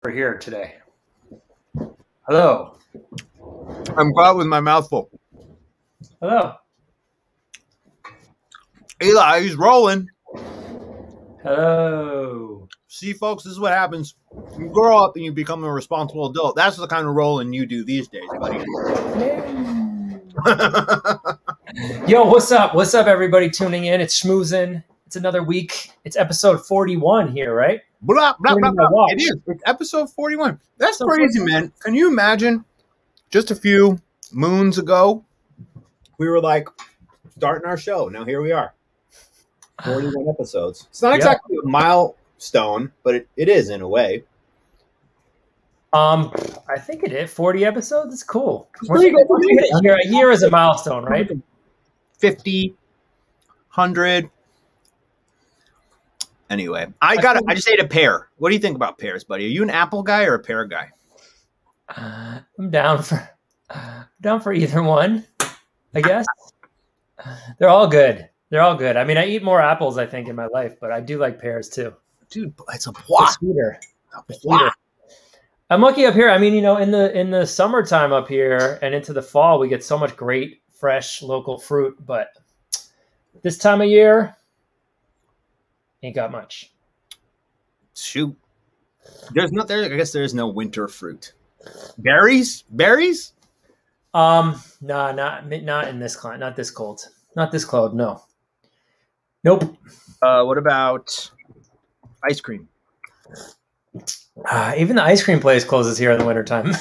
We're here today. Hello. I'm caught with my mouth full. Hello. Eli, he's rolling. Hello. See, folks, this is what happens. You grow up and you become a responsible adult. That's the kind of rolling you do these days, buddy. Yo, what's up? What's up, everybody tuning in? It's Schmoozing. It's another week. It's episode 41 here, right? Blah, blah, blah, blah. It is. It's episode 41. That's crazy, man. Can you imagine just a few moons ago, we were like starting our show. Now here we are. 41 episodes. It's not exactly a milestone, but it is in a way. I think it is 40 episodes. It's cool. A year is a milestone, right? 50, 100. Anyway, I just ate a pear. What do you think about pears, buddy? Are you an apple guy or a pear guy? I'm down for either one, I guess. They're all good. They're all good. I mean, I eat more apples, I think, in my life, but I do like pears too. Dude, it's a plot. Sweeter. I'm lucky up here. I mean, you know, in the summertime up here and into the fall, we get so much great, fresh, local fruit. But this time of year, ain't got much. Shoot. I guess there's no winter fruit. Berries? Berries? No, not in this climate. Not this cold. Not this cold. No. Nope. What about ice cream? Even the ice cream place closes here in the wintertime.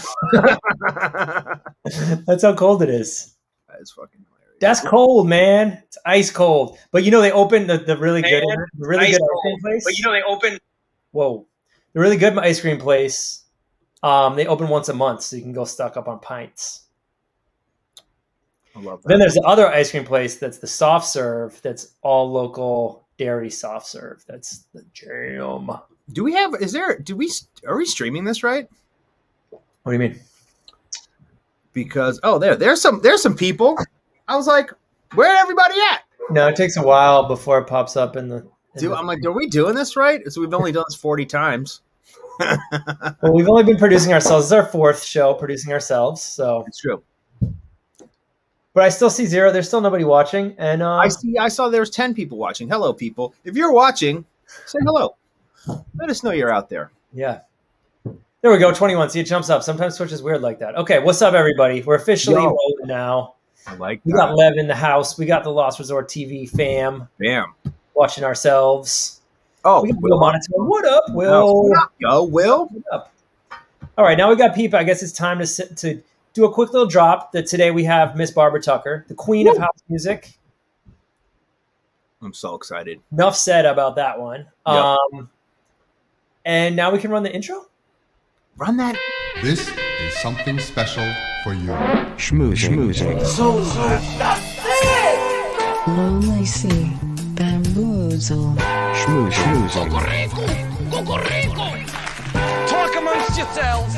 That's how cold it is. That is fucking hilarious. That's cold, man. It's ice cold. But you know they opened the really good ice cream place. But you know they opened. Whoa, the really good ice cream place. They open once a month, so you can go stock up on pints. I love that. Then there's the other ice cream place that's the soft serve. That's all local dairy soft serve. That's the jam. Are we streaming this right? What do you mean? Because there's some people. I was like, where's everybody at? No, it takes a while before it pops up in the. I'm like, are we doing this right? So we've only done this 40 times. Well, we've only been producing ourselves. This is our fourth show producing ourselves, so it's true. But I still see zero. There's still nobody watching, and I saw there's 10 people watching. Hello, people. If you're watching, say hello. Let us know you're out there. Yeah. There we go. 21. See, it jumps up. Sometimes Twitch is weird like that. Okay, what's up, everybody? We're officially rolling now. I like that. We got Lev in the house. We got the Lost Resort TV fam. Bam. Watching ourselves. Oh, we got Will Monitor. What up, Will? Yo, Will. What up? All right, now we got people. I guess it's time to do a quick little drop. That today we have Miss Barbara Tucker, the queen of house music. I'm so excited. Enough said about that one. Yep. And now we can run the intro? Run that. This is something special for you. Schmoozing. So that's it! Lunacy. Bamboozle. Schmoozing. Talk amongst yourselves.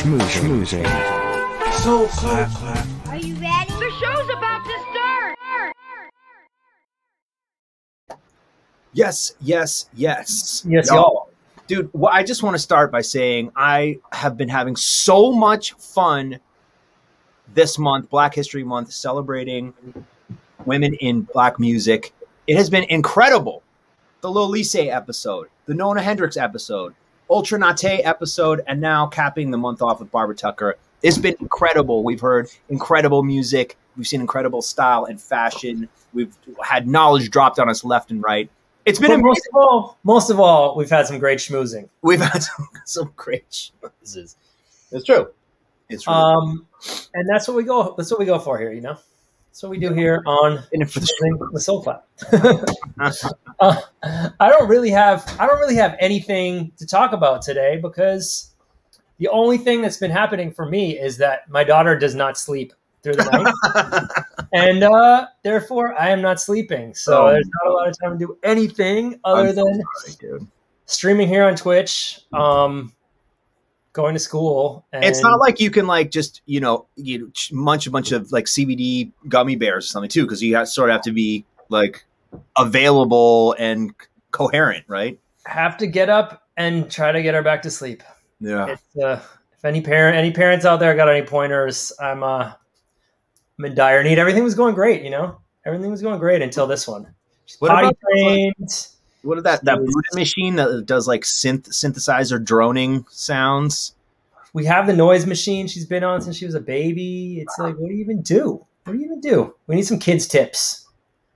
Schmoozing. So Are you ready? The show's about to start. Yes. Yes, Yo. y'all. Dude, well, I just want to start by saying I have been having so much fun this month, Black History Month, celebrating women in Black music. It has been incredible. The Lil Lise episode, the Nona Hendrix episode, Ultra Nate episode, and now capping the month off with Barbara Tucker. It's been incredible. We've heard incredible music. We've seen incredible style and fashion. We've had knowledge dropped on us left and right. It's been amazing. Most of all, we've had some great schmoozing. We've had some great schmoozes. It's true. It's true. And that's what we go. That's what we go for here. You know, that's what we do here on the Soul Clap. I don't really have anything to talk about today because the only thing that's been happening for me is that my daughter does not sleep through the night. And therefore, I am not sleeping. So there's not a lot of time to do anything other than streaming here on Twitch, going to school. And it's not like you can just munch a bunch of CBD gummy bears or something too, because you sort of have to be available and coherent, right? Have to get up and try to get her back to sleep. Yeah. It's, if any parents out there got any pointers, I'm in dire need. Everything was going great, Everything was going great until this one. She's potty trained. What is that Buddha machine that does like synthesizer droning sounds? We have the noise machine she's been on since she was a baby. It's like, what do you even do? What do you even do? We need some kids tips,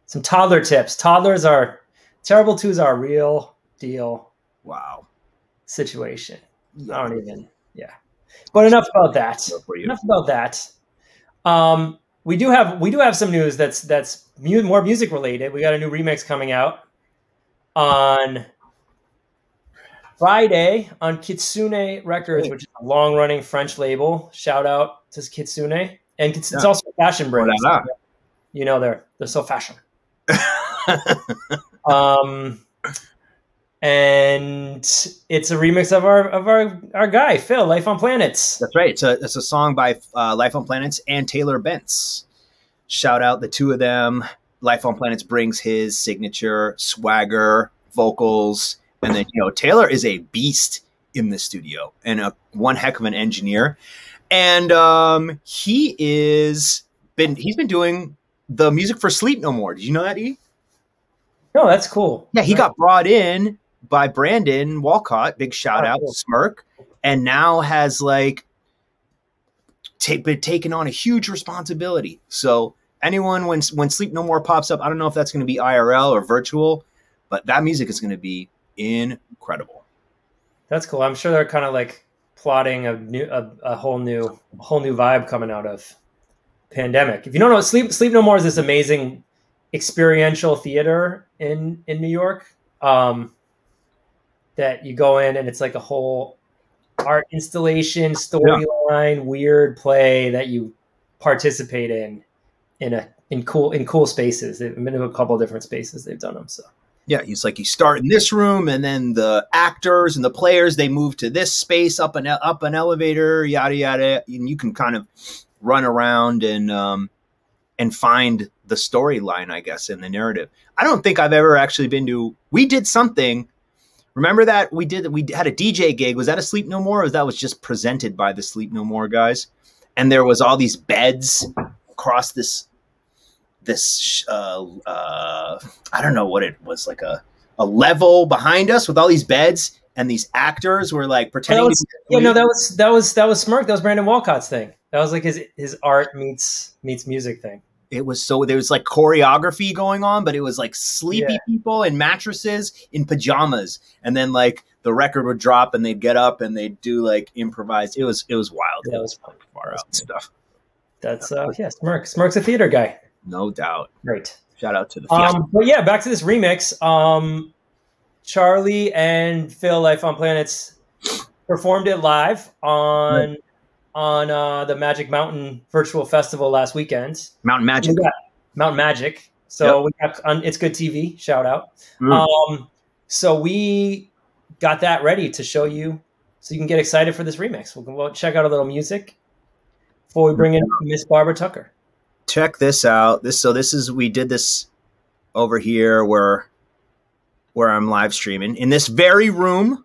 some toddler tips. Terrible twos are a real deal. Wow. Situation. I don't even. Yeah. But enough about that. Enough about that. We do have some news that's more music related. We got a new remix coming out on Friday on Kitsune Records, which is a long-running French label. Shout out to Kitsune, and it's also a fashion brand. So, they're so fashion. And it's a remix of our guy Phil, Life on Planets. That's right. It's a song by Life on Planets and Taylor Bentz. Shout out the two of them. Life on Planets brings his signature swagger, vocals, and then Taylor is a beast in the studio and one heck of an engineer. And he's been doing the music for Sleep No More. Did you know that, E? No, that's cool. Yeah, he got brought in by Brandon Walcott, big shout out, cool. Smirk, and now has been taken on a huge responsibility. So anyone, when Sleep No More pops up, I don't know if that's going to be IRL or virtual, but that music is going to be incredible. That's cool. I'm sure they're kind of like plotting a whole new vibe coming out of pandemic. If you don't know, Sleep No More is this amazing experiential theater in New York. That you go in and it's like a whole art installation, storyline, weird play that you participate in cool spaces. They've been to a couple of different spaces they've done them. So yeah, it's like you start in this room and then the actors and the players, they move to this space up an elevator, yada yada, and you can kind of run around and find the storyline, I guess, in the narrative. I don't think I've ever actually been to. We did something. Remember that we had a DJ gig. Was that a Sleep No More, or that was just presented by the Sleep No More guys? And there was all these beds across this. I don't know what it was, like a level behind us with all these beds, and these actors were like pretending. That was Smirk. That was Brandon Walcott's thing. That was like his art meets music thing. It was there was like choreography going on, but it was like sleepy people in mattresses in pajamas. And then like the record would drop and they'd get up and they'd do like improvised. It was wild. Yeah, it was far out stuff. That's Smirk. Smirk's a theater guy. No doubt. Great. Shout out to the theater. But yeah, back to this remix. Charlie and Phil, Life on Planets, performed it live on the Magic Mountain Virtual Festival last weekend. Mountain Magic. Mountain Magic. So we got on It's Good TV, shout out. So we got that ready to show you so you can get excited for this remix. We'll check out a little music before we bring in Miss Barbara Tucker. Check this out. We did this over here where I'm live streaming in this very room.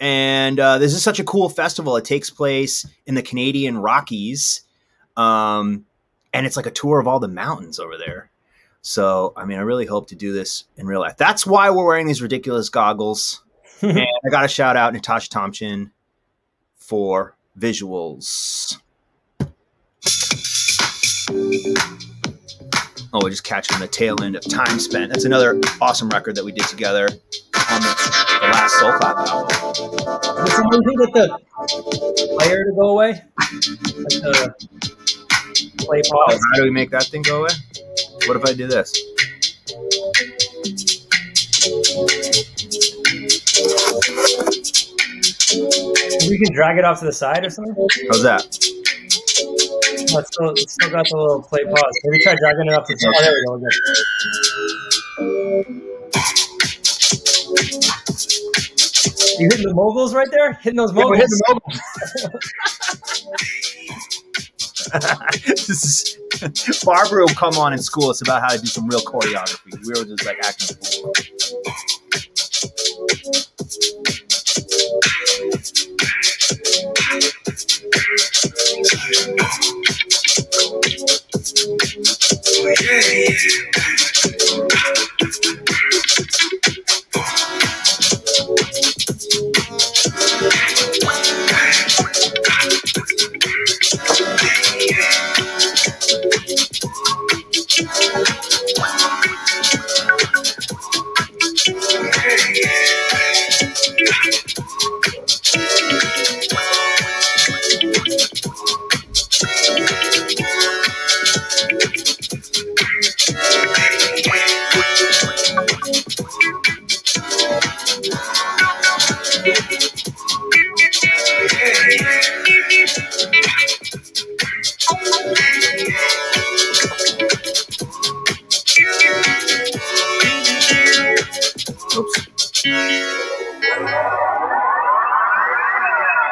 And this is such a cool festival. It takes place in the Canadian Rockies. And it's like a tour of all the mountains over there. So, I mean, I really hope to do this in real life. That's why we're wearing these ridiculous goggles. And I got to shout out Natasha Thompson for visuals. Oh, we're just catching the tail end of Time Spent. That's another awesome record that we did together on the last Soul Clap album. Did somebody get the player to go away? Like the play pause? How do we make that thing go away? What if I do this? We can drag it off to the side or something? How's that? Oh, it's still got the little play pause. Maybe try dragging it up to the side. Oh, there we go. You hitting the moguls right there? Hitting those moguls. Yeah, we're hitting the moguls. This is Barbara will come on and school us about how to do some real choreography. We were just like acting.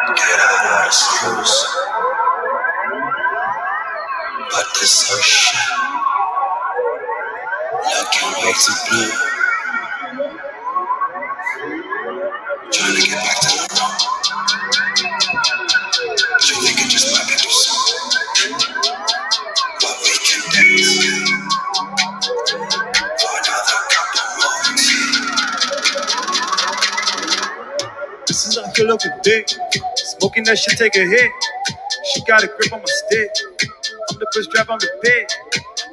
Get out of the screws. But the sunshine looking way too blue. Trying to get back to the room. But you think it just might be too soon. But we can dance for another couple moments. This is a hill of a dick. Smoking that shit, take a hit. She got a grip on my stick. I'm the first strap on the pit.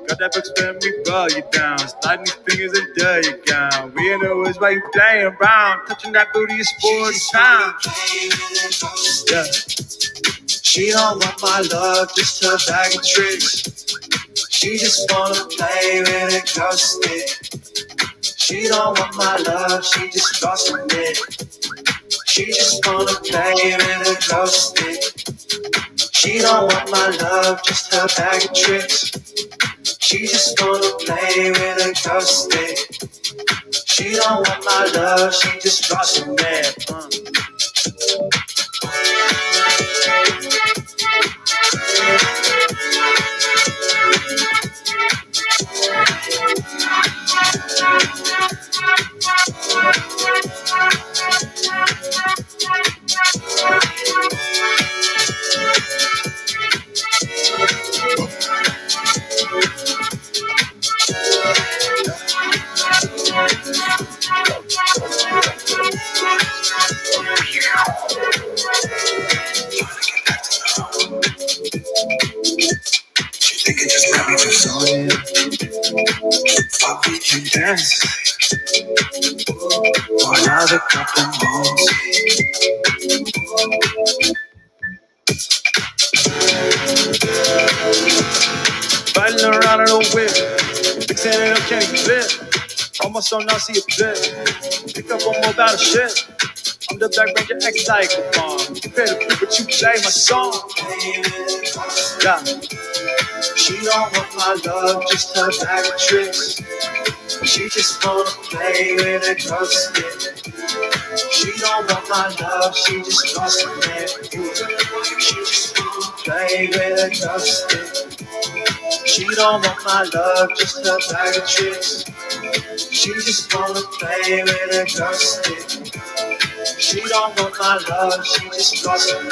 Got that book spin me, roll you down. Sliding these fingers into your gown. We in the woods while you playing around. Touching that booty is for the time. Yeah. She don't want my love, just her bag of tricks. She just wanna play with a glow stick. She don't want my love, she just lost a bit. She just wanna play with a glow stick. She don't want my love, just her bag of tricks. She just wanna play with a glow stick. She don't want my love, she just lost a bit. But we can dance for another couple months. Riding around in a whip. Fixing it up, can't flip. Almost don't know, see a flip. Pick up one more about a shit. I'm the Black Ranger X-Cyclone. You pay the flip, but you play my song. Yeah. She don't want my love, just her bag of tricks. She just wanna play with a glow stick. She don't want my love, she just lost her man. She just wanna play with a glow stick. She don't want my love, just her bag of tricks. She just wanna play with a glow stick. She don't want my love, she just lost her man.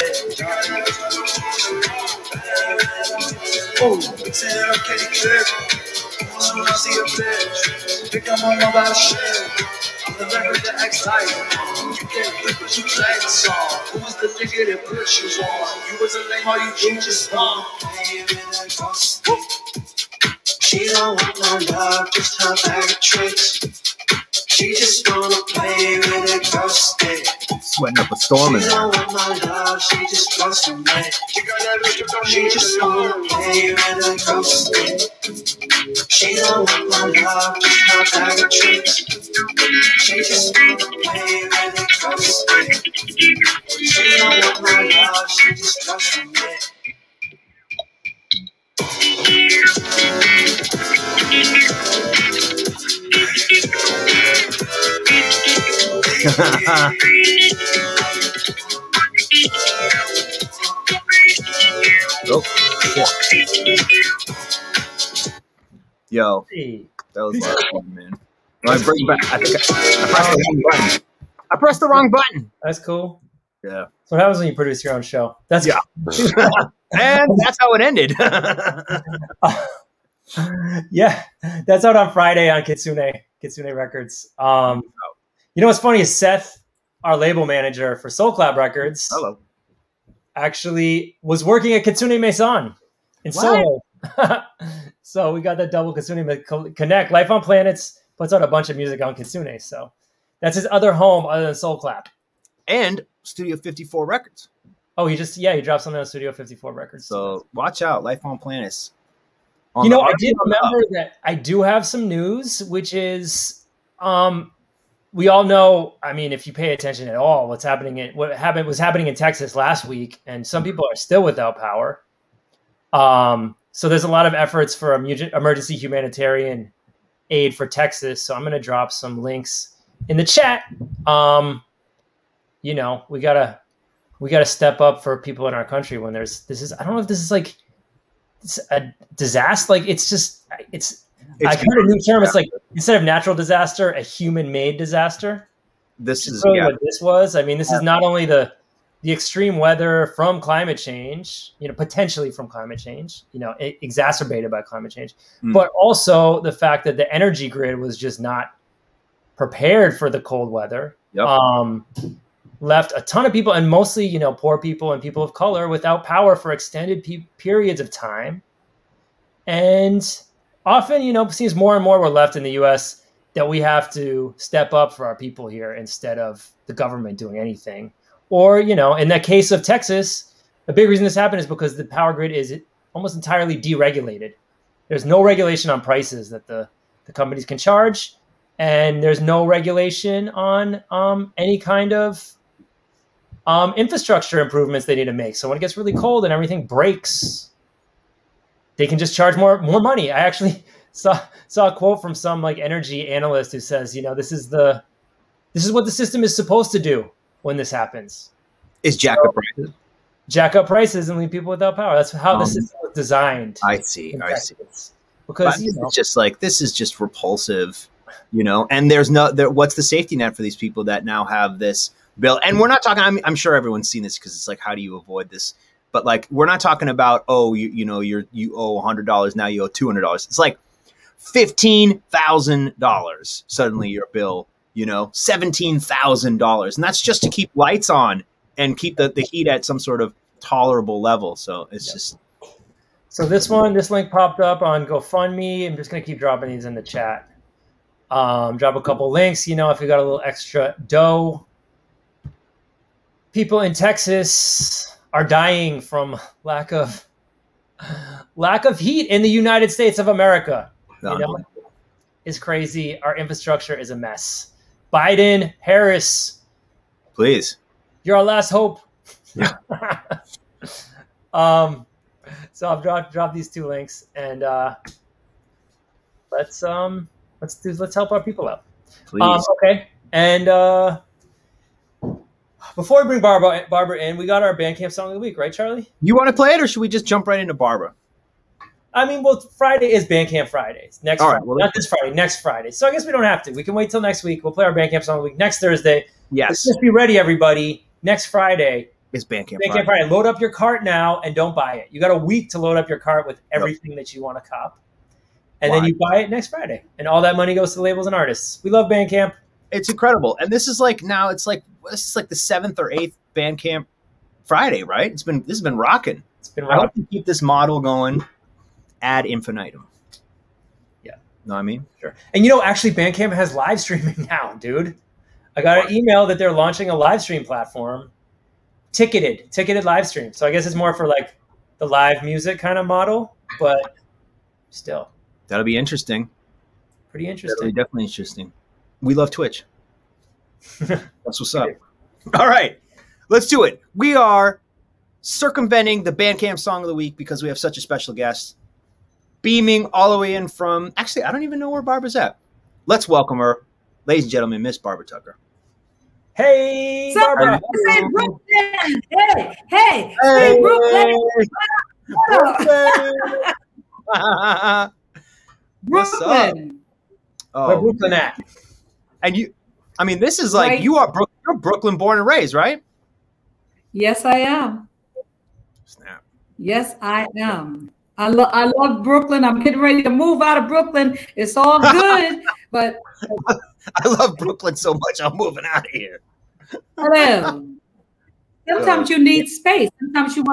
Oh, fixing it up, kitty clip. Also, when I see a bitch, pick up on my body shit. I'm the record that acts like you can't flip, but you play the song. Who was the nigga that put you on? You was a lame, all you do just wrong. She don't want my love, just her bag of tricks. She just wanna play with a glow stick. Sweating up a storm in She there. don't want my love, she just lost her man. She just wanna play with a glow stick. She don't want my love, just her bag of tricks. She just wanna play with a glow stick. She don't want my love, she just lost her man. Oh, yo, Hey. that was a lot of fun, man. I bring back. I think I pressed the wrong button. I pressed the wrong button. That's cool. Yeah, So what happens when you produce your own show? That's yeah, and that's how it ended. Yeah, that's out on Friday on Kitsune. Kitsune Records. You know what's funny is Seth, our label manager for Soul Clap Records, Hello. actually was working at Kitsune Maison in Soho. So we got that double Kitsune Connect. Life on Planets puts out a bunch of music on Kitsune. So that's his other home other than Soul Clap. And Studio 54 Records. Oh, he dropped something on Studio 54 Records. So watch out, Life on Planets. I did remember that I do have some news, which is, we all know. I mean, if you pay attention at all, what was happening in Texas last week, and some people are still without power. So there's a lot of efforts for emergency humanitarian aid for Texas. So I'm going to drop some links in the chat. We gotta step up for people in our country when I don't know if this is like it's a disaster. Like I heard a new term. It's like instead of natural disaster, a human-made disaster. This is really what this was. I mean, this is not only the extreme weather from climate change, potentially from climate change, exacerbated by climate change, but also the fact that the energy grid was just not prepared for the cold weather. Yep. Left a ton of people, and mostly, poor people and people of color, without power for extended periods of time. And often, it seems more and more we're left in the U.S. that we have to step up for our people here instead of the government doing anything. Or, in the case of Texas, a big reason this happened is because the power grid is almost entirely deregulated. There's no regulation on prices that the companies can charge, and there's no regulation on any kind of infrastructure improvements they need to make. So when it gets really cold and everything breaks, they can just charge more money. I actually saw a quote from some energy analyst who says, this is what the system is supposed to do when this happens. Is jack up prices and leave people without power. That's how the system was designed. I see. Because it's just this is just repulsive, and there's what's the safety net for these people that now have this bill? And we're not talking, I'm sure everyone's seen this because it's like, how do you avoid this? But we're not talking about, you owe $100, now you owe $200. It's like $15,000 suddenly your bill, $17,000. And that's just to keep lights on and keep the heat at some sort of tolerable level. So it's just. So this link popped up on GoFundMe. I'm just going to keep dropping these in the chat. Drop a couple links, if you got a little extra dough. People in Texas are dying from lack of heat in the United States of America. It's crazy. Our infrastructure is a mess. Biden, Harris, please, you're our last hope. Yeah. So I've dropped these two links, and let's help our people out. Please. Okay. And before we bring Barbara in, we got our Bandcamp song of the week, right, Charlie? You want to play it, or should we just jump right into Barbara? I mean, Friday is Bandcamp Fridays. Next Friday. Well, not this Friday, next Friday. So I guess we don't have to. We can wait till next week. We'll play our Bandcamp song of the week next Thursday. Yes. Let's just be ready, everybody. Next Friday is Bandcamp Friday. Load up your cart now and don't buy it. You got a week to load up your cart with everything that you want to cop. And then you buy it next Friday. And all that money goes to labels and artists. We love Bandcamp. It's incredible. And this is this is the 7th or 8th Bandcamp Friday, right? This has been rocking. It's been rocking. I hope you keep this model going ad infinitum. Yeah. Know what I mean? Sure. And actually Bandcamp has live streaming now, dude. I got an email that they're launching a live stream platform. Ticketed live stream. So I guess it's more for the live music kind of model, but still. That'll be interesting. Pretty interesting. That'll be definitely interesting. We love Twitch. That's what's up. All right, let's do it. We are circumventing the Bandcamp song of the week because we have such a special guest beaming all the way in from, actually, I don't even know where Barbara's at. Let's welcome her, ladies and gentlemen, Miss Barbara Tucker. Hey, Barbara. Hey, Brooklyn. Hey, Brooklyn. What's up? Oh, where Brooklyn at? And this is you're Brooklyn born and raised, right? Yes, I am. Snap. Yes, I am. I love Brooklyn. I'm getting ready to move out of Brooklyn. It's all good, but I love Brooklyn so much. I'm moving out of here. whatever. Sometimes you need space. Sometimes you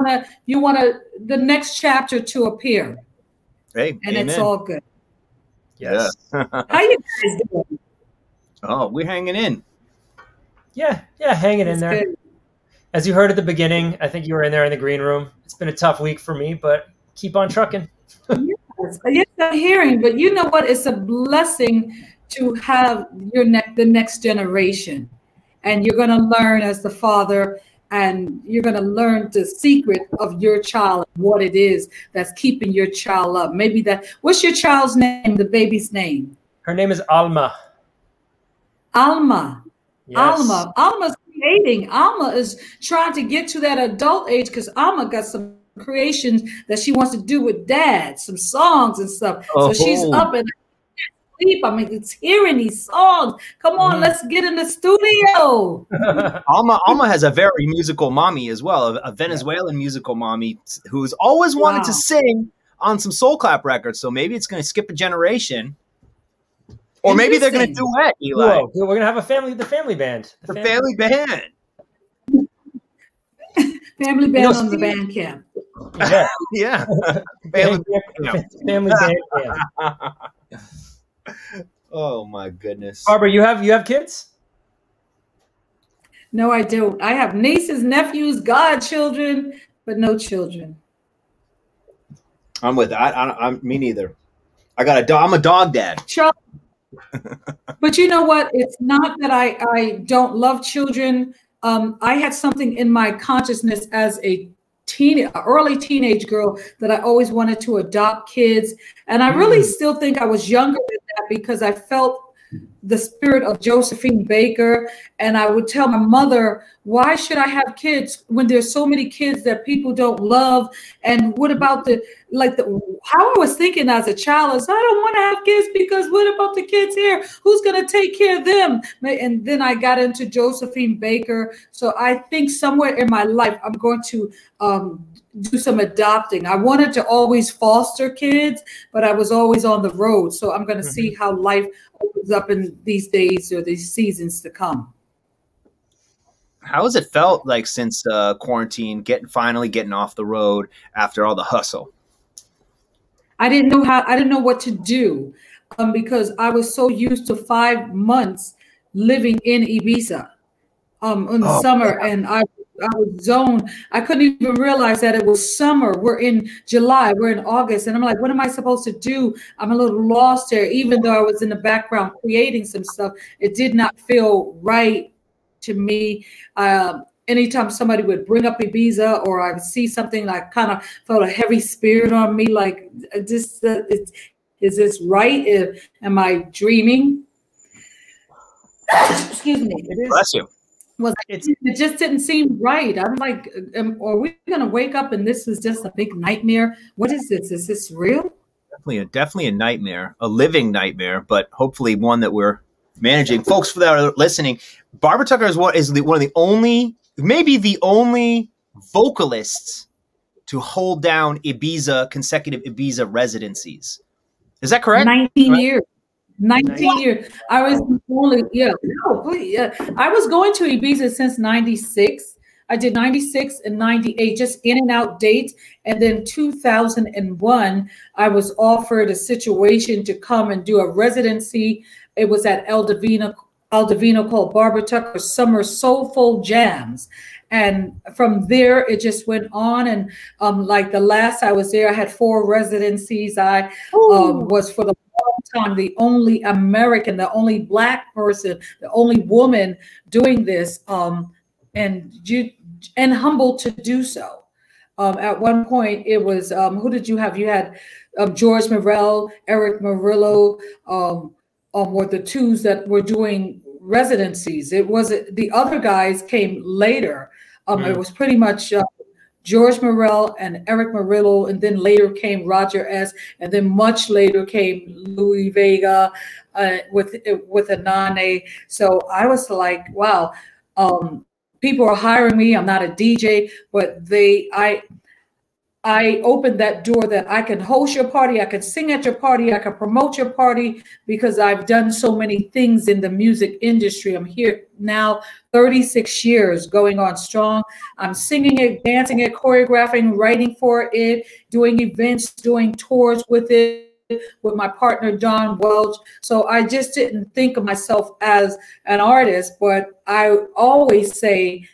wanna the next chapter to appear. Hey, and amen. It's all good. Yes. How you guys doing? Oh, we're hanging in. Yeah, hanging in there. Good. As you heard at the beginning, I think you were in there in the green room. It's been a tough week for me, but keep on trucking. Yes, I'm hearing, but you know what? It's a blessing to have the next generation, and you're going to learn as the father, and you're going to learn the secret of your child, what it is that's keeping your child up. Maybe what's your child's name, the baby's name? Her name is Alma. Alma. Yes. Alma's creating. Alma is trying to get to that adult age because Alma got some creations that she wants to do with dad, some songs and stuff. So she's up and sleep. I mean, it's hearing these songs. Come on, let's get in the studio. Alma has a very musical mommy as well, a Venezuelan musical mommy who's always wanted to sing on some soul clap records. So maybe it's going to skip a generation. Or maybe they're going to duet, Eli. Whoa, we're going to have the family band. The family band. Family band on the band camp. Yeah. Family band. Oh my goodness. Barbara, you have kids? No, I don't. I have nieces, nephews, godchildren, but no children. I'm with that. I'm me neither. I got a dog. I'm a dog dad. But you know what? It's not that I don't love children. I had something in my consciousness as a early teenage girl that I always wanted to adopt kids. And I really still think I was younger than that because I felt the spirit of Josephine Baker. And I would tell my mother, why should I have kids when there's so many kids that people don't love? And what about how I was thinking as a child is I don't want to have kids because what about the kids here? Who's going to take care of them? And then I got into Josephine Baker. So I think somewhere in my life, I'm going to do some adopting. I wanted to always foster kids, but I was always on the road. So I'm going to see how life opens up in these days or these seasons to come. How has it felt like since quarantine, finally getting off the road after all the hustle? I didn't know what to do because I was so used to 5 months living in Ibiza in the summer, and I was zoned. I couldn't even realize that it was summer. We're in July, we're in August, and I'm like, what am I supposed to do? I'm a little lost here. Even though I was in the background creating some stuff, it did not feel right to me. Anytime somebody would bring up Ibiza or I would see something, like kind of felt a heavy spirit on me, like is this right? Am I dreaming? Excuse me. Bless you. It just didn't seem right. I'm like, are we going to wake up and this is just a big nightmare? What is this? Is this real? Definitely a nightmare, a living nightmare, but hopefully one that we're managing. Folks that are listening, Barbara Tucker is one of the only, maybe the only vocalists to hold down consecutive Ibiza residencies. Is that correct? 19 years. 19 years. I was only, I was going to Ibiza since 96. I did 96 and 98, just in and out dates. And then 2001, I was offered a situation to come and do a residency. It was at El Divino called Barbara Tucker Summer Soulful Jams. And from there, it just went on. And like the last I was there, I had 4 residencies. I was for the time the only American, the only Black person, the only woman doing this, and humbled to do so. At one point, it was who did you have? You had George Morel, Eric Murillo, were the twos that were doing residencies. It wasn't the other guys came later. It was pretty much George Morel and Eric Murillo, and then later came Roger S., and then much later came Louis Vega with Anane. So I was like, wow, people are hiring me. I'm not a DJ, but I opened that door that I can host your party, I can sing at your party, I can promote your party, because I've done so many things in the music industry. I'm here now 36 years going on strong. I'm singing it, dancing it, choreographing, writing for it, doing events, doing tours with it, with my partner Don Welch. So I just didn't think of myself as an artist, but I always say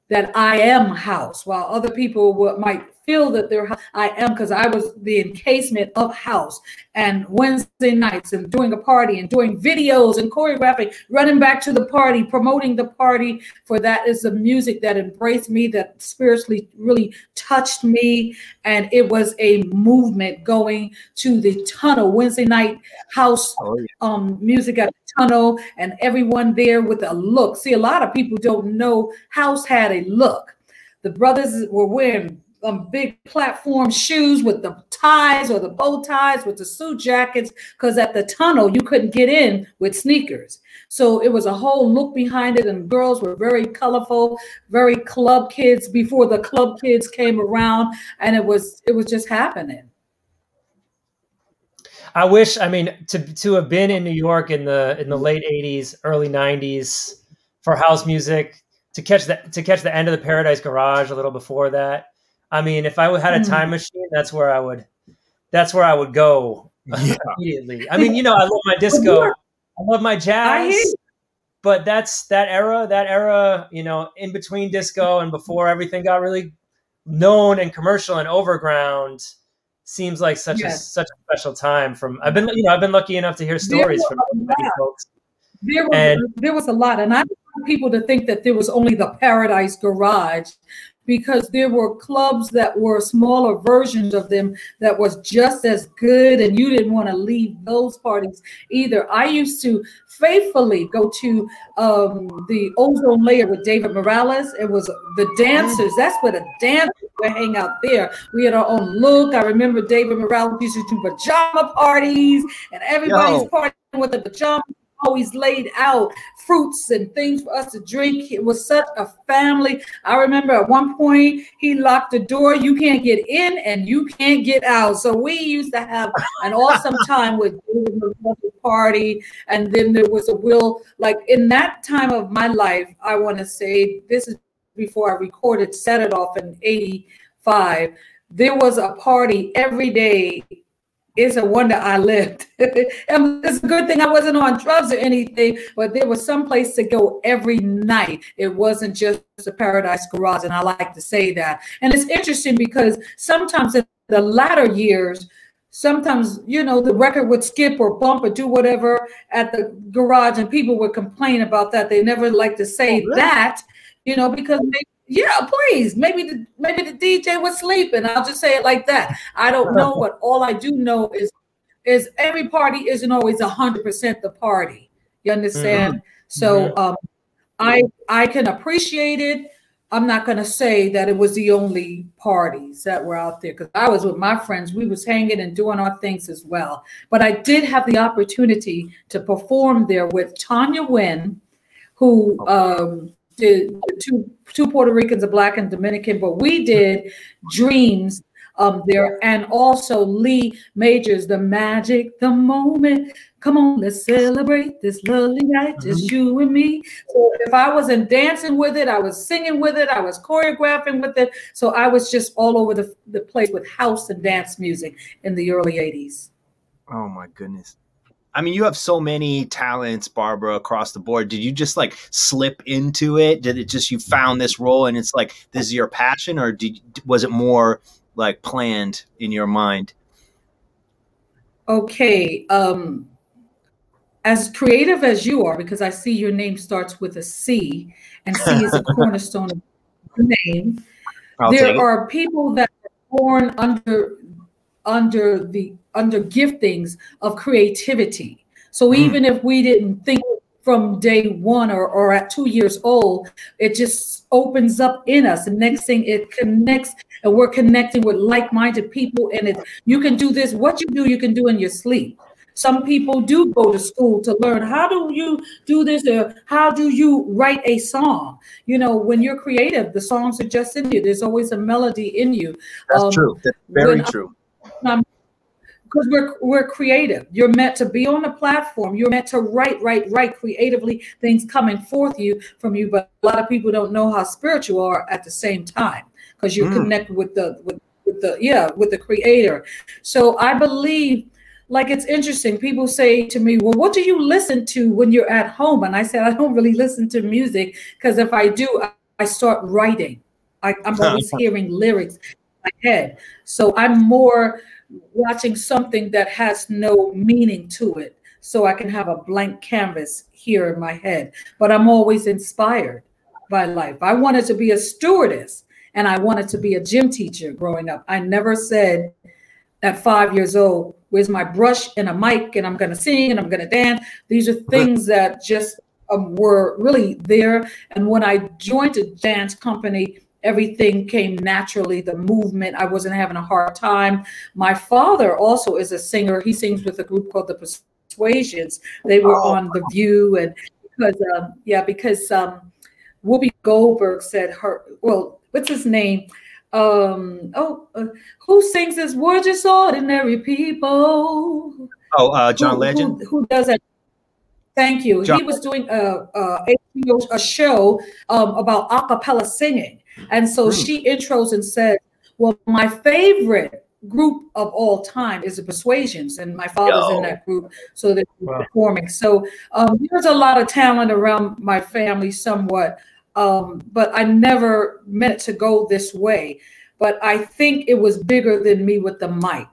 that I am house, while other people might feel that they're I am, because I was the encasement of house. And Wednesday nights and doing a party and doing videos and choreographing, running back to the party, promoting the party, for that is the music that embraced me, that spiritually really touched me. And it was a movement going to the tunnel, Wednesday night house music at the tunnel, and everyone there with a look. See, a lot of people don't know house had a look. The brothers were wearing big platform shoes with the ties or the bow ties with the suit jackets, because at the tunnel you couldn't get in with sneakers. So it was a whole look behind it, and girls were very colorful, very club kids before the club kids came around, and it was just happening. I wish, I mean, to have been in New York in the late 80s, early 90s for house music, to catch the end of the Paradise Garage a little before that. I mean, if I had a time machine, that's where I would go immediately. I mean, I love my disco, I love my jazz, but that's that era, in between disco and before everything got really known and commercial and overground, seems like such a special time. I've been lucky enough to hear stories from many folks. There was a lot, and I want people to think that there was only the Paradise Garage, because there were clubs that were smaller versions of them that was just as good, and you didn't want to leave those parties either. I used to faithfully go to the Ozone Layer with David Morales. It was the dancers. That's where the dancers would hang out there. We had our own look. I remember David Morales used to do pajama parties, and everybody's partying with the pajamas. Always laid out fruits and things for us to drink. It was such a family. I remember at one point he locked the door. You can't get in and you can't get out. So we used to have an awesome time with the party. And then there was like in that time of my life, I want to say this is before I recorded Set It Off in '85. There was a party every day. It's a wonder I lived. And it's a good thing I wasn't on drugs or anything, but there was some place to go every night. It wasn't just the Paradise Garage, and I like to say that. And it's interesting because sometimes in the latter years, sometimes, the record would skip or bump or do whatever at the garage, and people would complain about that. They never like to say that, because please. Maybe the DJ was sleeping. I'll just say it like that. I don't know, but all I do know is every party isn't always 100% the party. You understand? Mm-hmm. So I can appreciate it. I'm not going to say that it was the only parties that were out there, because I was with my friends. We was hanging and doing our things as well. But I did have the opportunity to perform there with Tanya Wynn, who did two Puerto Ricans, a Black and Dominican, but we did Dreams there, and also Lee Majors, The Magic, The Moment. Come on, let's celebrate this lovely night, just you and me. So if I wasn't dancing with it, I was singing with it, I was choreographing with it. So I was just all over the place with house and dance music in the early 80s. Oh my goodness. I mean, you have so many talents, Barbara, across the board. Did you just like slip into it? Did it just, you found this role and it's like, this is your passion, or was it more like planned in your mind? Okay. As creative as you are, because I see your name starts with a C, and C is a cornerstone of the name. There are people that are born under giftings of creativity. So even if we didn't think from day one or at 2 years old, it just opens up in us. The next thing, it connects, and we're connecting with like-minded people. And you can do this. What you do, you can do in your sleep. Some people do go to school to learn how do you do this or how do you write a song. You know, when you're creative, the songs are just in you. There's always a melody in you. That's true. That's very true. Because we're creative. You're meant to be on the platform. You're meant to write creatively, things coming forth from you. But a lot of people don't know how spiritual you are at the same time, because you're connected with the creator. So I believe, like, it's interesting. People say to me, well, what do you listen to when you're at home? And I said, I don't really listen to music, because if I do, I start writing. I'm always hearing lyrics in my head. So I'm more watching something that has no meaning to it, so I can have a blank canvas here in my head. But I'm always inspired by life. I wanted to be a stewardess, and I wanted to be a gym teacher growing up. I never said at 5 years old, where's my brush and a mic, and I'm going to sing and I'm going to dance. These are things that just were really there. And when I joined a dance company, everything came naturally, the movement. I wasn't having a hard time. My father also is a singer. He sings with a group called the Persuasions. They were on The View. And because Whoopi Goldberg said what's his name? Who sings this? We're just ordinary people. John Legend. Who does that? Thank you. He was doing a show about a cappella singing. And so she intros and said, well, my favorite group of all time is the Persuasions, and my father's in that group, so they're performing. So there's a lot of talent around my family somewhat, but I never meant to go this way. But I think it was bigger than me with the mic.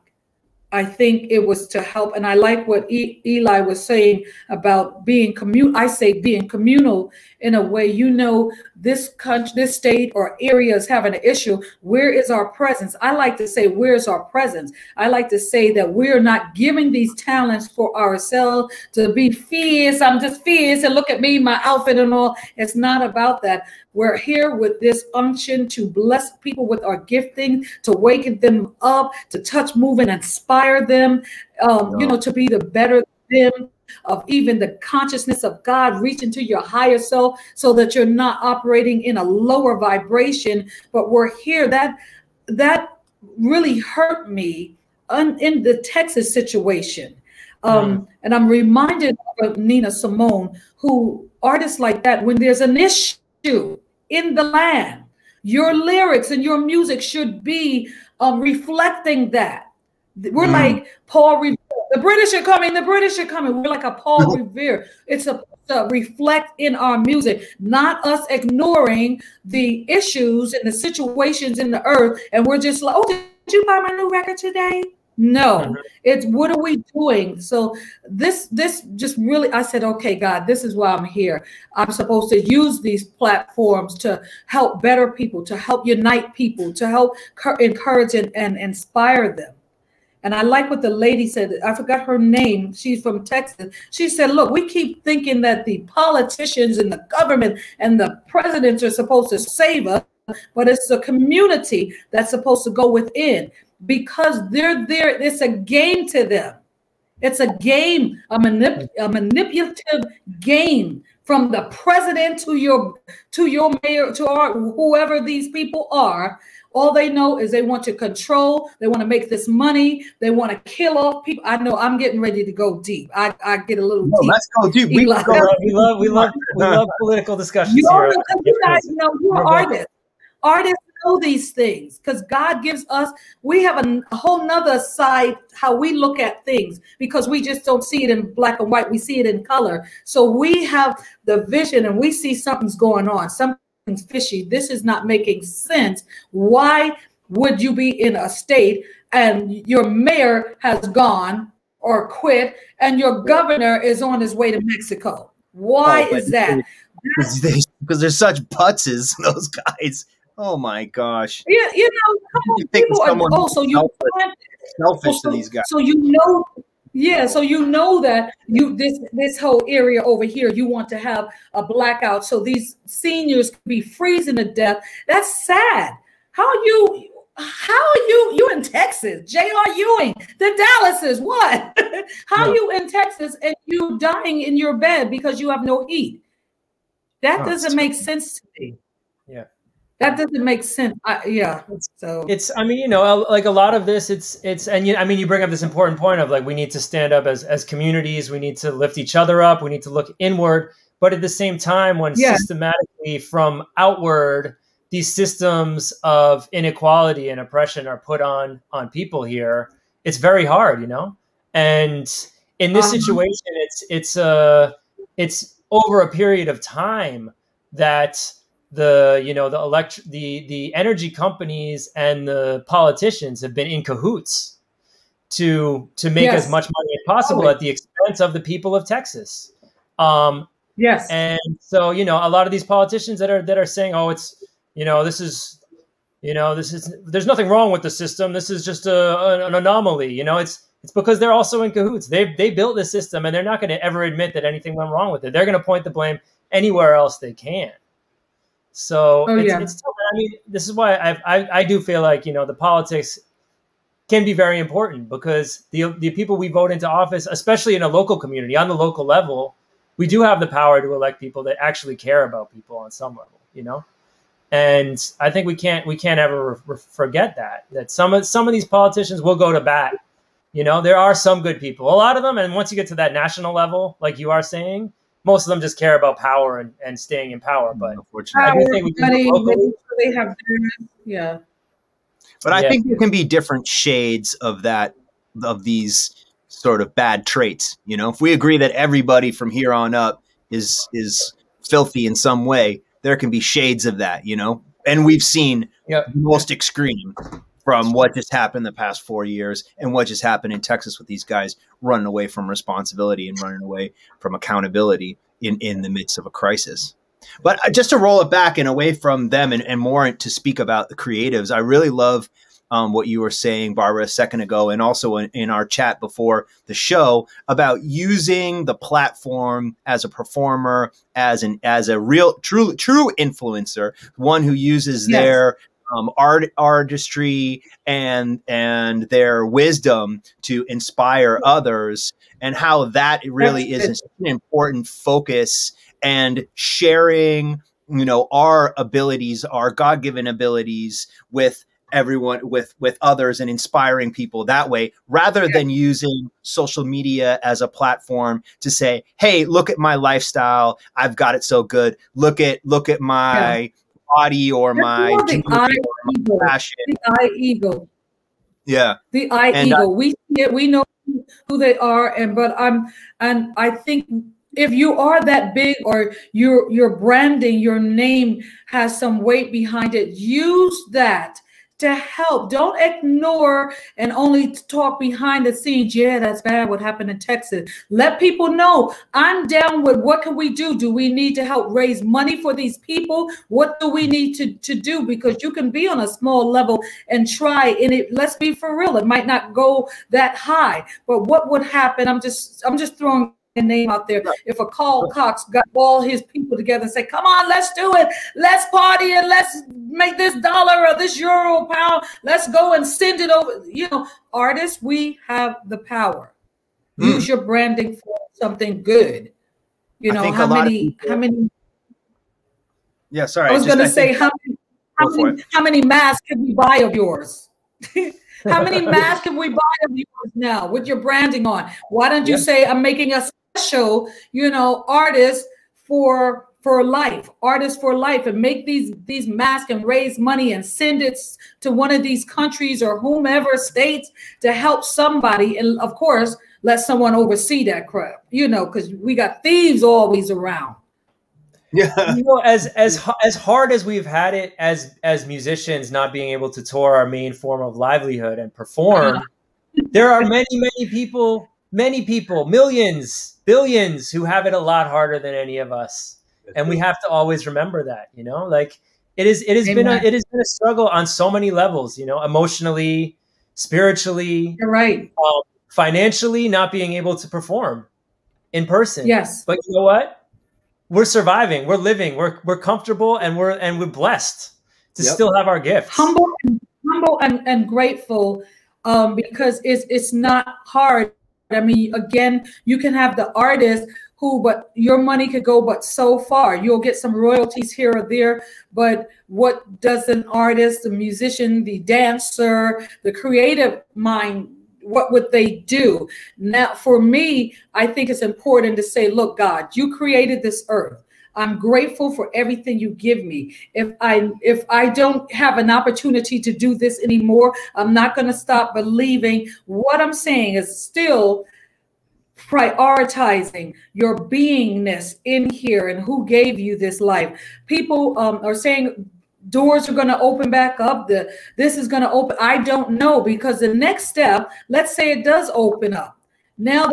I think it was to help. And I like what Eli was saying about being communal. I say being communal in a way, you know, this country, this state or area is having an issue. Where is our presence? I like to say, where's our presence? I like to say that we're not giving these talents for ourselves to be fierce. I'm just fierce and look at me, my outfit and all. It's not about that. We're here with this unction to bless people with our gifting, to waken them up, to touch, move, and inspire them, you know, to be the better them of even the consciousness of God, reaching to your higher self so that you're not operating in a lower vibration. But we're here. That really hurt me in the Texas situation. And I'm reminded of Nina Simone, who artists like that, when there's an issue in the land, your lyrics and your music should be reflecting that. We're like Paul Revere. The British are coming. The British are coming. We're like a Paul Revere. It's a reflect in our music, not us ignoring the issues and the situations in the earth. And we're just like, oh, did you buy my new record today? No, it's what are we doing? So this just really, I said, okay, God, this is why I'm here. I'm supposed to use these platforms to help better people, to help unite people, to help encourage and inspire them. And I like what the lady said. I forgot her name. She's from Texas. She said, look, we keep thinking that the politicians and the government and the presidents are supposed to save us, but it's the community that's supposed to go within, because they're there. It's a game to them. It's a game, a manipulative game, from the president to your mayor, to whoever these people are. All they know is they want to control. They want to make this money. They want to kill off people. I know I'm getting ready to go deep. I get a little deep. Let's go deep. We love political discussions here. You guys know, you're artists. Artists know these things because God gives us, we have a whole nother side, how we look at things, because we just don't see it in black and white. We see it in color. So we have the vision and we see something's going on. Something's fishy. This is not making sense. Why would you be in a state and your mayor has gone or quit and your governor is on his way to Mexico? Why is that? Because they're such putzes, those guys. Oh my gosh. Yeah, you know, people are selfish to these guys. So you know, yeah, so you know that this whole area over here, you want to have a blackout so these seniors can be freezing to death. That's sad. How how are you in Texas? J.R. Ewing, the Dallases, what? How you in Texas and you dying in your bed because you have no heat? That doesn't make sense to me. Yeah. That doesn't make sense. It's, I mean, you know, like a lot of this, and I mean, you bring up this important point of like, we need to stand up as communities. We need to lift each other up. We need to look inward. But at the same time, when systematically from outward, these systems of inequality and oppression are put on people here, it's very hard, you know? And in this situation, it's over a period of time that the energy companies and the politicians have been in cahoots to make as much money as possible at the expense of the people of Texas. Yes. And so, you know, a lot of these politicians that are saying, oh, it's, you know, there's nothing wrong with the system. This is just an anomaly. You know, it's because they're also in cahoots. They built this system and they're not going to ever admit that anything went wrong with it. They're going to point the blame anywhere else they can. So it's tough. I mean, this is why I do feel like, you know, the politics can be very important because the people we vote into office, especially in a local community, on the local level, we do have the power to elect people that actually care about people on some level, you know? And I think we can't ever forget that some of these politicians will go to bat. You know, there are some good people, a lot of them. And once you get to that national level, like you are saying, most of them just care about power and staying in power. But I do think we can locally, they have, yeah. But I think there can be different shades of these sort of bad traits. You know, if we agree that everybody from here on up is filthy in some way, there can be shades of that, you know, and we've seen the most extreme from what just happened the past 4 years and what just happened in Texas with these guys running away from responsibility and running away from accountability in the midst of a crisis. But just to roll it back and away from them and more to speak about the creatives, I really love what you were saying, Barbara, a second ago, and also in our chat before the show about using the platform as a performer, as a real, true influencer, one who uses their artistry and their wisdom to inspire others, and how that really is an important focus, and sharing, you know, our abilities, our God-given abilities with everyone, with others, and inspiring people that way, rather than using social media as a platform to say, hey, look at my lifestyle, I've got it so good, look at my body or my fashion. The eye ego. Yeah. The eye ego. We see it, we know who they are, and I think if you are that big, or your branding, your name has some weight behind it, use that to help. Don't ignore and only talk behind the scenes. Yeah, that's bad what happened in Texas. Let people know I'm down with what can we do? Do we need to help raise money for these people? What do we need to do? Because you can be on a small level and try, and let's be for real, it might not go that high. But what would happen? I'm just throwing a name out there. If a Carl Cox got all his people together and say, come on, let's do it. Let's party and let's make this dollar or this euro pound. Let's go and send it over. You know, artists, we have the power. Use your branding for something good. You know, how many? Yeah, sorry. I was going to say, how many masks can we buy of yours? How many masks can we buy of yours now with your branding on? Why don't you say, I'm making a special, you know, artists for life, and make these masks and raise money and send it to one of these countries or whomever states to help somebody. And of course, let someone oversee that crap, you know, because we got thieves always around. Yeah. You know, as hard as we've had it as musicians, not being able to tour, our main form of livelihood, and perform, there are many people, millions, billions, who have it a lot harder than any of us. And we have to always remember that, you know, like it has been a struggle on so many levels, you know, emotionally, spiritually, you're right, financially, not being able to perform in person. Yes. But you know what? We're surviving, we're living, we're comfortable, and we're blessed to still have our gifts. Humble thankful and grateful because it's not hard. I mean, again, you can have the artist who, but your money could go but so far. You'll get some royalties here or there, but what does an artist, the musician, the dancer, the creative mind, what would they do? Now, for me, I think it's important to say, look, God, you created this earth. I'm grateful for everything you give me. If I don't have an opportunity to do this anymore, I'm not going to stop believing. What I'm saying is still prioritizing your beingness in here and who gave you this life. People are saying doors are going to open back up. This is going to open. I don't know, because the next step, let's say it does open up. Now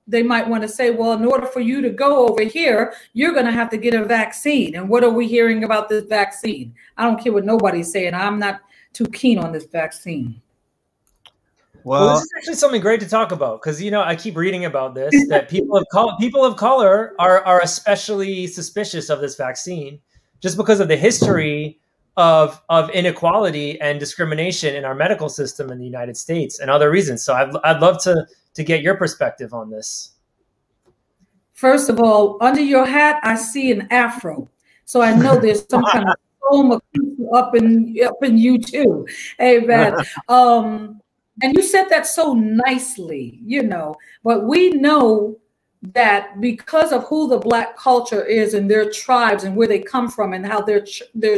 they might want to say, well, in order for you to go over here, you're going to have to get a vaccine. And what are we hearing about this vaccine? I don't care what nobody's saying. I'm not too keen on this vaccine. Well, this is actually something great to talk about, because, you know, I keep reading about this, that people of color are especially suspicious of this vaccine just because of the history of inequality and discrimination in our medical system in the United States and other reasons. So I'd love to get your perspective on this. First of all, under your hat, I see an afro. So I know there's some kind of soul up in you too. Hey, man. And you said that so nicely, you know, but we know that because of who the Black culture is and their tribes and where they come from and how they're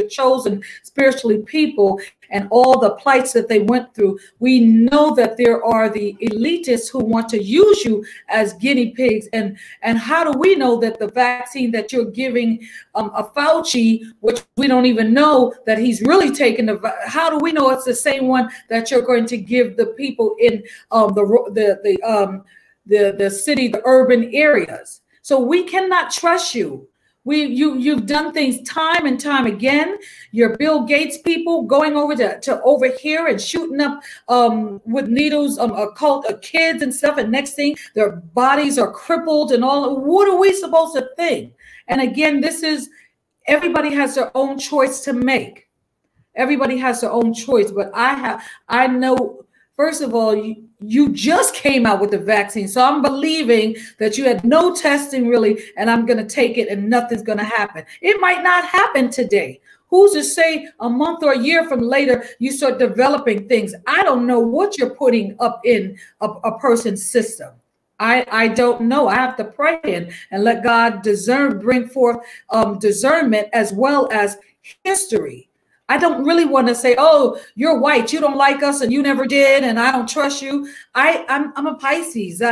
chosen spiritually people and all the plights that they went through, we know that there are the elitists who want to use you as guinea pigs. And how do we know that the vaccine that you're giving a Fauci, which we don't even know that he's really taken how do we know it's the same one that you're going to give the people in the city, the urban areas? So we cannot trust you. You've done things time and time again. Your Bill Gates people going over to over here and shooting up with needles a cult of kids and stuff. And next thing, their bodies are crippled and all. What are we supposed to think? And again, everybody has their own choice to make. Everybody has their own choice. But I know, first of all, you just came out with the vaccine. So I'm believing that you had no testing really, and I'm going to take it and nothing's going to happen. It might not happen today. Who's to say a month or a year from later, you start developing things? I don't know what you're putting up in a person's system. I don't know. I have to pray and let God bring forth discernment as well as history. I don't really want to say, oh, you're white, you don't like us and you never did and I don't trust you. I'm a Pisces.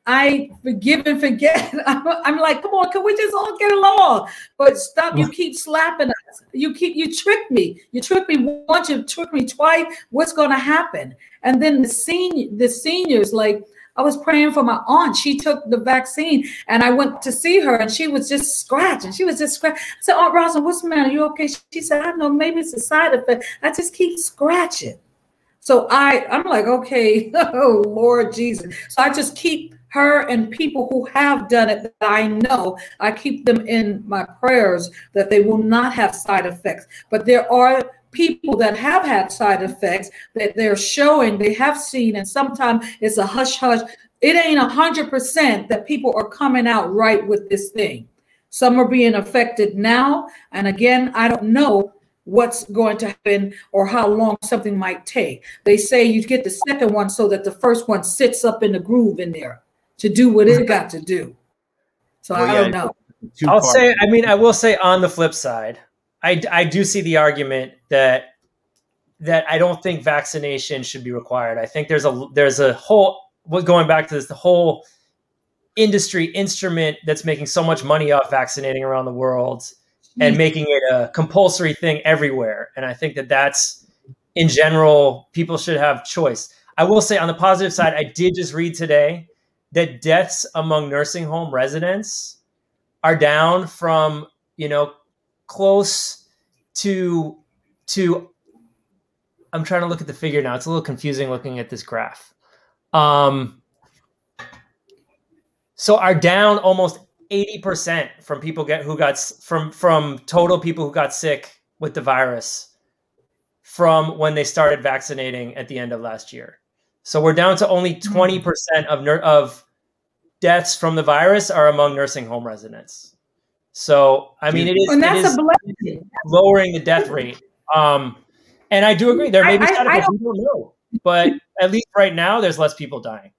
I forgive and forget. I'm like, come on, can we just all get along? But stop, you keep slapping us. You trick me. You trick me once, you trick me twice. What's going to happen? And then the seniors, like, I was praying for my aunt. She took the vaccine and I went to see her and she was just scratching. I said, Aunt Rosa, what's the matter? You okay? She said, I don't know, maybe it's a side effect. I just keep scratching. So I'm like, okay, oh, Lord Jesus. So I just keep her and people who have done it that I know, I keep them in my prayers that they will not have side effects. But there are people that have had side effects that they're showing, they have seen, and sometimes it's a hush hush. It ain't 100% that people are coming out right with this thing. Some are being affected now. And again, I don't know what's going to happen or how long something might take. They say you get the second one so that the first one sits up in the groove in there to do what it got to do. So I don't know. I will say on the flip side, I do see the argument that I don't think vaccination should be required. I think there's a whole, going back to this, the whole industry instrument that's making so much money off vaccinating around the world and making it a compulsory thing everywhere. And I think that's, in general, people should have choice. I will say on the positive side, I did just read today that deaths among nursing home residents are down from, close to I'm trying to look at the figure now. It's a little confusing looking at this graph. So are down almost 80% from people from total people who got sick with the virus from when they started vaccinating at the end of last year. So we're down to only 20% of deaths from the virus are among nursing home residents. So, I mean, it is a blessing. lowering the death rate. And I do agree. There may be side effects. We don't know. But at least right now, there's less people dying.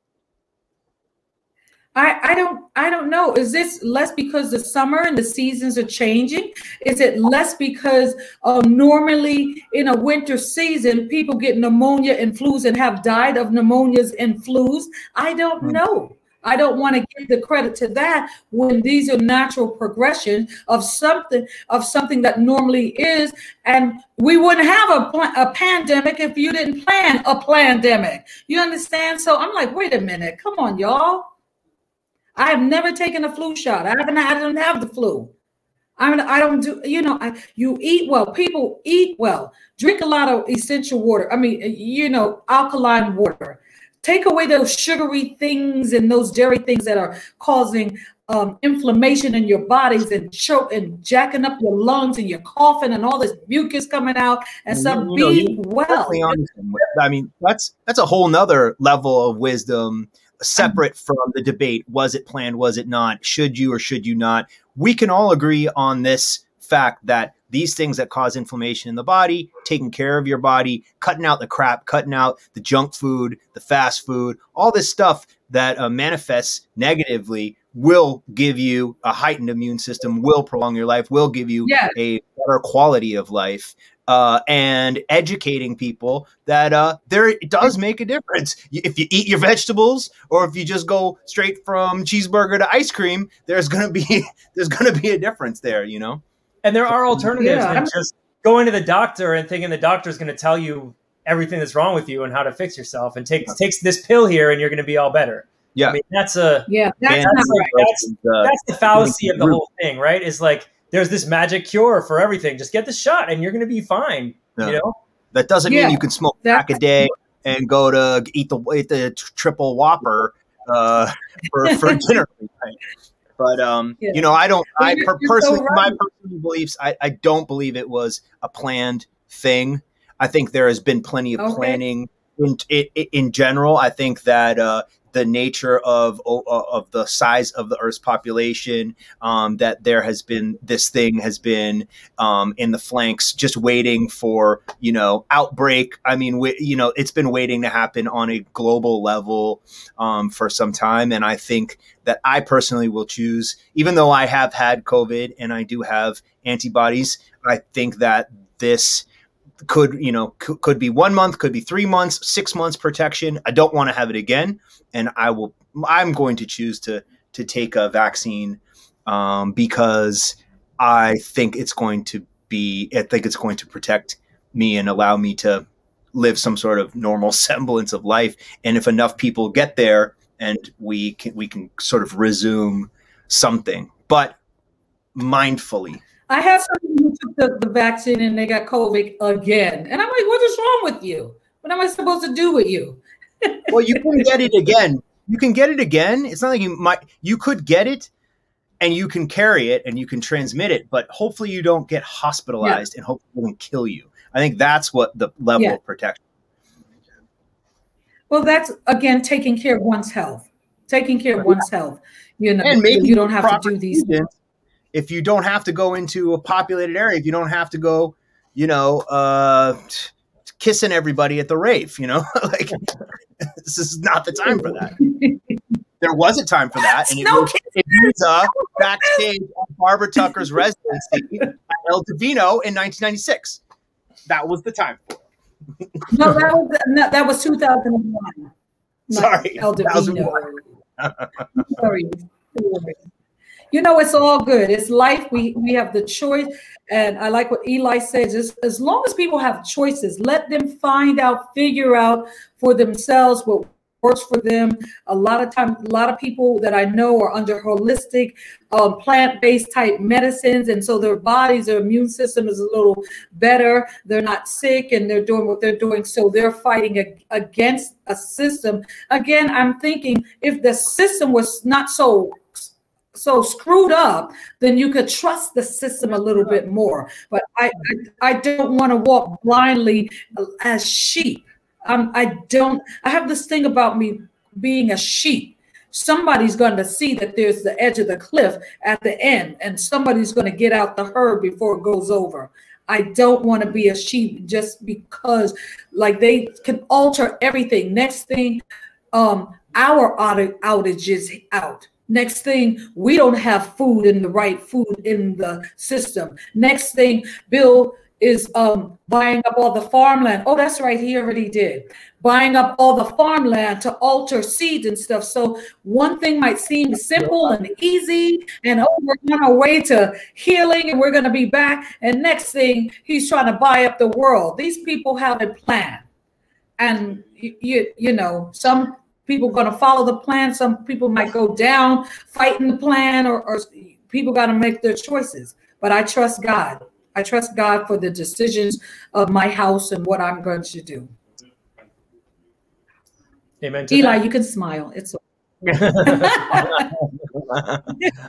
I don't know. Is this less because the summer and the seasons are changing? Is it less because normally in a winter season, people get pneumonia and flus and have died of pneumonias and flus? I don't know. I don't want to give the credit to that when these are natural progression of something that normally is. And we wouldn't have a pandemic if you didn't plan a pandemic. You understand? So I'm like, wait a minute. Come on, y'all. I have never taken a flu shot. I don't have the flu. I don't do, you eat well. People eat well. Drink a lot of essential water. I mean, alkaline water. Take away those sugary things and those dairy things that are causing inflammation in your bodies and choke and jacking up your lungs and you're coughing and all this mucus coming out and stuff. Be well. I mean, that's a whole nother level of wisdom separate from the debate. Was it planned? Was it not? Should you or should you not? We can all agree on this fact that these things that cause inflammation in the body, taking care of your body, cutting out the crap, cutting out the junk food, the fast food, all this stuff that manifests negatively will give you a heightened immune system, will prolong your life, will give you a better quality of life. And educating people that it does make a difference. If you eat your vegetables, or if you just go straight from cheeseburger to ice cream, there's gonna be a difference there, And there are alternatives than just going to the doctor and thinking the doctor is going to tell you everything that's wrong with you and how to fix yourself and takes this pill here and you're going to be all better. Yeah, I mean that's that's the fallacy of the whole thing, right? Is like there's this magic cure for everything. Just get the shot and you're going to be fine. That doesn't mean you can smoke crack a day and go to eat the triple Whopper for dinner. Right? But my personal beliefs, I don't believe it was a planned thing. I think there has been plenty of planning in general. I think that the nature of the size of the Earth's population, that this thing has been in the flanks, just waiting for, outbreak. I mean, it's been waiting to happen on a global level for some time. And I think that I personally will choose, even though I have had COVID and I do have antibodies, I think that this could be 1 month, could be 3 months, 6 months protection. I don't want to have it again. And I'm going to choose to take a vaccine because I think it's going to protect me and allow me to live some sort of normal semblance of life. And if enough people get there, and we can sort of resume something, but mindfully. I have somebody who took the vaccine and they got COVID again. And I'm like, what is wrong with you? What am I supposed to do with you? Well, you can get it again. You can get it again. It's not like you could get it and you can carry it and you can transmit it, but hopefully you don't get hospitalized and hopefully it won't kill you. I think that's what the level of protection. Well, that's, again, taking care of one's health. Taking care of one's health. And maybe you don't have to do these things. If you don't have to go into a populated area, if you don't have to go, kissing everybody at the rave, like this is not the time for that. There was a time for that, and it was backstage at Barbara Tucker's residency at El Divino in 1996. That was the time for it. that was 2001. Sorry, El Divino. Sorry. It's all good. It's life. We have the choice. And I like what Eli says, as long as people have choices, let them figure out for themselves what works for them. A lot of people that I know are under holistic, plant-based type medicines. And so their immune system is a little better. They're not sick and they're doing what they're doing. So they're fighting against a system. Again, I'm thinking if the system was not so so screwed up, then you could trust the system a little bit more. But I don't want to walk blindly as sheep. I don't. I have this thing about me being a sheep. Somebody's going to see that there's the edge of the cliff at the end, and somebody's going to get out the herd before it goes over. I don't want to be a sheep just because, like, they can alter everything. Next thing, our outage is out. Next thing, we don't have food in the right food in the system. Next thing, Bill is buying up all the farmland. Oh, that's right, he already did. Buying up all the farmland to alter seeds and stuff. So one thing might seem simple and easy, and oh, we're on our way to healing and we're going to be back. And next thing, he's trying to buy up the world. These people have a plan. And, you know, some people are going to follow the plan. Some people might go down fighting the plan, or people got to make their choices. But I trust God. I trust God for the decisions of my house and what I'm going to do. Amen to Eli, that. you can smile. It's okay.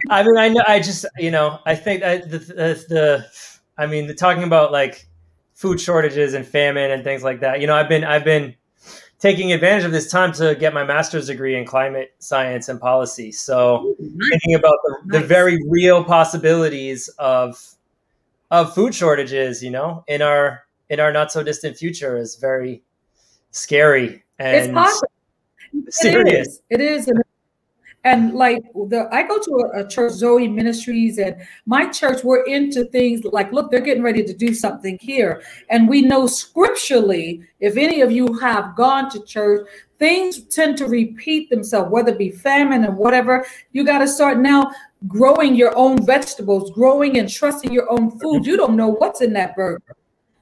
I mean, I know. I just, you know, I think I mean, talking about like food shortages and famine and things like that. You know, I've been taking advantage of this time to get my master's degree in climate science and policy. So thinking about the very real possibilities of food shortages, you know, in our not so distant future is very scary and it's possible. serious. It is. And like I go to a church, Zoe Ministries, and my church, we're into things like, look, they're getting ready to do something here. And we know scripturally, if any of you have gone to church, things tend to repeat themselves, whether it be famine and whatever. You got to start now growing your own vegetables, growing and trusting your own food. You don't know what's in that burger.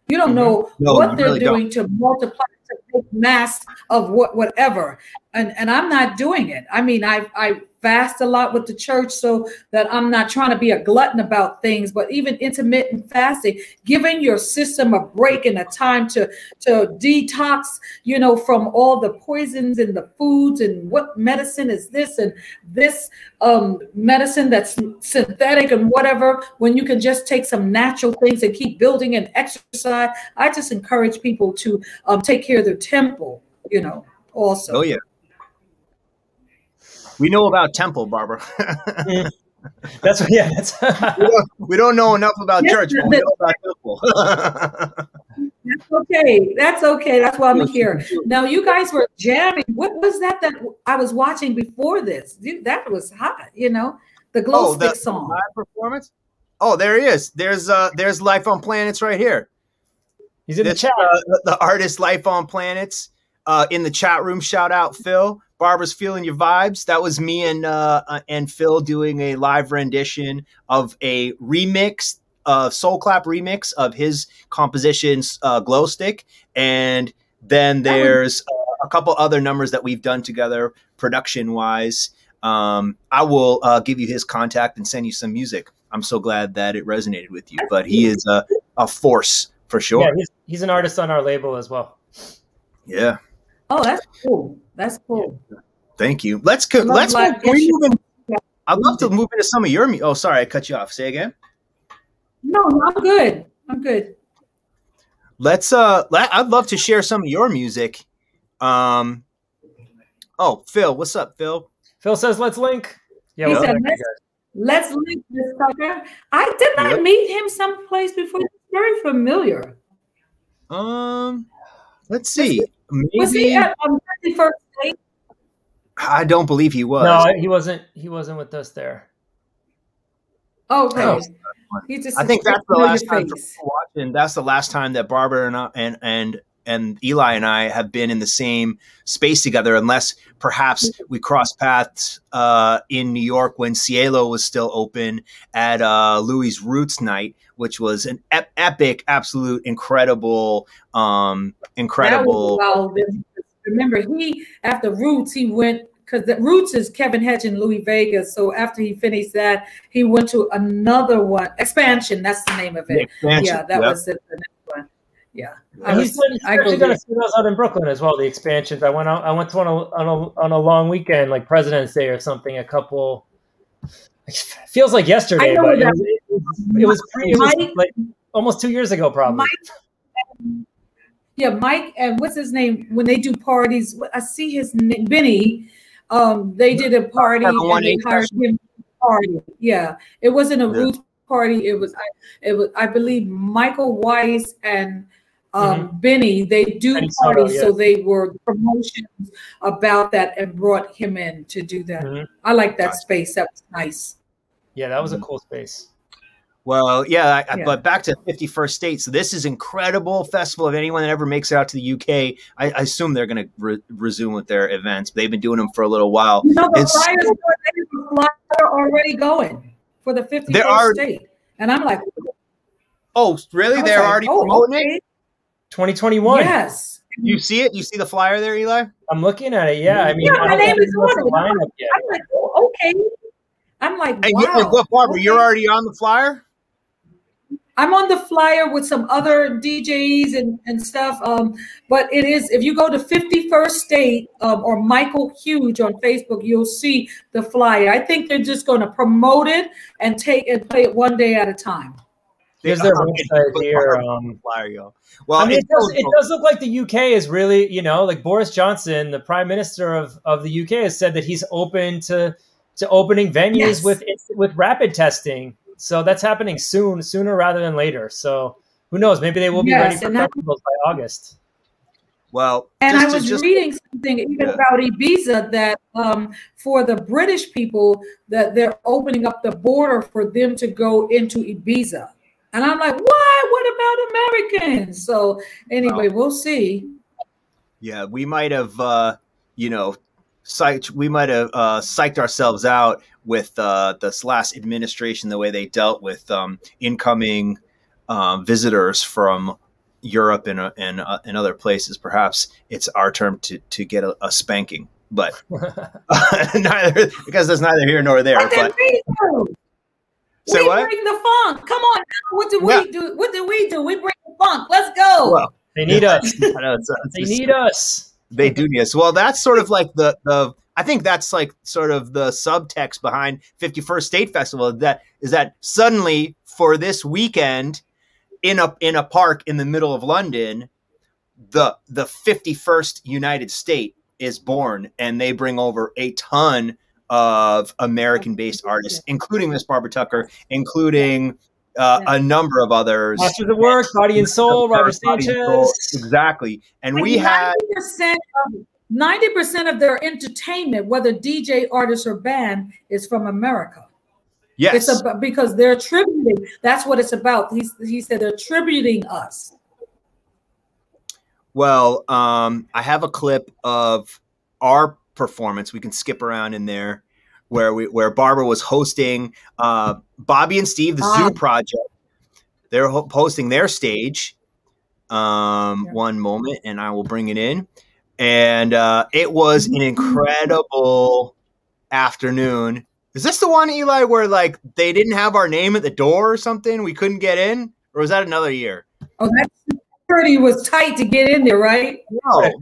You don't know what they're really doing to multiply, to make mass of whatever. And I'm not doing it. I mean, I fast a lot with the church so that I'm not trying to be a glutton about things, but even intermittent fasting, giving your system a break and a time to detox, you know, from all the poisons in the foods and what medicine is this and this medicine that's synthetic and whatever, when you can just take some natural things and keep building and exercise. I just encourage people to take care of their temple, you know, also. Oh, yeah. We know about temple, Barbara. That's what, yeah. That's we don't know enough about church, but we know about temple. That's okay. That's okay. That's why I'm here. Now, you guys were jamming. What was that I was watching before this? Dude, that was hot, you know, the glow stick song. Live performance? Oh, there he is. There's Life on Planets right here. He's in the chat. The artist Life on Planets in the chat room. Shout out, Phil. Barbara's feeling your vibes. That was me and Phil doing a live rendition of a remix, Soul Clap remix of his compositions, Glow Stick. And then there's a couple other numbers that we've done together production wise. I will give you his contact and send you some music. I'm so glad that it resonated with you, but he is a force for sure. Yeah, he's an artist on our label as well. Yeah. Oh, that's cool. That's cool. Thank you. I'd love to move into some of your music. Oh, sorry, I cut you off. Say again. No, I'm good. I'm good. I'd love to share some of your music. Oh, Phil, what's up, Phil? Phil says, let's link. Yeah, he said, let's link this sucker. I meet him someplace before. He's very familiar. Let's see. Maybe, was he at 51st State? I don't believe he was. No, he wasn't. He wasn't with us there. Okay. Oh, I think that's the last time watching. That's the last time that Barbara and Eli and I have been in the same space together, unless perhaps we crossed paths in New York when Cielo was still open at Louis' Roots night, which was an epic, absolute, incredible. Remember, after Roots, he went, because the Roots is Kevin Hedge and Louis Vega. So after he finished that, he went to another one, Expansion. That's the name of it. Yeah, that was it. The next one. Yeah, he's actually going to see those out in Brooklyn as well. The Expansions. I went to one on a long weekend, like President's Day or something. I feels like yesterday, know but that. it was Mike- like almost 2 years ago, probably. Mike and what's his name? When they do parties, I see his name, Benny. They did a party and they hired him to party. Yeah, it wasn't a Roots party. It was I believe Michael Weiss and Benny. They do Benny parties, Soto, so they were promotions about that and brought him in to do that. I like that space. That was nice. Yeah, that was a cool space. Well, but back to 51st State. So this is incredible festival. If anyone that ever makes it out to the UK, I assume they're going to resume with their events. They've been doing them for a little while. You know, the flyers are already going for the 51st State. And I'm like, oh, really? They're already promoting it? 2021. Yes. You see it? You see the flyer there, Eli? I'm looking at it. Yeah, I mean, my name is on it. I'm like, oh, okay. I'm like, wow. And what, Barbara? You're already on the flyer? I'm on the flyer with some other DJs and stuff. But it is, if you go to 51st State or Michael Huge on Facebook, you'll see the flyer. I think they're just going to promote it and play it one day at a time. There's their website here. Flyer, yo. Well, I mean, it does look like the UK is really, like Boris Johnson, the Prime Minister of the UK, has said that he's open to opening venues with rapid testing. So that's happening sooner rather than later. So who knows? Maybe they will be ready for festivals by August. Well, and I was reading something even about Ibiza that for the British people that they're opening up the border for them to go into Ibiza. And I'm like, what about Americans? So anyway, we'll see. Yeah, we might have, psyched ourselves out with this last administration, the way they dealt with incoming visitors from Europe and other places. Perhaps it's our turn to get a spanking, but because there's neither here nor there. But we bring the funk. Come on, what do we do? What do we do? We bring the funk. Let's go. Well, they need us. They need us. They do need us. Well, that's sort of like the. I think that's like sort of the subtext behind 51st State Festival. That is that suddenly for this weekend in a park in the middle of London, the 51st United State is born, and they bring over a ton of American-based artists, including Miss Barbara Tucker, including a number of others. Masters of Work, Body and Soul, Roger Sanchez. Exactly. And like we had 90% of their entertainment, whether DJ, artist, or band, is from America. Yes. It's because they're attributing. That's what it's about. He said they're attributing us. Well, I have a clip of our performance. We can skip around in there where Barbara was hosting Bobby and Steve, the Zoo Project. They're hosting their stage. One moment, and I will bring it in. And it was an incredible afternoon. Is this the one, Eli, where like they didn't have our name at the door or something? We couldn't get in, or was that another year? Oh, that security was tight to get in there, right? No,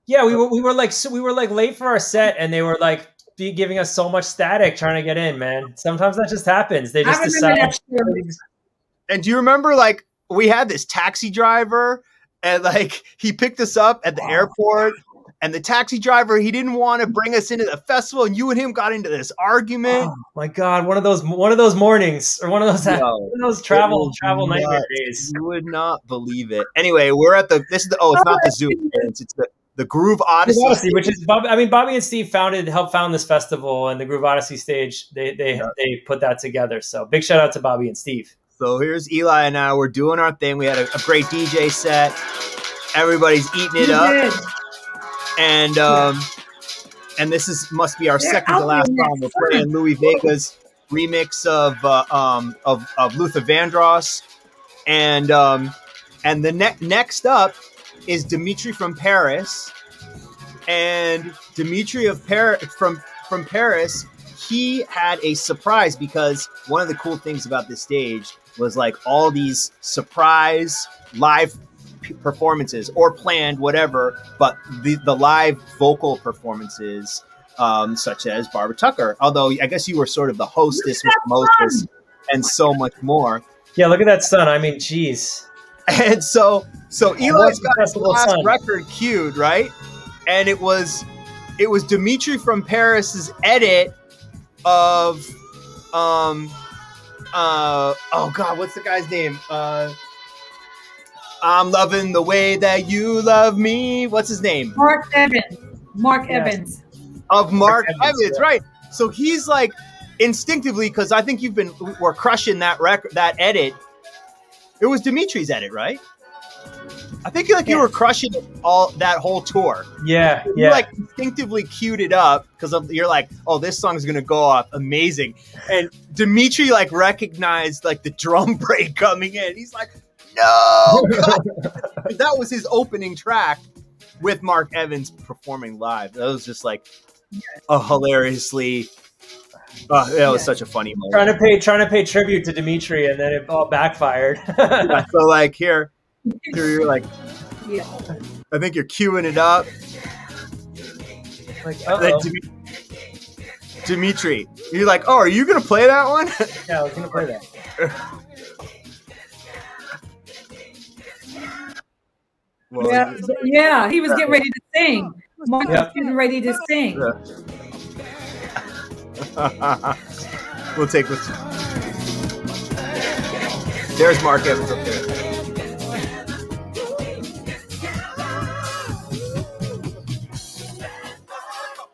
yeah, we were like late for our set, and they were like giving us so much static trying to get in. Man, sometimes that just happens. They just decide. And do you remember, like, we had this taxi driver, and like he picked us up at the airport. And the taxi driver, he didn't want to bring us into the festival, and you and him got into this argument. Oh my God, one of those mornings, or one of those travel nightmare days. You would not believe it. Anyway, we're at it's not the Zoo experience, it's the Groove Odyssey, which is Bobby and Steve helped found this festival, and the Groove Odyssey stage. They put that together. So big shout out to Bobby and Steve. So here's Eli and I. We're doing our thing. We had a great DJ set. Everybody's eating it up. And this must be our second to last song. We're playing Louis Vega's remix of Luther Vandross, and the next up is Dimitri from Paris, and Dimitri from Paris. He had a surprise because one of the cool things about this stage was like all these surprise live performances or planned, whatever, but the live vocal performances such as Barbara Tucker. Although I guess you were sort of the hostess with Moses and so much more. Yeah, look at that sun. I mean, geez. And so Eli's got his Festival last sun. record queued, right? And it was Dimitri from Paris's edit of oh God, what's the guy's name? I'm loving the way that you love me. What's his name? Mark Evans. Mark Evans. Of Mark Evans, yeah. right? So he's like instinctively, because I think we're crushing that record, that edit. It was Dimitri's edit, right? I think you were crushing all that whole tour. Yeah, You yeah. like instinctively queued it up because you're like, oh, this song's gonna go off amazing. And Dimitri like recognized like the drum break coming in. He's like, no, God. That was his opening track with Mark Evans performing live. That was just like a hilariously. That was such a funny moment. Trying to pay tribute to Dimitri, and then it all backfired. Yeah, so like here you're like, Yeah. I think you're queuing it up. Like, Then Dimitri, you're like, oh, are you gonna play that one? yeah, I was gonna play that. Well, Yeah, he was getting ready to sing. Mark was getting ready to sing. we'll take this. There's Mark Evans up there.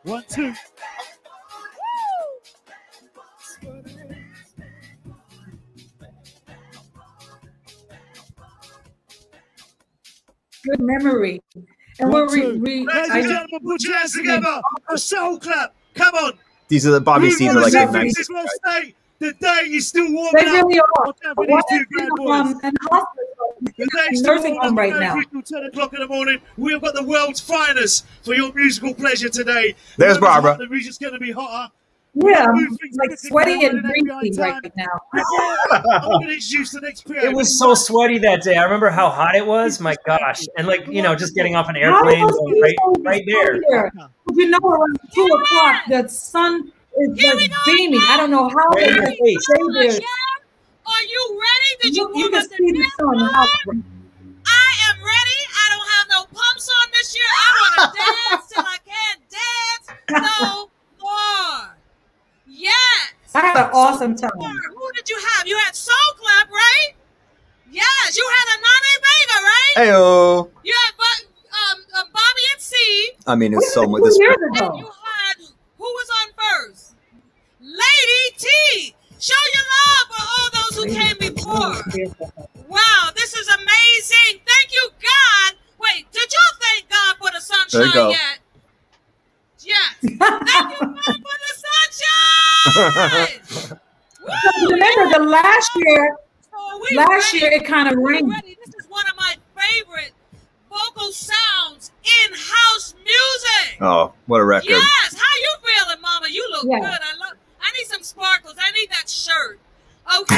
One, two. Good memory. And we're Ladies and gentlemen, put your hands together. A soul clap. Come on. These are the Bobby C's are like the nice. This will stay. The day is still warming They up. really are. Whatever these two bad boys. And hospital. The day's still Nursing warming home up. right now. Till 10 o'clock in the morning. We've got the world's finest for your musical pleasure today. There's Barbara. The music's going to be hotter. Yeah, I'm like sweaty and breathing right now. I'm going to introduce the next pair. It was so sweaty that day. I remember how hot it was. My gosh. And like, just getting off an airplane right there. You know, around 2 o'clock, the sun is like beaming. I don't know how they Right in your face. stay there. Are you ready? Did you You warm can up the see the dance sun. floor? How- I am ready. I don't have no pumps on this year. I want to dance till I can't dance no more. Yes. I had an awesome time. Who did you have? You had Soul Clap, right? Yes. You had Anani Vega, right? Heyo. You had Bobby and C. I mean, it's so much. 2 years And you ago. had, who was on first? Lady T. Show your love for all those who came before. Wow, this is amazing. Thank you, God. Wait, did you thank God for the There you go. sunshine yet? Yes. Thank you, God, for the sunshine. Woo! Remember the last year, So are we last ready? year it kind of Are we rained. ready? This is one of my favorite vocal sounds in house music. Oh, what a record! Yes. How you feeling, Mama? You look Yeah. good. I need some sparkles. I need that shirt. Okay.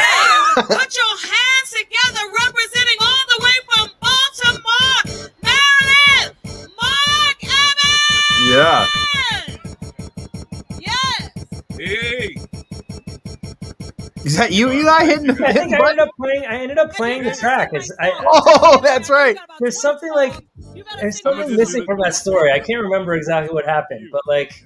Put your hands together, representing all the way from Baltimore, Maryland, Mark Evans. Yeah. Yes. Hey. Is that you, Eli? Hitting I think hitting I button? ended up playing the track. Oh, that's right. There's something missing from that story. I can't remember exactly what happened, but like,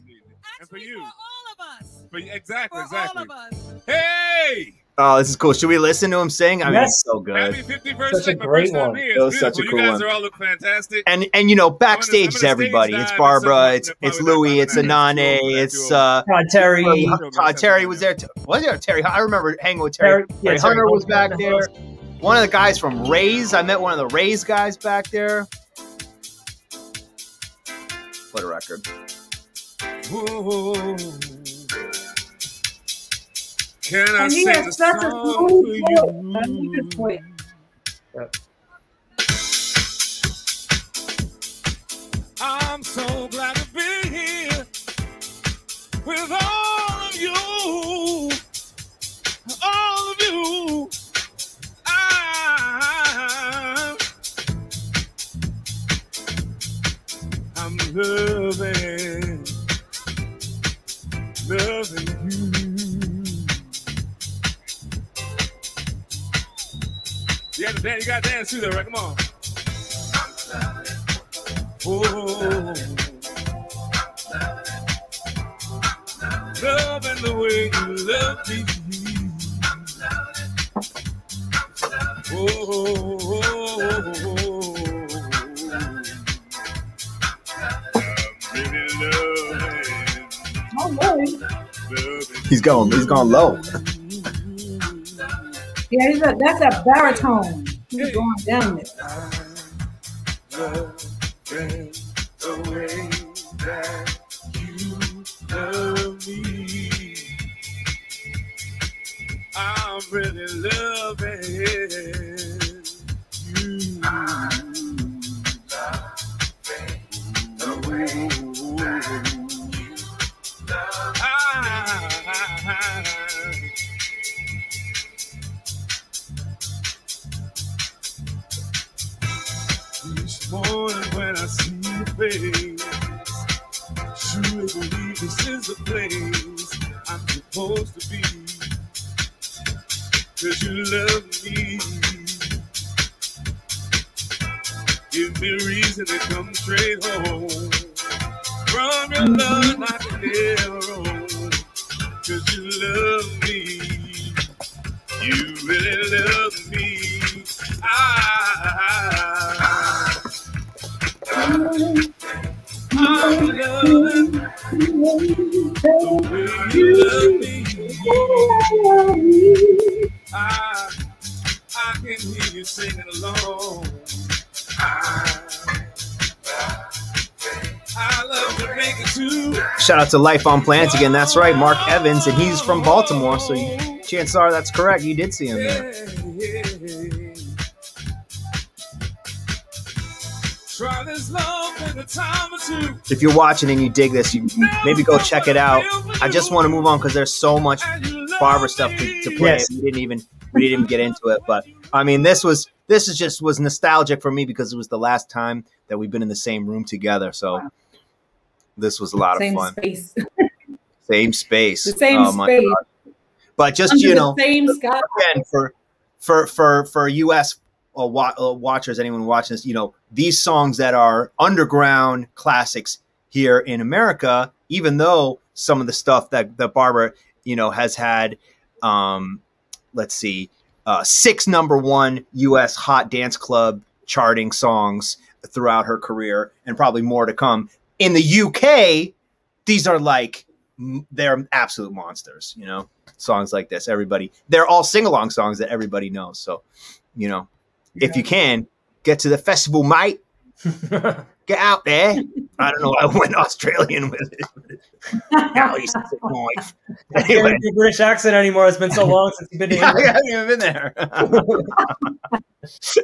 And for you. For all of us. Exactly, For exactly. all of us. Hey! Oh, this is cool. Should we listen to him sing? I mean, Yes. it's so Happy good. 51st Such a like my great first time one. here. That was It's such a beautiful. cool You guys one. are all look fantastic. And backstage is everybody. It's Barbara. It's Louie. It's Anane. It's Todd Terry. Todd Terry was there. Was there Terry? I remember hanging with Terry. Terry Hunter was back there. One of the guys from Rays. I met one of the Rays guys back there. What a record. Whoa. Can I And he sing a has such a song smooth for voice. you? And he could play. I'm so glad to be here with all of you. All of you. I'm loving You got to dance, you got to dance to that, right? Come on. Oh, loving the way you love me. He's going low. Yeah, that's a baritone. He's going down there. The way that you love me, I'm really loving you. The way that you each morning when I see your face, truly believe this is the place I'm supposed to be. 'Cause you love me, give me reason to come straight home. From your love I can never own. 'Cause you love me, you really love me. I'm loving the way you love me. I can hear you singing along. I love to make it too. Shout out to Life on Planet again. That's right, Mark Evans, and he's from Baltimore, so chances are that's correct. You did see him there. Try this love in a time or two. If you're watching and you dig this, you maybe go check it out. I just want to move on because there's so much Barbara stuff to play. Yes. We didn't even get into it, but I mean, this was nostalgic for me because it was the last time that we've been in the same room together. So this was a lot of fun. Space. Same space. The same space. God. But just Under you the know, same sky. again for U.S. Watchers, anyone watching this, you know, these songs that are underground classics here in America, even though some of the stuff that Barbara, you know, has had, let's see, 6 #1 U.S. hot dance club charting songs throughout her career, and probably more to come. In the UK, these are like, they're absolute monsters, you know, songs like this. They're all sing-along songs that everybody knows. So, you know, if you can, get to the festival, mate. Get out there. I don't know. I went Australian with it. Now he's nice. I can't do British accent anymore. It's been so long since you've been to England. I haven't even been there.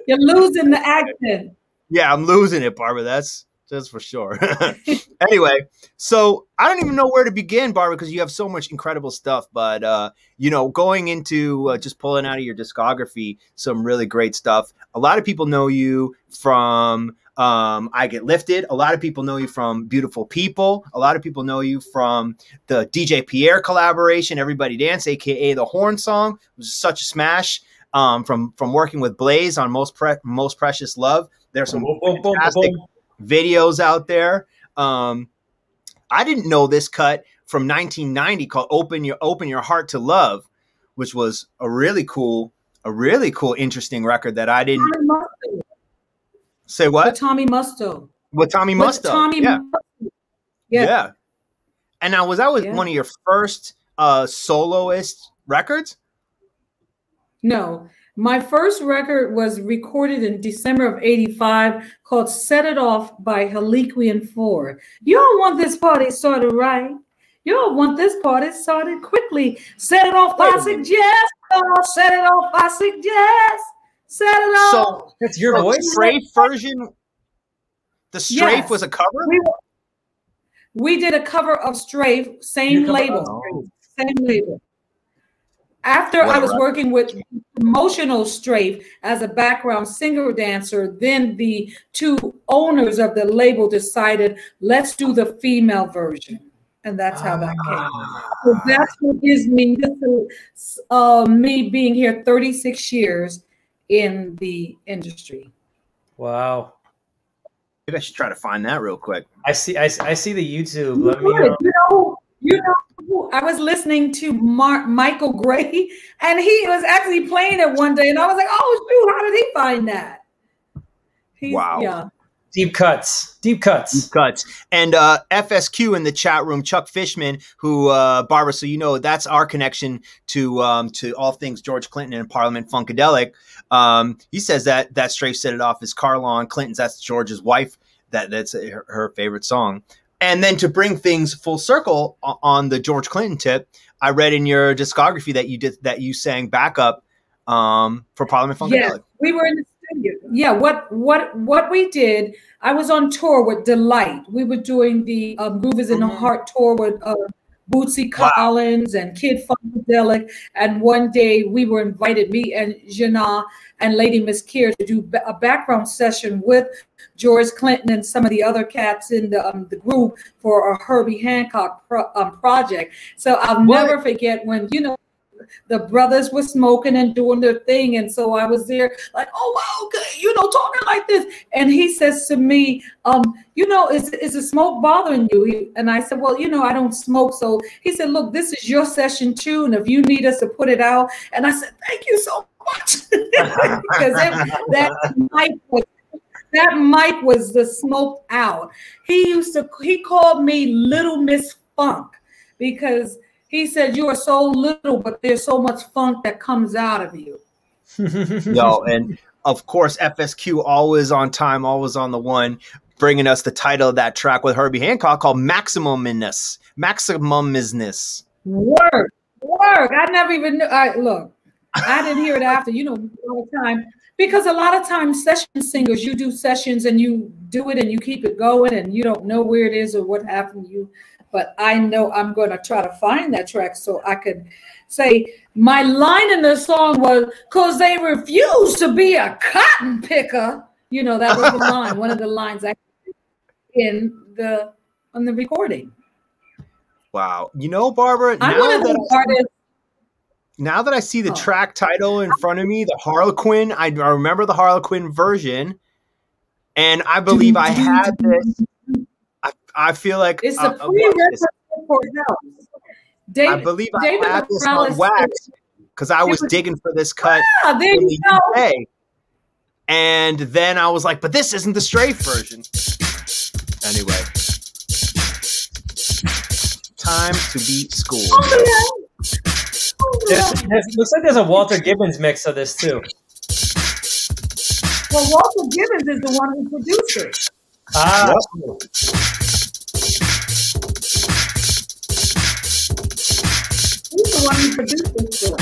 You're losing the accent. Yeah, I'm losing it, Barbara. That's for sure. Anyway, so I don't even know where to begin, Barbara, because you have so much incredible stuff. But, you know, going into just pulling out of your discography, some really great stuff. A lot of people know you from I Get Lifted. A lot of people know you from Beautiful People. A lot of people know you from the DJ Pierre collaboration, Everybody Dance, a.k.a. the Horn Song. It was such a smash. From working with Blaze on Most Precious Love. There's some fantastic videos out there. I didn't know this cut from 1990 called Open Your Heart to Love, which was a really cool, interesting record that I didn't say what? With Tommy Musto. With Tommy Musto. Yeah. Yeah. And now, was that one of your first soloist records? No. My first record was recorded in December of '85 called Set It Off by Heliquian 4. You don't want this party started right. You don't want this party started quickly. Set it off, I suggest. Oh, set it off, I suggest. Set it off. So that's your voice? The Strafe version? The Strafe was a cover? We did a cover of Strafe, same label. Same label. After I was working with Emotional Strafe as a background singer dancer, then the 2 owners of the label decided, let's do the female version. And that's how that came. So that's what gives me, me being here 36 years, in the industry. Wow. Maybe I should try to find that real quick. I see the YouTube. Let me You know who I was listening to Michael Gray, and he was actually playing it one day, and I was like, oh shoot, how did he find that? Wow. Yeah. Deep cuts. And FSQ in the chat room, Chuck Fishman, who Barbara, so you know that's our connection to all things George Clinton and Parliament Funkadelic. He says that Strafe Set It Off is Carlon Clinton's. That's George's wife. That's her favorite song. And then to bring things full circle on the George Clinton tip, I read in your discography that you sang backup for Parliament Funkadelic. Yes, we were in the studio. Yeah, what we did, I was on tour with Delight. We were doing the Groove is in the Heart tour with Bootsy Collins and Kid Funkadelic. And one day we were invited, me and Jana and Lady Miss Keir, to do a background session with George Clinton and some of the other cats in the group for a Herbie Hancock project. So I'll never forget when, you know, the brothers were smoking and doing their thing. And so I was there like, oh, wow, okay, you know, talking like this. And he says to me, you know, is the smoke bothering you? And I said, well, you know, I don't smoke. So he said, look, this is your session too. And if you need us to put it out. And I said, thank you so much. Because that mic was the smoke out. He called me Little Miss Funk because he said, you are so little, but there's so much funk that comes out of you. Yo, and of course, FSQ, always on time, always on the one, bringing us the title of that track with Herbie Hancock called Maximumness. Maximumness. Work. I never even knew. Look, I didn't hear it after, you know, all the time. Because a lot of times session singers, you do sessions and you do it and you keep it going and you don't know where it is or what happened to you. But I know I'm going to try to find that track so I could say my line in the song was, because they refuse to be a cotton picker. You know, that was the line, one of the lines I on the recording. Wow. You know, Barbara, now that I see the track title in front of me, the Harlequin, I remember the Harlequin version, and I believe I had this. I feel like it's a prerequisite for health. I believe I had this on wax because I was digging for this cut in the UK. And then I was like, but this isn't the Strafe version. Anyway. Time to beat school. Looks like there's a Walter Gibbons mix of this too. Well, Walter Gibbons is the one who produced it. Ah. Yep. He's the one who produced this for us.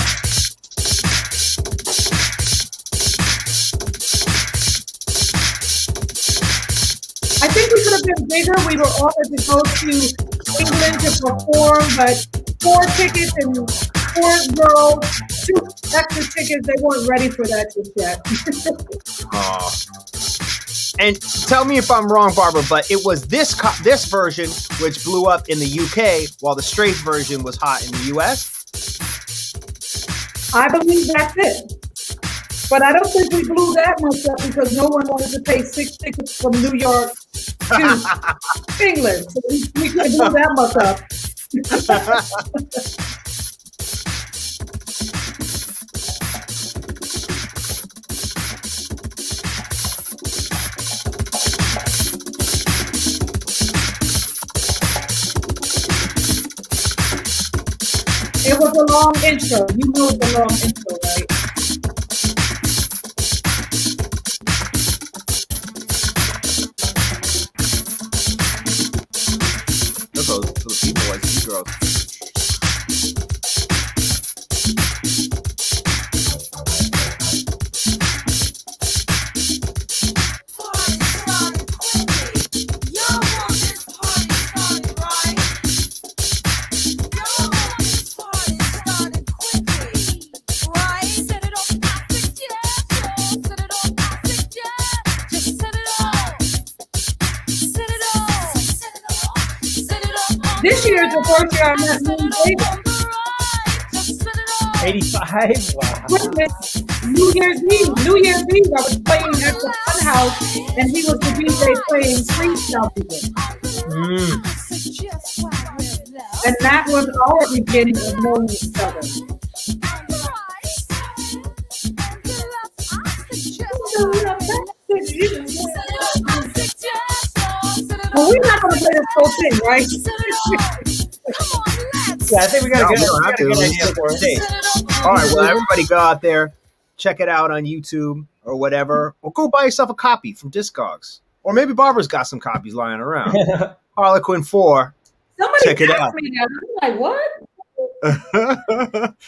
I think we could have been bigger. We were offered to go to England to perform, but 4 tickets and 4 girls, 2 extra tickets. They weren't ready for that just yet. And tell me if I'm wrong, Barbara, but it was this version which blew up in the UK, while the Strafe version was hot in the US. I believe that's it. But I don't think we blew that much up because no one wanted to pay 6 tickets from New York to England. So we couldn't blow that much up. It was a long intro. You know the long intro, right? Those B-boys, B-girls. This year is the first year I met Moon Davis. 85? Wow. New Year's Eve, I was playing at the fun house, and he was the DJ playing freestyle music. And that was our beginning of knowing each other. Well, we're not going to play this whole thing, right? Yeah, I think we got a good idea for it. All right, well, everybody go out there, check it out on YouTube or whatever, or go buy yourself a copy from Discogs. Or maybe Barbara's got some copies lying around. Harlequin 4. Somebody check it out. Me that. I'm like, what?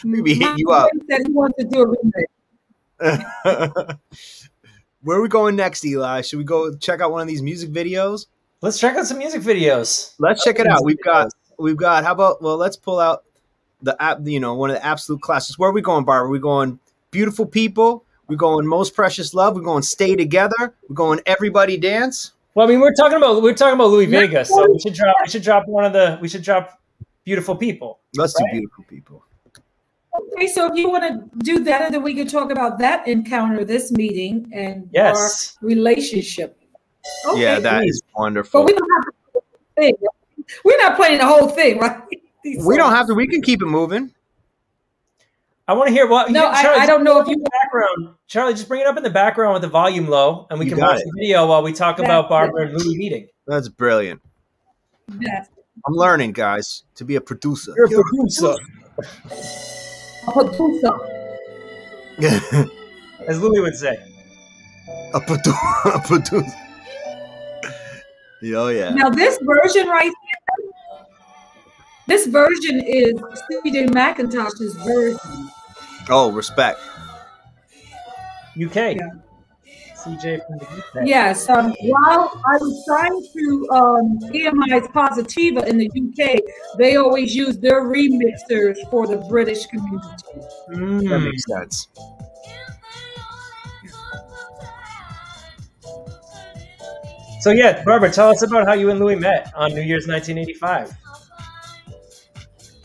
Maybe hit you up. Said he wants to do a remake. Where are we going next, Eli? Should we go check out one of these music videos? Let's check out some music videos. Let's check it out. We've got. How about? Well, let's pull out the app. You know, one of the absolute classics. Where are we going, Barbara? We're going Beautiful People. We're going Most Precious Love. We're going Stay Together. We're going Everybody Dance. Well, I mean, we're talking about Louis Vega, so we should drop Beautiful People. Let's do Beautiful People. Okay, so if you want to do that, and then we can talk about that encounter, this meeting, and our relationship. Okay. Yeah, that is wonderful. But we don't have to do the whole thing. We're not playing the whole thing, right? We don't have to. We can keep it moving. I want to hear what. No, Charlie, I don't know if you background. Charlie, just bring it up in the background with the volume low, and we can watch the video while we talk about Barbara and Louis meeting. That's brilliant. Yes. I'm learning, guys, to be a producer. You're a producer. A producer. As Louis would say. A producer. Oh, yeah. Now, this version right here, this version is C.J. McIntosh's version. Oh, respect. UK. Yeah. CJ from the UK. Yes. While I was trying to EMI's Positiva in the UK, they always use their remixers for the British community. That makes sense. So yeah, Barbara, tell us about how you and Louis met on New Year's 1985.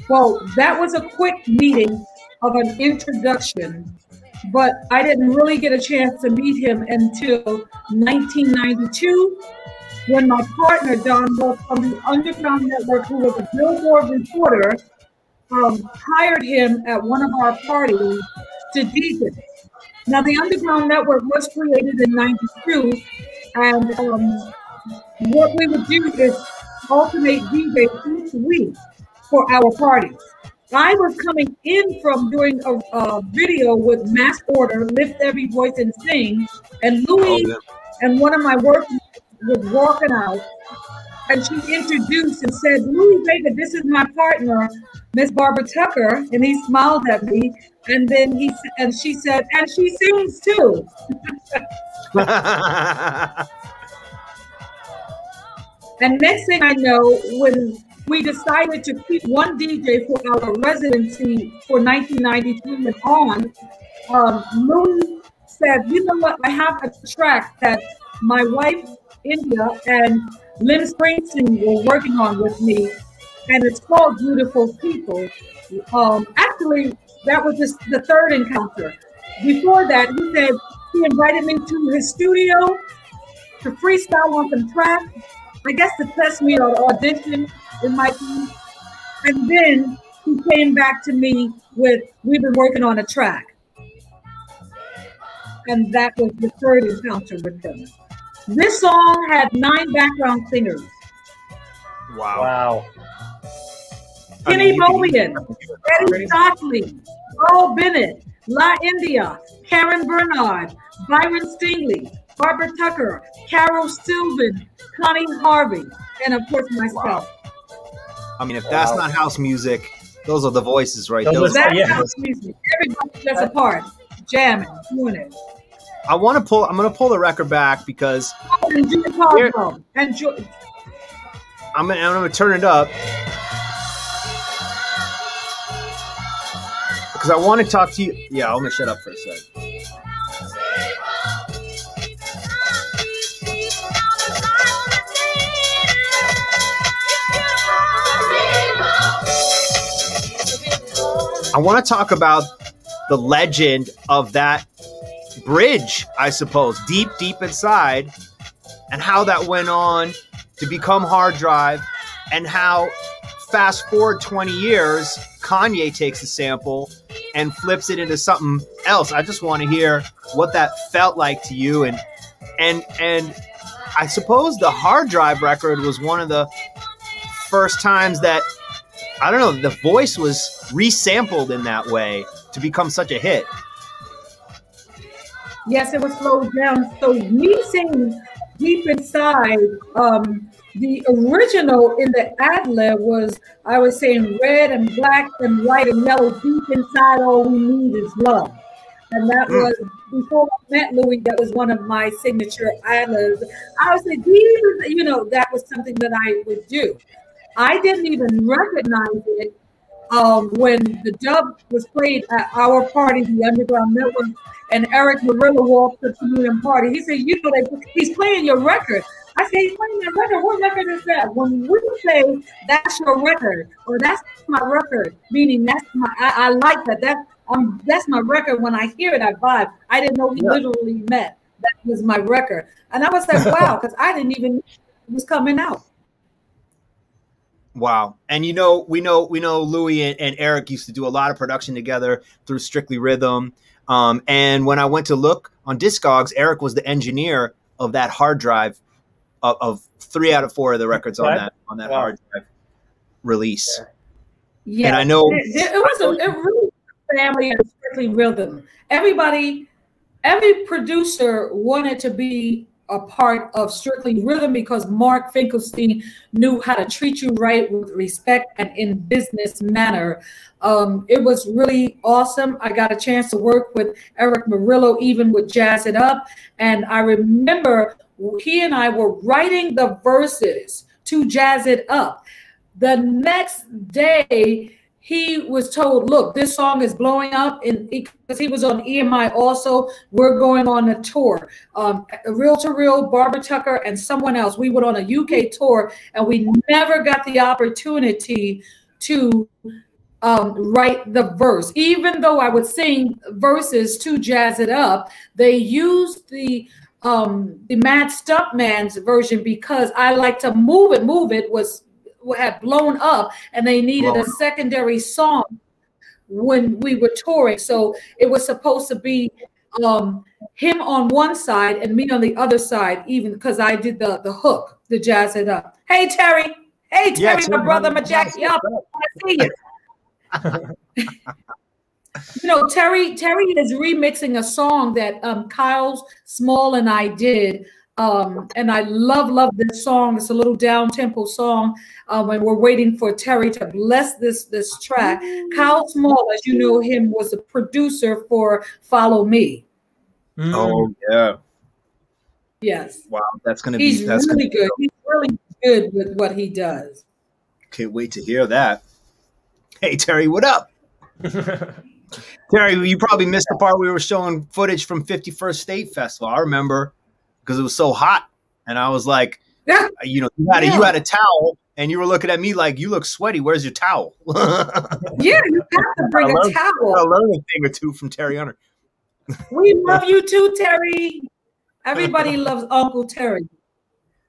Well, that was a quick meeting of an introduction, but I didn't really get a chance to meet him until 1992, when my partner, Don Wolf from the Underground Network, who was a Billboard reporter, hired him at one of our parties to DJ. Now, the Underground Network was created in 92, and what we would do is alternate DJ each week for our parties. I was coming in from doing a video with Mass Order, Lift Every Voice and Sing, and Louis and one of my workers was walking out, and she introduced and said, "Louis Vega, this is my partner, Miss Barbara Tucker," and he smiled at me, and then she said, "And she sings too." And next thing I know, when we decided to keep one DJ for our residency for 1993 and on, Louis said, "You know what? I have a track that my wife, India, and Lynn Springsteen were working on with me, and it's called Beautiful People." Actually, that was the third encounter. Before that, he said he invited me to his studio to freestyle on some tracks, I guess to test me or audition, it might be. And then he came back to me with, "We've been working on a track." And that was the third encounter with him. This song had 9 background singers. Wow. Kenny Bowian, Eddie Stockley, Earl Bennett, La India, Karen Bernard, Byron Stingley, Barbara Tucker, Carol Sylvan, Connie Harvey, and of course myself. Wow. I mean, if that's not house music, those are the voices right there. That's house music. Everybody does a part, jamming, doing it. I'm going to pull the record back because I'm going to turn it up because I want to talk to you. Yeah, I'm going to shut up for a second. I want to talk about the legend of that bridge, I suppose, deep inside, and how that went on to become Hard Drive, and how fast forward 20 years, Kanye takes the sample and flips it into something else. I just want to hear what that felt like to you, and I suppose the Hard Drive record was one of the first times that, I don't know, the voice was resampled in that way to become such a hit. Yes, it was slowed down. So me singing deep inside, the original in the ad-lib was, I was saying red and black and white and yellow, deep inside all we need is love. And that was, before I met Louis, that was one of my signature ad-libs. I was like, you know, that was something that I would do. I didn't even recognize it when the dub was played at our party, the Underground Network, and Eric Murillo walked up to me and party. He said, you know, he's playing your record. I said, he's playing your record. What record is that? When we say that's your record, or that's my record, meaning that's my, I like that. That's my record. When I hear it, I vibe. I didn't know he literally meant that was my record. And I was like, wow, because I didn't even know it was coming out. Wow. And we know Louis and Eric used to do a lot of production together through Strictly Rhythm. And when I went to look on Discogs, Eric was the engineer of that Hard Drive of 3 out of 4 of the records on that Hard Drive release. Yeah. And I know it was a really family of Strictly Rhythm. Every producer wanted to be a part of Strictly Rhythm because Mark Finkelstein knew how to treat you right with respect and in business manner. It was really awesome. I got a chance to work with Eric Murillo, even with Jazz It Up. And I remember he and I were writing the verses to Jazz It Up. The next day, he was told, look, this song is blowing up, because he was on EMI also. We're going on a tour. Real to Real, Barbara Tucker, and someone else. We went on a UK tour, and we never got the opportunity to write the verse. Even though I would sing verses to Jazz It Up, they used the Mad Stuntman's version because I like to move it had blown up, and they needed a secondary song when we were touring. So it was supposed to be him on one side and me on the other side, even because I did the hook, the Jazz It Up. Hey, Terry. Hey, Terry, my brother, my Jackie up. I see you. You know, Terry is remixing a song that Kyle Small and I did. And I love this song. It's a little down-tempo song. When we're waiting for Terry to bless this track. Kyle Small, as you know him, was a producer for Follow Me. Oh, yeah. Yes. Wow, that's going to be... He's really good. He's really good with what he does. Can't wait to hear that. Hey, Terry, what up? Terry, you probably missed the part we were showing footage from 51st State Festival. I remember because it was so hot. And I was like, you had a towel and you were looking at me like, you look sweaty. Where's your towel? Yeah, you have to bring a towel. I learned a thing or two from Terry Hunter. We love you too, Terry. Everybody loves Uncle Terry.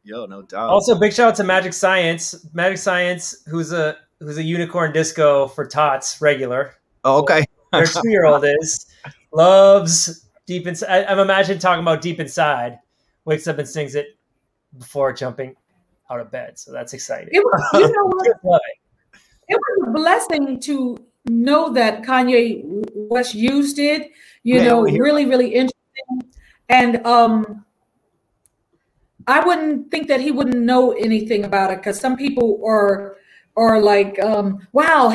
Yo, no doubt. Also, big shout out to Magic Science. Magic Science, who's a unicorn disco for tots regular. Oh, okay. Their 2-year-old loves Deep Inside. I'm imagining talking about Deep Inside. Wakes up and sings it before jumping out of bed. So that's exciting. It was a blessing to know that Kanye West used it. Really, really interesting. And I wouldn't think that he wouldn't know anything about it, because some people are like, wow,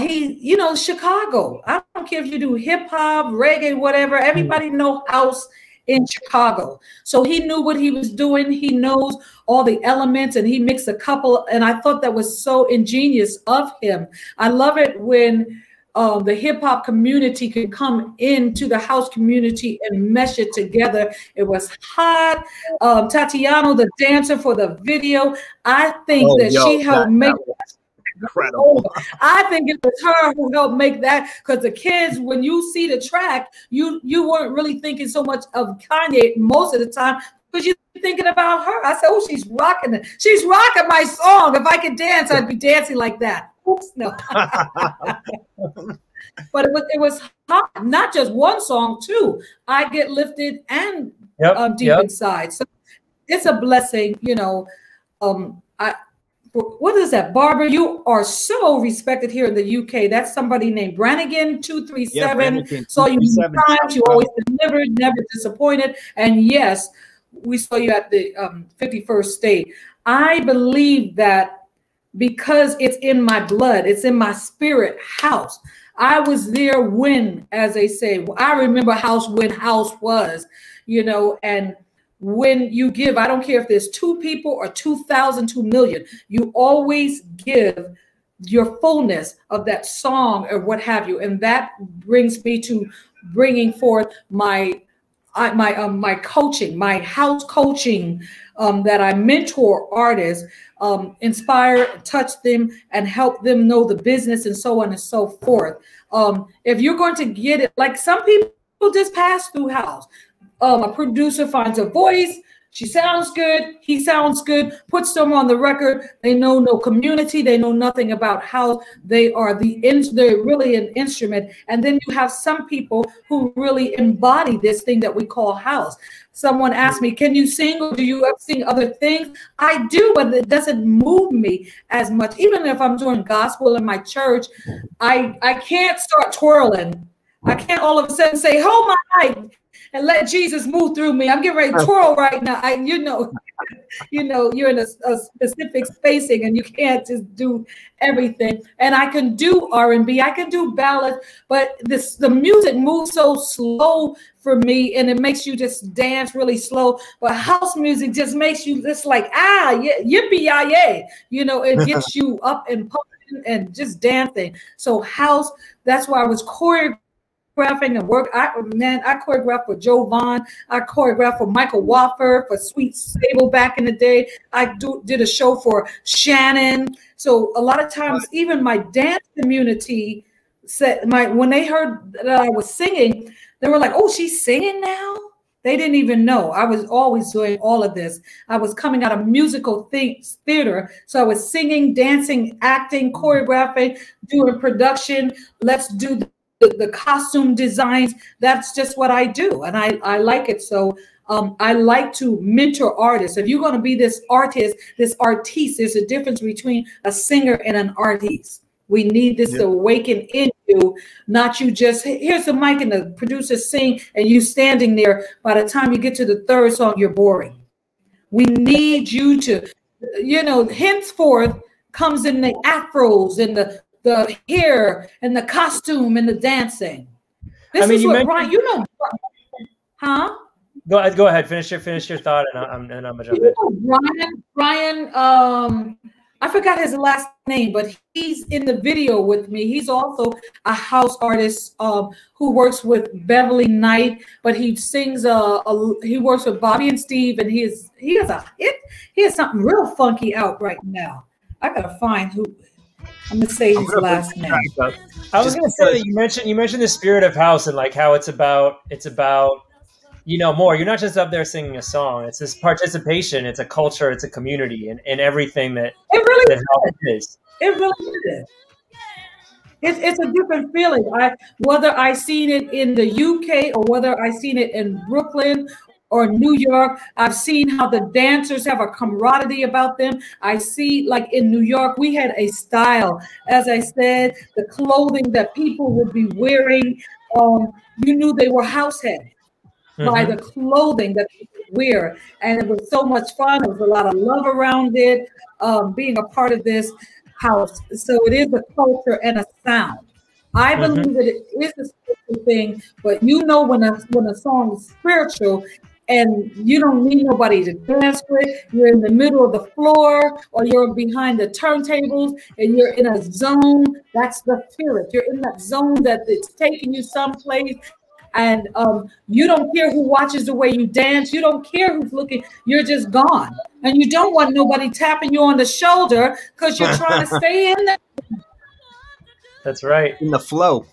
Chicago. I don't care if you do hip hop, reggae, whatever. Everybody know house in Chicago. So he knew what he was doing. He knows all the elements, and he mixed a couple. And I thought that was so ingenious of him. I love it when the hip hop community can come into the house community and mesh it together. It was hot. Tatiana, the dancer for the video, I think she helped make Incredible. I think it was her who helped make that, because the kids, when you see the track, you weren't really thinking so much of Kanye most of the time, because you're thinking about her. I said, oh, she's rocking it. She's rocking my song. If I could dance, I'd be dancing like that. Oops, no. But it was hot. Not just one song, too. I Get Lifted and Deep Inside. So it's a blessing, you know. What is that, Barbara? You are so respected here in the UK. That's somebody named Brannigan 237. Yeah, Brannigan, saw you many times. You always delivered, never disappointed. And yes, we saw you at the 51st State. I believe that because it's in my blood, it's in my spirit house. I was there when, as they say, I remember house when house was, you know, and when you give, I don't care if there's 2 people or 2,000, 2 million, you always give your fullness of that song or what have you. And that brings me to bringing forth my coaching, my house coaching, that I mentor artists, inspire, touch them, and help them know the business and so on and so forth. If you're going to get it, like some people just pass through house. A producer finds a voice, she sounds good, he sounds good, puts them on the record. They know no community, they know nothing about how they're really an instrument. And then you have some people who really embody this thing that we call house. Someone asked me, can you sing, or do you ever sing other things? I do, but it doesn't move me as much. Even if I'm doing gospel in my church, I can't start twirling. I can't all of a sudden say, hold my mic and let Jesus move through me. I'm getting ready to twirl right now. You know, you're in a specific spacing and you can't just do everything. And I can do R&B, I can do ballads, but the music moves so slow for me, and it makes you just dance really slow. But house music just makes you just like, yippee-yi-yay. You know, it gets you up and pumping and just dancing. So house, that's why I was choreographing and work. I choreographed for Joe Vaughn. I choreographed for Michael Waffer, for Sweet Sable back in the day. I did a show for Shannon. So a lot of times, even my dance community said, when they heard that I was singing, they were like, oh, she's singing now? They didn't even know. I was always doing all of this. I was coming out of musical theater. So I was singing, dancing, acting, choreographing, doing production. Let's do the costume designs. That's just what I do. And I like it. So I like to mentor artists. If you're going to be this artist, there's a difference between a singer and an artist. We need this to awaken in you, not you just, here's the mic and the producer sing and you standing there. By the time you get to the third song, you're boring. We need you to, henceforth comes in the afros and the hair and the costume and the dancing. This is what Brian, huh? Go ahead. Finish your thought, and I'm gonna jump in. Brian, I forgot his last name, but he's in the video with me. He's also a house artist who works with Beverly Knight, but he sings. He works with Bobby and Steve, and he has something real funky out right now. I gotta find who. I'm gonna say his last name. I was gonna say that you mentioned the spirit of house and like how it's about more. You're not just up there singing a song. It's this participation. It's a culture. It's a community, and everything that it really is. It really is. It's a different feeling. Whether I seen it in the UK or whether I seen it in Brooklyn or New York, I've seen how the dancers have a camaraderie about them. I see, like in New York, we had a style. As I said, the clothing that people would be wearing, you knew they were househead by the clothing that they would wear. And it was so much fun. There was a lot of love around it, being a part of this house. So it is a culture and a sound. I believe that it is a spiritual thing, but when a song is spiritual, and you don't need nobody to dance with. You're in the middle of the floor or you're behind the turntables and you're in a zone. That's the spirit. You're in that zone that it's taking you someplace and you don't care who watches the way you dance. You don't care who's looking. You're just gone, and you don't want nobody tapping you on the shoulder because you're trying to stay in there. That's right. In the flow.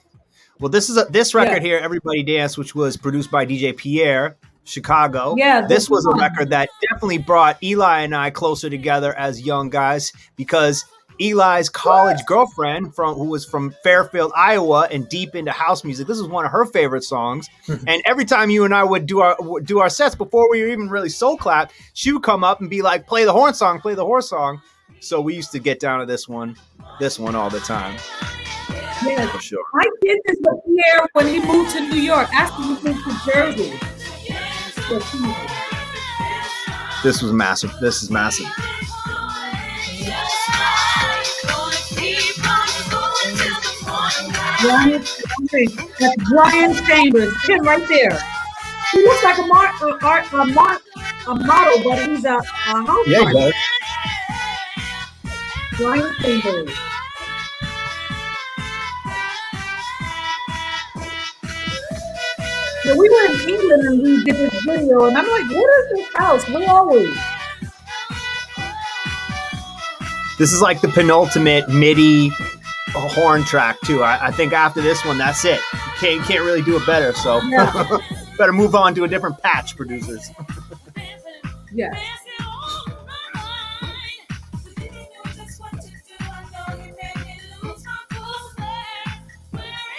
Well, this record here, Everybody Dance, which was produced by DJ Pierre, Chicago. Yeah, this was a record that definitely brought Eli and I closer together as young guys, because Eli's college girlfriend, who was from Fairfield, Iowa, and deep into house music, this was one of her favorite songs. And every time you and I would do our sets, before we were even really soul clap, she would come up and be like, "Play the horn song, play the horn song." So we used to get down to this one all the time. Yeah, for sure. I did this with Pierre when he moved to New York. After he moved to Jersey. This was massive. This is massive. That's Brian Chambers, him right there. He looks like a model, but he's a housewife. Yeah, he does. Brian Chambers. So we were in England and we did this video, and I'm like, what is this house? Where are we? This is like the penultimate MIDI horn track too. I think after this one, that's it. You can't really do it better. So yeah. Better move on to a different patch, producers. Yeah.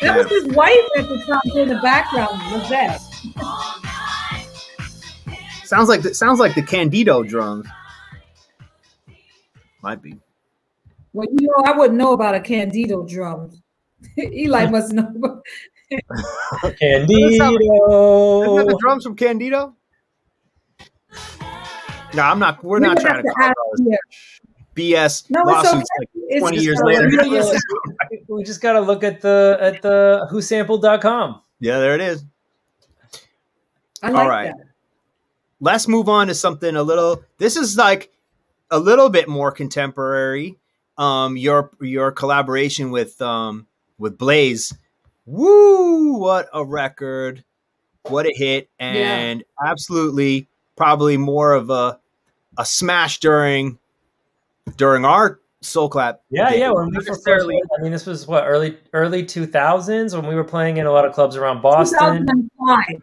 That was his wife at the time in the background. Was that? Sounds like the Candido drums. Might be. Well, you know, I wouldn't know about a Candido drum. Eli must know. Candido. Isn't that the drums from Candido? No, I'm not. We're not trying to call BS lawsuits like 20 years later. We just got to look at the whosampled.com. Yeah, there it is. I like All right. that. Let's move on to something this is like a little bit more contemporary. Your collaboration with Blaze. Woo, what a record. What a hit. And absolutely probably more of a smash during our Soul Clap. Yeah. When we first, I mean, this was what, early 2000s when we were playing in a lot of clubs around Boston. 2005.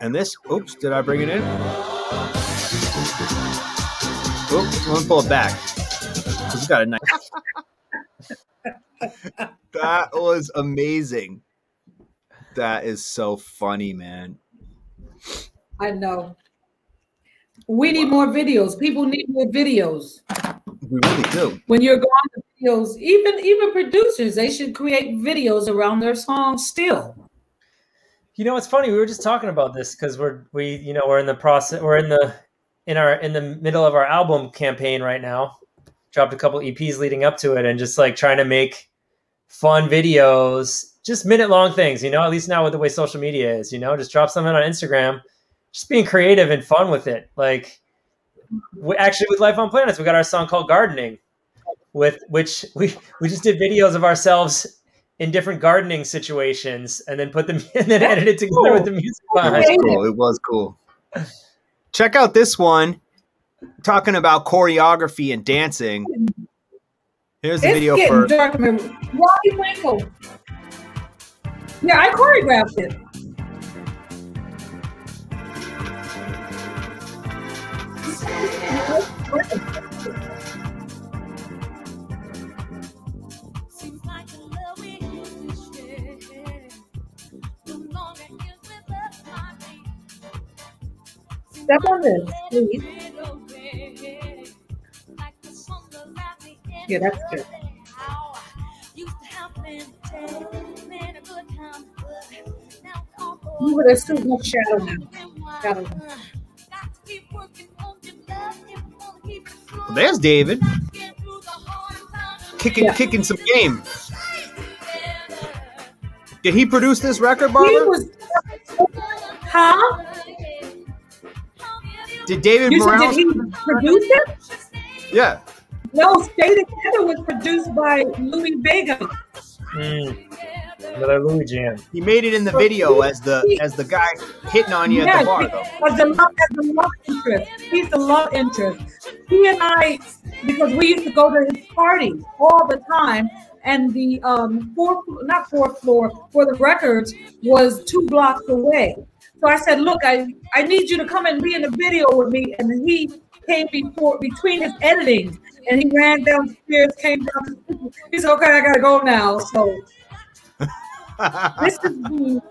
And this, oops, did I bring it in? Oops, let me pull it back. It's got a nice. That was amazing. That is so funny, man. I know. We need more videos. People need more videos. We really do. When you're going to videos, even producers, they should create videos around their songs still. You know, it's funny. We were just talking about this because we're in the process. We're in the middle of our album campaign right now. Dropped a couple EPs leading up to it, and just like trying to make fun videos, just minute-long things. You know, at least now with the way social media is. You know, just drop something on Instagram. Just being creative and fun with it. Like, with Life on Planets, we got our song called Gardening, with which we just did videos of ourselves in different gardening situations and then put them and then edit it together with the music behind. It was cool. Check out this one, talking about choreography and dancing. Here's the video for Robbie Michael. Yeah, I choreographed it. Step on this, please. Yeah, that's good. You would have too much shadow now. Well, there's David. Kicking some game. Did he produce this record, Barbara? Huh? Did David Morales? Did he produce it? Yeah. No, Stay Together was produced by Louis Vega. Another Louis jam. He made it in the video as the guy hitting on you at the bar, though. As the love interest. He's the love interest. He and I, because we used to go to his parties all the time, and the fourth floor for the records was 2 blocks away. So I said, look, I need you to come and be in the video with me. And he came between his editing, and he ran downstairs, came down. He said, okay, I got to go now. So this is the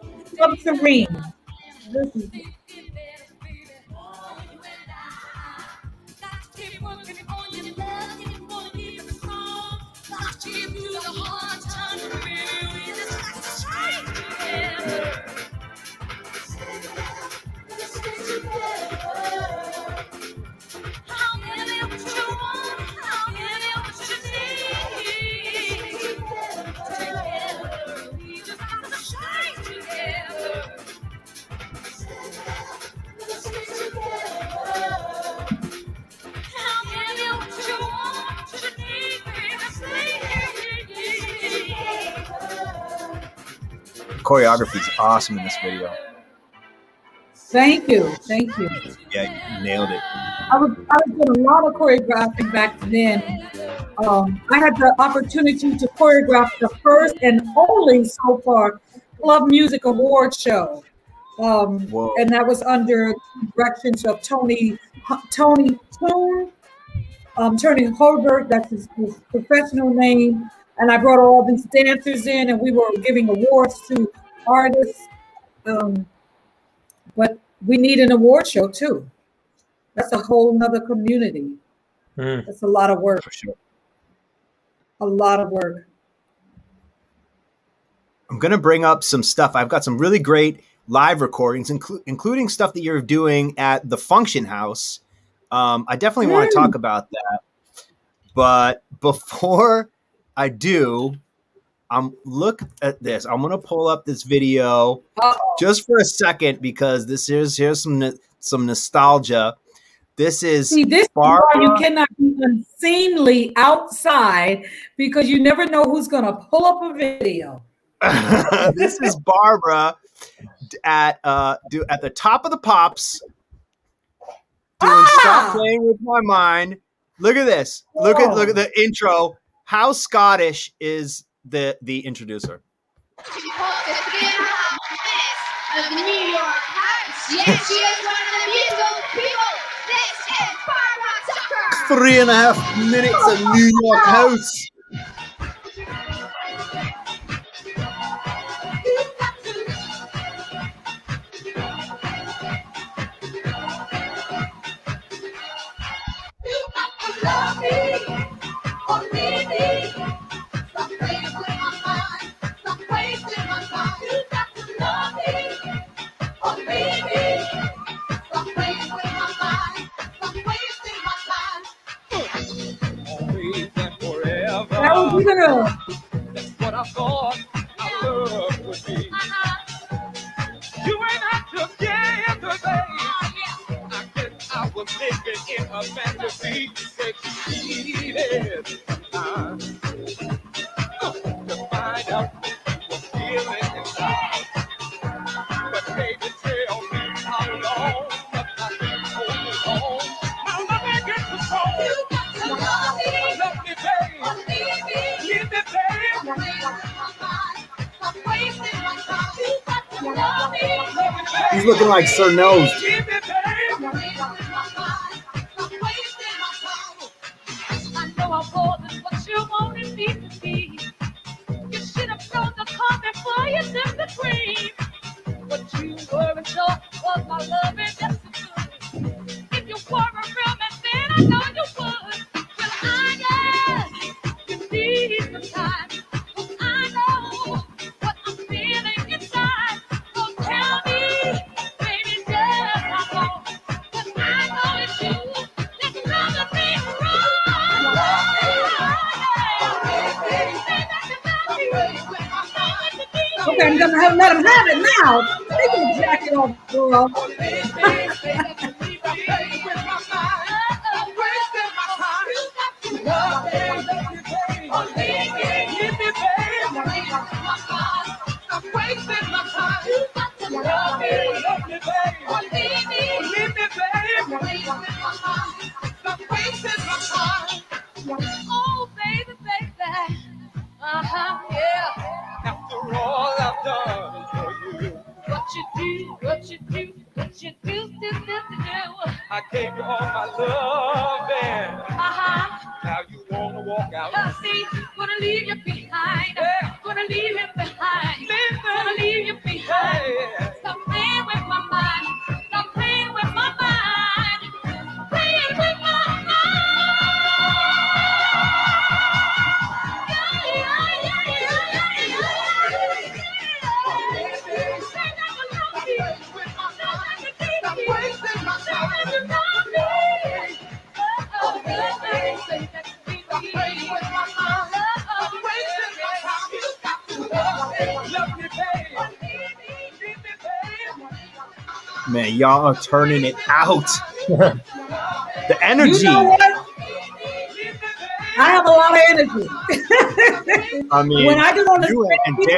submarine. This is Choreography is awesome in this video. Thank you. Yeah, you nailed it. I was doing a lot of choreographing back then. I had the opportunity to choreograph the first and only so far Club Music Award show. And that was under directions of Tony Toon, Tony Holbert, that's his professional name. And I brought all these dancers in, and we were giving awards to artists. But we need an award show too. That's a whole nother community. That's a lot of work. For sure. A lot of work. I'm going to bring up some stuff. I've got some really great live recordings, including stuff that you're doing at the Function House. I definitely want to talk about that. But before I do, look at this. I'm going to pull up this video just for a second because here's some nostalgia. This is why you cannot be unseemly outside because you never know who's going to pull up a video. This is Barbara at the top of the Pops doing Stop Playing With My Mind. Look at this. Look at the intro. How Scottish is the introducer? Of the New York House. Yes, she is one of the beautiful people. This is Barbara Tucker. 3.5 minutes of New York House. Love me or leave me. Stop playing with my mind. Stop wasting my time. You got to love me or leave me. Stop playing with my mind. Stop wasting my time. Always and forever. That's what I thought our love would be. You ain't have to get the babe. I guess I was living in a fantasy. To find out what you were feeling inside. But baby, tell me how long must I keep holding on? My love ain't get the phone. You got to love me. Love me, babe. Or leave me. Leave me, babe. Stop playing with my mind. Stop wasting my time. You got to love me. He's looking like Sir Nose. Leave me, babe. Stop playing with my mind. Stop wasting my time. I know I wasn't what you wanted me to be. You should have known to come before you took the cream. What you weren't sure was my love and just as good. If you were a real man, then I know you would. But I guess you need some time. 'Cause I know what I'm feeling inside. So tell me, baby, just how long. 'Cause I know it's you. There's nothing wrong. Okay, I'm gonna let him have it now. Take the jacket off, girl. I gave you all my love and now you wanna walk out. See, gonna leave you behind. Gonna leave him behind. Gonna leave you behind. Stop playing with my mind. Stop playing with my mind. Playing with my mind. Man, y'all are turning it out. The energy. You know what? I have a lot of energy. I mean, when I get on the you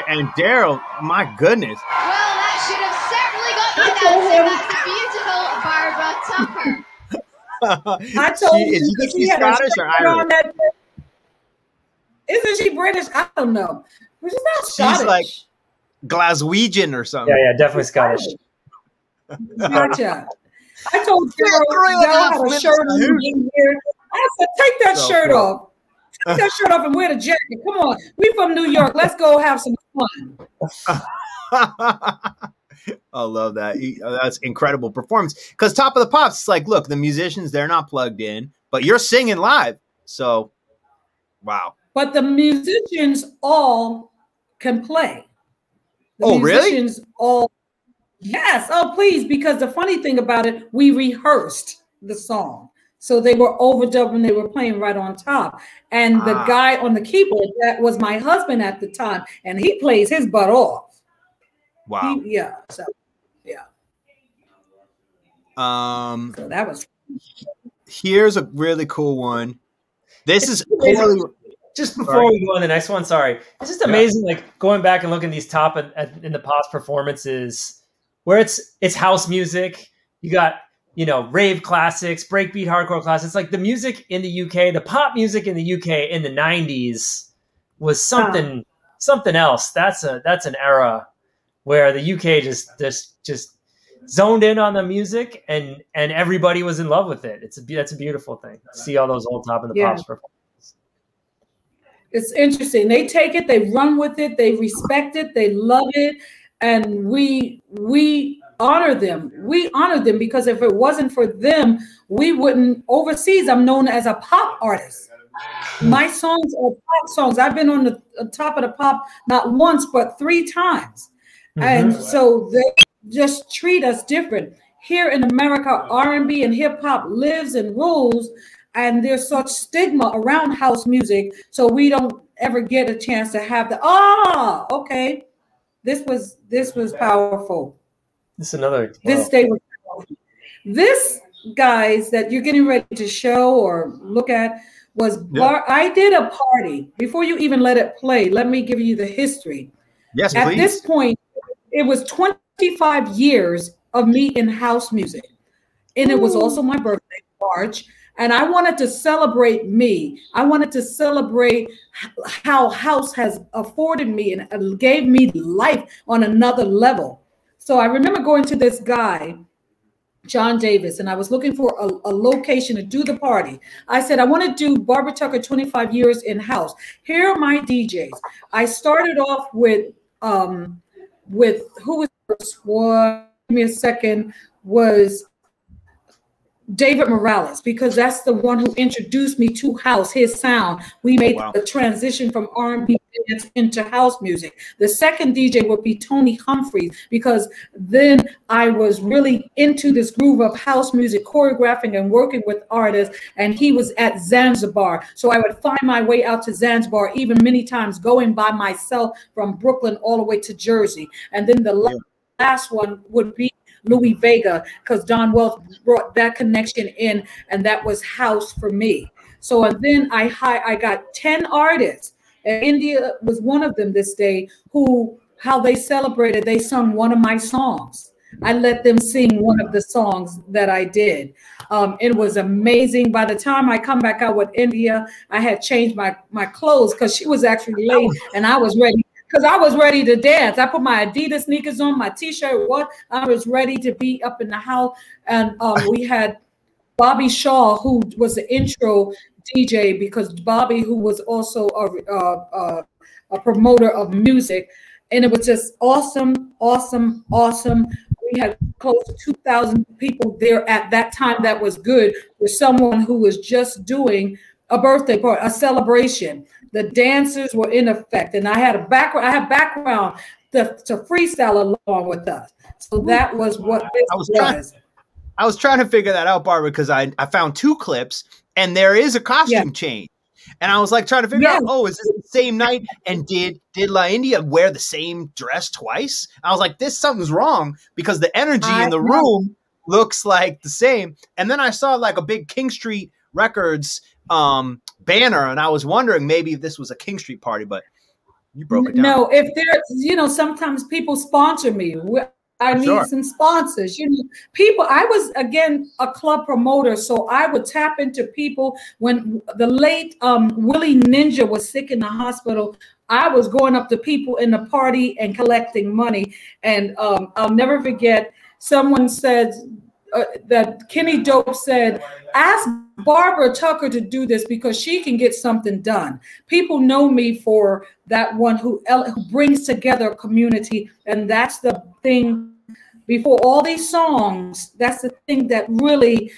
and Daryl, my goodness. Well, that should have certainly got me dancing. That's the beautiful Barbara Tucker. I told you, is she she had Scottish a or shirt on Irish? that. Isn't she British? I don't know. But she's not Scottish. She's like Glaswegian or something. Yeah, definitely Scottish. Gotcha. I told Daryl had a shirt on in here. I said, take that shirt off. Take that shirt off and wear the jacket. Come on. We from New York. Let's go have some fun. I love that. That's incredible performance. Because Top of the Pops, it's like, look, the musicians, they're not plugged in, but you're singing live. So, wow. But the musicians all can play. Oh, really? All, yes. Oh, please. Because the funny thing about it, we rehearsed the song. So they were overdubbed and they were playing right on top. And the guy on the keyboard, that was my husband at the time, and he plays his butt off. Wow. So so that was. Here's a really cool one. This is just before we go on the next one. Sorry, it's just amazing. Like going back and looking at these top in the Pops performances, where it's house music. You got rave classics, breakbeat, hardcore classics. Like the music in the UK, the pop music in the UK in the '90s was something else. That's an era where the UK just zoned in on the music and everybody was in love with it. That's a beautiful thing. See all those old Top of the Pops performances. It's interesting. They take it, they run with it, they respect it, they love it, and we honor them. We honor them because if it wasn't for them, we wouldn't. Overseas, I'm known as a pop artist. My songs are pop songs. I've been on the Top of the Pop not once but 3 times. And so they just treat us different. Here in America, R&B and hip hop lives and rules, and there's such stigma around house music, so we don't ever get a chance to have okay. This was powerful. This another. This day was powerful. This, guys, that you're getting ready to show or look at was I did a party. Before you even let it play, let me give you the history. Yes, At please. this point, it was 25 years of me in house music. And it was also my birthday, March. And I wanted to celebrate me. I wanted to celebrate how house has afforded me and gave me life on another level. So I remember going to this guy, John Davis, and I was looking for a location to do the party. I said, I want to do Barbara Tucker 25 years in house. Here are my DJs. I started off with who was first one? Give me a second. Was David Morales, because that's the one who introduced me to house, his sound. We made the transition from R&B dance into house music. The second DJ would be Tony Humphries, because then I was really into this groove of house music, choreographing and working with artists, and he was at Zanzibar. So I would find my way out to Zanzibar, even many times going by myself from Brooklyn all the way to Jersey. And then the last one would be Louis Vega, because Don Wealth brought that connection in, and that was house for me. So and then I got 10 artists, and India was one of them this day, how they celebrated, they sung one of my songs. I let them sing one of the songs that I did. It was amazing. By the time I come back out with India, I had changed my clothes because she was actually late and I was ready. because I was ready to dance. I put my Adidas sneakers on, my T-shirt. What I was ready to be up in the house, and we had Bobby Shaw, who was the intro DJ, because Bobby, who was also a promoter of music, and it was just awesome, awesome, awesome. We had close to 2,000 people there at that time. That was good for someone who was just doing a birthday party, a celebration. The dancers were in effect, and I had a background. I have background to freestyle along with us. So that was what this was. I was trying to figure that out, Barbara, because I found 2 clips, and there is a costume change. And I was like trying to figure out, oh, is this the same night? And did La India wear the same dress twice? I was like, something's wrong, because the energy in the room looks like the same. And then I saw like a big King Street Records banner, and I was wondering maybe if this was a King Street party, but you broke it down. No, if there's, sometimes people sponsor me. I need some sponsors. People, I was, again, a club promoter, so I would tap into people. When the late Willie Ninja was sick in the hospital, I was going up to people in the party and collecting money. And I'll never forget, someone said that Kenny Dope said, ask Barbara Tucker to do this because she can get something done. People know me for that one who brings together a community, and that's the thing. Before all these songs, that's the thing that really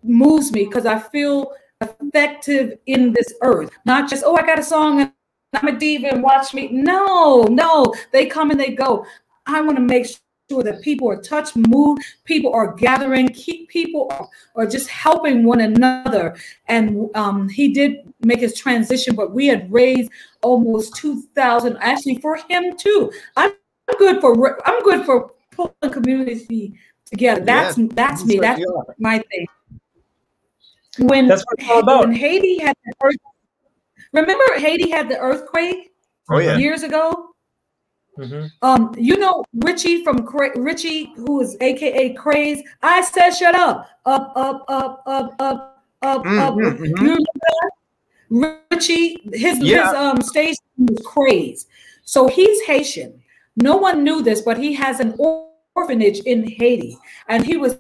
moves me, because I feel effective in this earth. Not just, oh, I got a song and I'm a diva and watch me. No, they come and they go. I want to make sure that people are touched, moved, people are gathering, people are just helping one another. And he did make his transition, but we had raised almost 2,000 actually for him too. I'm good for pulling community together. That's me. That's my thing. That's what it's all about. When Haiti had remember Haiti had the earthquake years ago? Mm-hmm. Richie from Richie, who is AKA Craze. I said, shut up. Up. Mm-hmm. You know Richie, his stage was Craze. So he's Haitian. No one knew this, but he has an orphanage in Haiti. And he was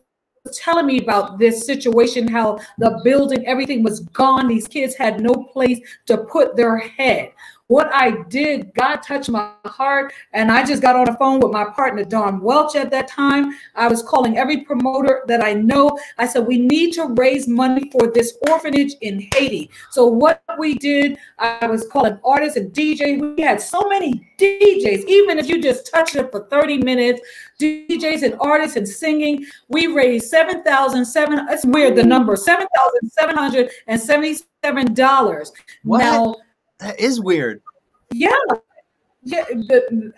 telling me about this situation, how the building, everything was gone. These kids had no place to put their head. What I did, God touched my heart, and I just got on the phone with my partner, Don Welch, at that time. I was calling every promoter that I know. I said, we need to raise money for this orphanage in Haiti. So what we did, I was calling artists and DJs. We had so many DJs, even if you just touch it for 30 minutes, DJs and artists and singing. We raised $7,700. That's weird, the number, $7,777. What? Now, that is weird. Yeah. But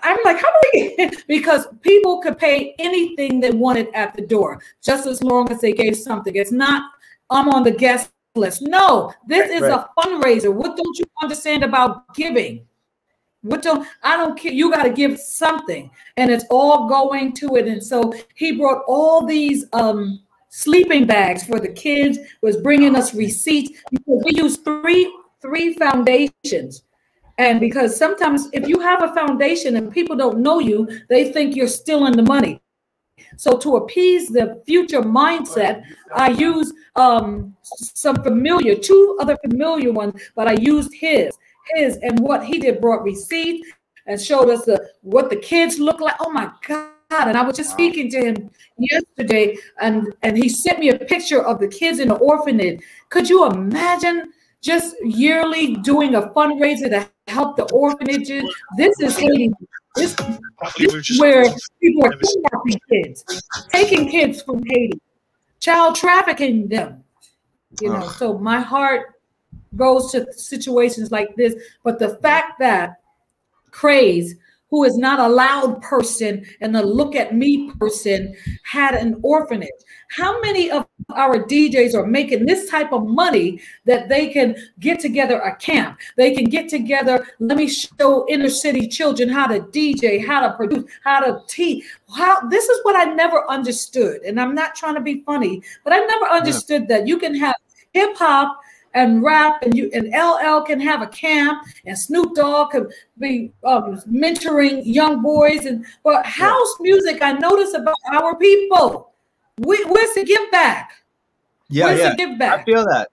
I'm like, how do we? Because people could pay anything they wanted at the door, just as long as they gave something. It's not, I'm on the guest list. No, this is a fundraiser. What don't you understand about giving? I don't care. You got to give something, and it's all going to it. And so he brought all these sleeping bags for the kids, was bringing us receipts, because we use three foundations. And because sometimes if you have a foundation and people don't know you, they think you're stealing the money. So to appease the future mindset, I use two other familiar ones, but I used his, and what he did brought receipts and showed us what the kids look like. Oh my God. And I was just speaking to him yesterday, and he sent me a picture of the kids in the orphanage. Could you imagine just yearly doing a fundraiser to help the orphanages? This is Haiti. This is where people are kidnapping kids, taking kids from Haiti, child trafficking them. So my heart goes to situations like this. But the fact that Craze, who is not a loud person and a look at me person, had an orphanage. How many of our DJs are making this type of money that they can get together a camp? They can get together, let me show inner city children how to DJ, how to produce, how to teach. This is what I never understood. And I'm not trying to be funny, but I never understood that you can have hip hop and rap, and LL can have a camp, and Snoop Dogg could be mentoring young boys. But house music, I notice about our people, where's the give back? Where's the give back? I feel that.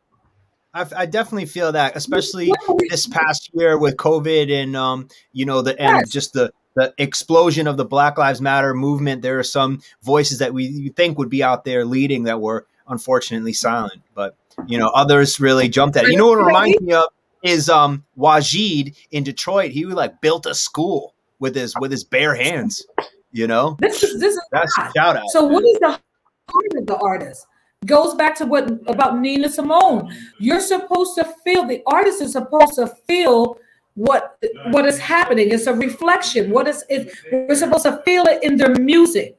I definitely feel that, especially this past year with COVID and just the explosion of the Black Lives Matter movement. There are some voices that you think would be out there leading that were unfortunately silent, but others really jumped at it. You know what it reminds me of is Wajid in Detroit. He built a school with his bare hands. This is that's a shout out. So what is the heart of the artist? Goes back to what about Nina Simone. You're supposed to feel, the artist is supposed to feel what is happening. It's a reflection. We're supposed to feel it in their music.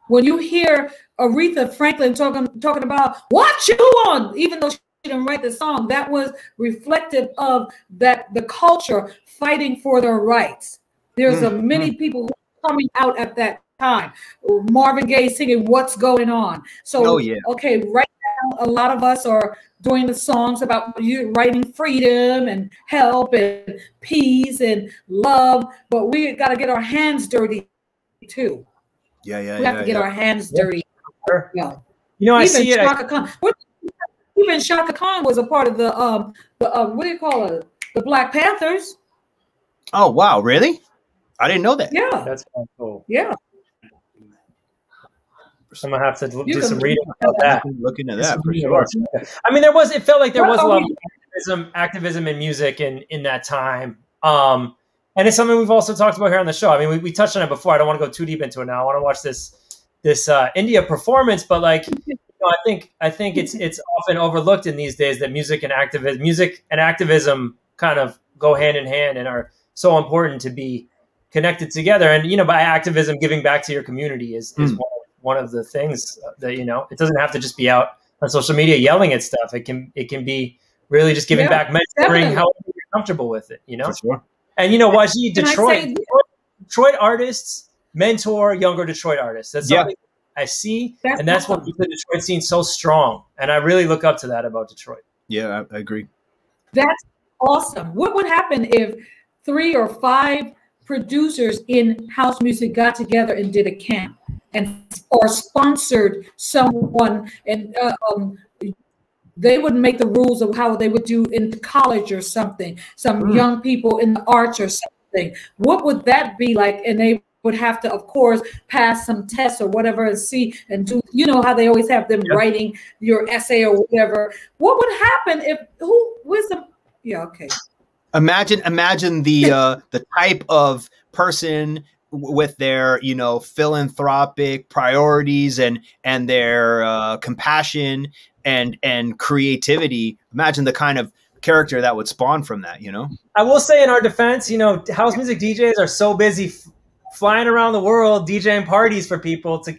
When you hear Aretha Franklin talking about what you want, even though she didn't write the song, that was reflective of the culture fighting for their rights. There's many people coming out at that time. Marvin Gaye singing "What's Going On." So, okay, right now a lot of us are doing the songs about you writing freedom and help and peace and love, but we got to get our hands dirty too. We have to get our hands dirty. I see it. Shaka Khan. Even Shaka Khan was a part of the what do you call it? The Black Panthers. Oh wow, really? I didn't know that. Yeah, that's kind of cool. Yeah. I'm gonna have to do some reading about that. Look into that for sure. I mean, it felt like there was a lot of activism in music in that time. And it's something we've also talked about here on the show. I mean, we touched on it before. I don't want to go too deep into it now. I want to watch this India performance, but I think it's often overlooked in these days that music and activism kind of go hand in hand and are so important to be connected together. And by activism, giving back to your community is one of the things that it doesn't have to just be out on social media yelling at stuff. It can be really just giving back, mentoring, however you're comfortable with it. For sure. And Wajid, Detroit artists mentor younger Detroit artists. That's something I see, and that's what makes the Detroit scene so strong. And I really look up to that about Detroit. Yeah, I agree. That's awesome. What would happen if 3 or 5 producers in house music got together and did a camp or sponsored someone, and they would make the rules of how they would do in college or something, some young people in the arts or something? What would that be like? And they would have to, of course, pass some tests or whatever and see and do, how they always have them writing your essay or whatever. What would happen if Imagine the type of person with their philanthropic priorities and their compassion and creativity. Imagine the kind of character that would spawn from that. I will say, in our defense, house music DJs are so busy flying around the world DJing parties for people to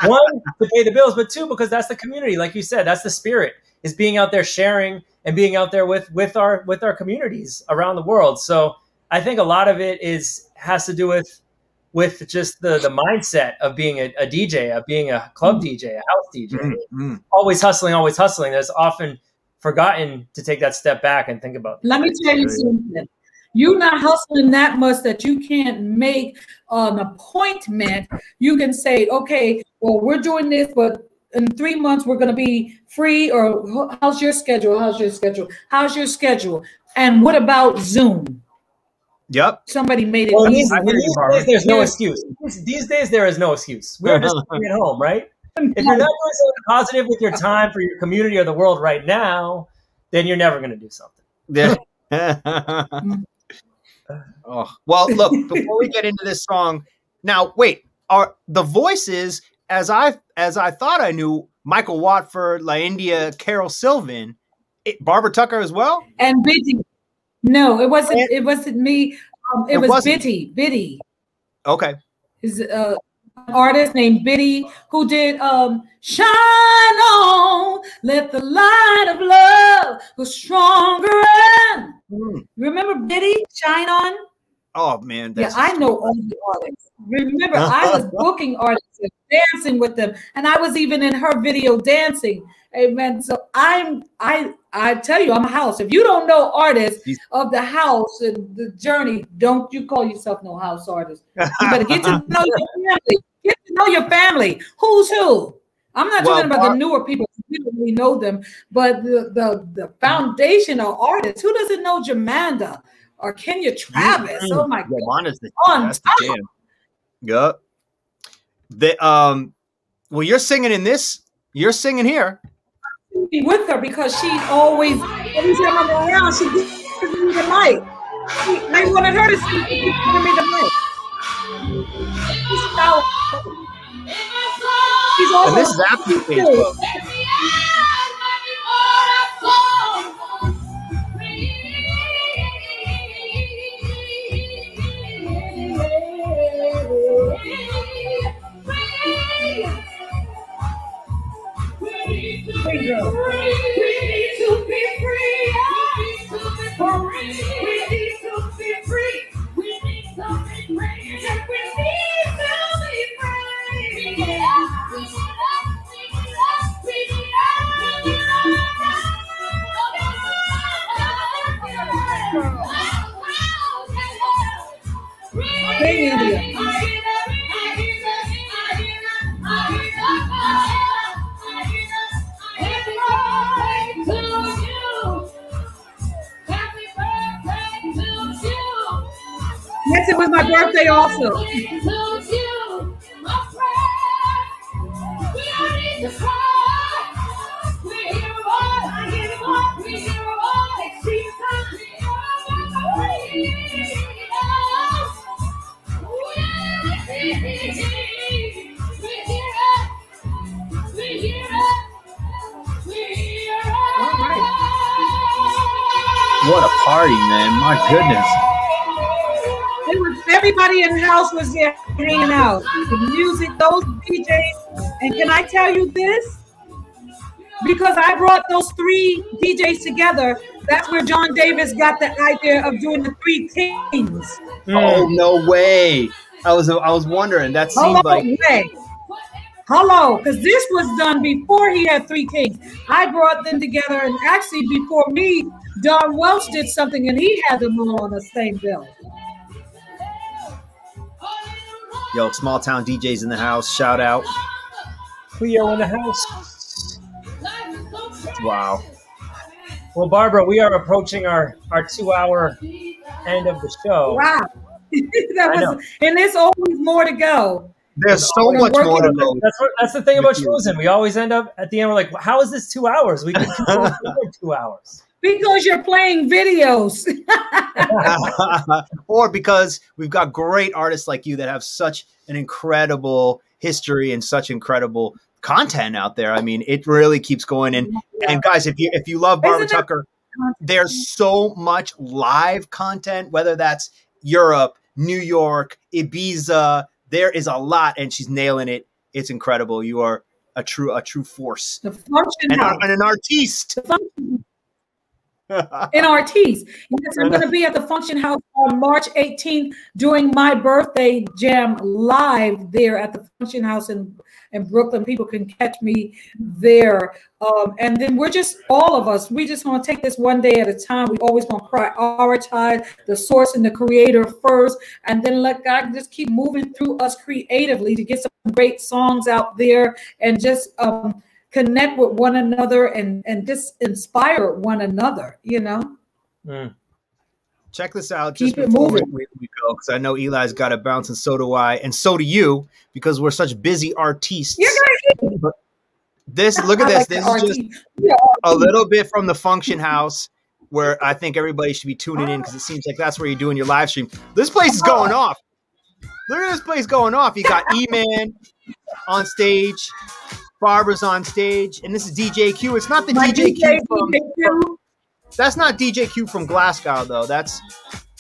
one, to pay the bills, but 2, because that's the community. Like you said, that's the spirit, is being out there sharing and being out there with our communities around the world. So I think a lot of it has to do with just the mindset of being a DJ, of being a club DJ, a house DJ. Always hustling. There's often forgotten to take that step back and think about. Let me tell you something. You're not hustling that much that you can't make an appointment. You can say, okay, well, we're doing this, but in 3 months we're going to be free. Or how's your schedule? And what about Zoom? Yep. Somebody made it. Well, these days, there's no excuse. These days, there is no excuse. We're just sitting at home, right? If you're not doing something positive with your time for your community or the world right now, then you're never going to do something. Yeah. Well, look, before we get into this song, now wait, are the voices as I thought I knew Michael Watford, La India, Carol Sylvan, Barbara Tucker as well? And Biddy. No, it wasn't me. It was Biddy. Okay. Is an artist named Biddy who did Shine On, Let the Light of Love Go Stronger. Remember Biddy? Shine On? Oh man, Yeah, I know all the artists. Remember, I was booking artists and dancing with them, and I was even in her video dancing. Amen. So I tell you, I'm a house. If you don't know artists of the house and the journey, don't you call yourself no house artist. You better get to know your family. Get to know your family. Who's who? I'm not talking about the newer people. We don't really know them, but the foundational artists. Who doesn't know Jamanda or Kenya Travis? Oh my God! That's the jam. Yup. Well, you're singing in this. You're singing here. With her because she always, every time I'm around, she gives me the mic. I wanted her to sing. She keeps giving me the mic. She's also, and this is after Facebook. Free girl. We need to be free. We need to be free. We need to be free. We need to be free. Hey, India. Yes, it was my birthday also. What a party, man. My goodness. It was, everybody in the house was there hanging out. The music, those DJs. And can I tell you this? Because I brought those three DJs together, that's where John Davis got the idea of doing the Three Kings. Oh, no way. I was wondering. That seemed like... Hello, because this was done before he had Three Kings. I brought them together, and actually before me, Don Welch did something, and he had them all on the same bill. Yo, small town DJs in the house. Shout out. Cleo in the house. Wow. Well, Barbara, we are approaching our 2-hour end of the show. Wow. And there's always more to go. There's so much more to go. That's the thing about Schmoozing. We always end up at the end, we're like, how is this 2 hours? We can do 2 hours. Because you're playing videos. Or because we've got great artists like you that have such an incredible history and such incredible content out there. I mean, it really keeps going. And guys, if you love Barbara Tucker, there's so much live content, whether that's Europe, New York, Ibiza. There is a lot, and she's nailing it. It's incredible. You are a true force. The function and an artiste. An artiste. Yes, I'm going to be at the Function House on March 18th doing my birthday jam live there at the Function House in Brooklyn. People can catch me there. And then we're just, all of us, we just want to take this one day at a time. We always want to prioritize the source and the creator first, and then let God just keep moving through us creatively to get some great songs out there and just connect with one another and just inspire one another, you know? Check this out just before we go, because I know Eli's got to bounce, and so do I, and so do you, because we're such busy artistes. Look at this. This is just a little bit from the Function House, where I think everybody should be tuning in, because it seems like that's where you're doing your live stream. This place is going off. Look at this place going off. You got E-Man on stage. Barbara's on stage, and this is DJ Q. It's not the DJ Q from... That's not DJ Q from Glasgow, though. That's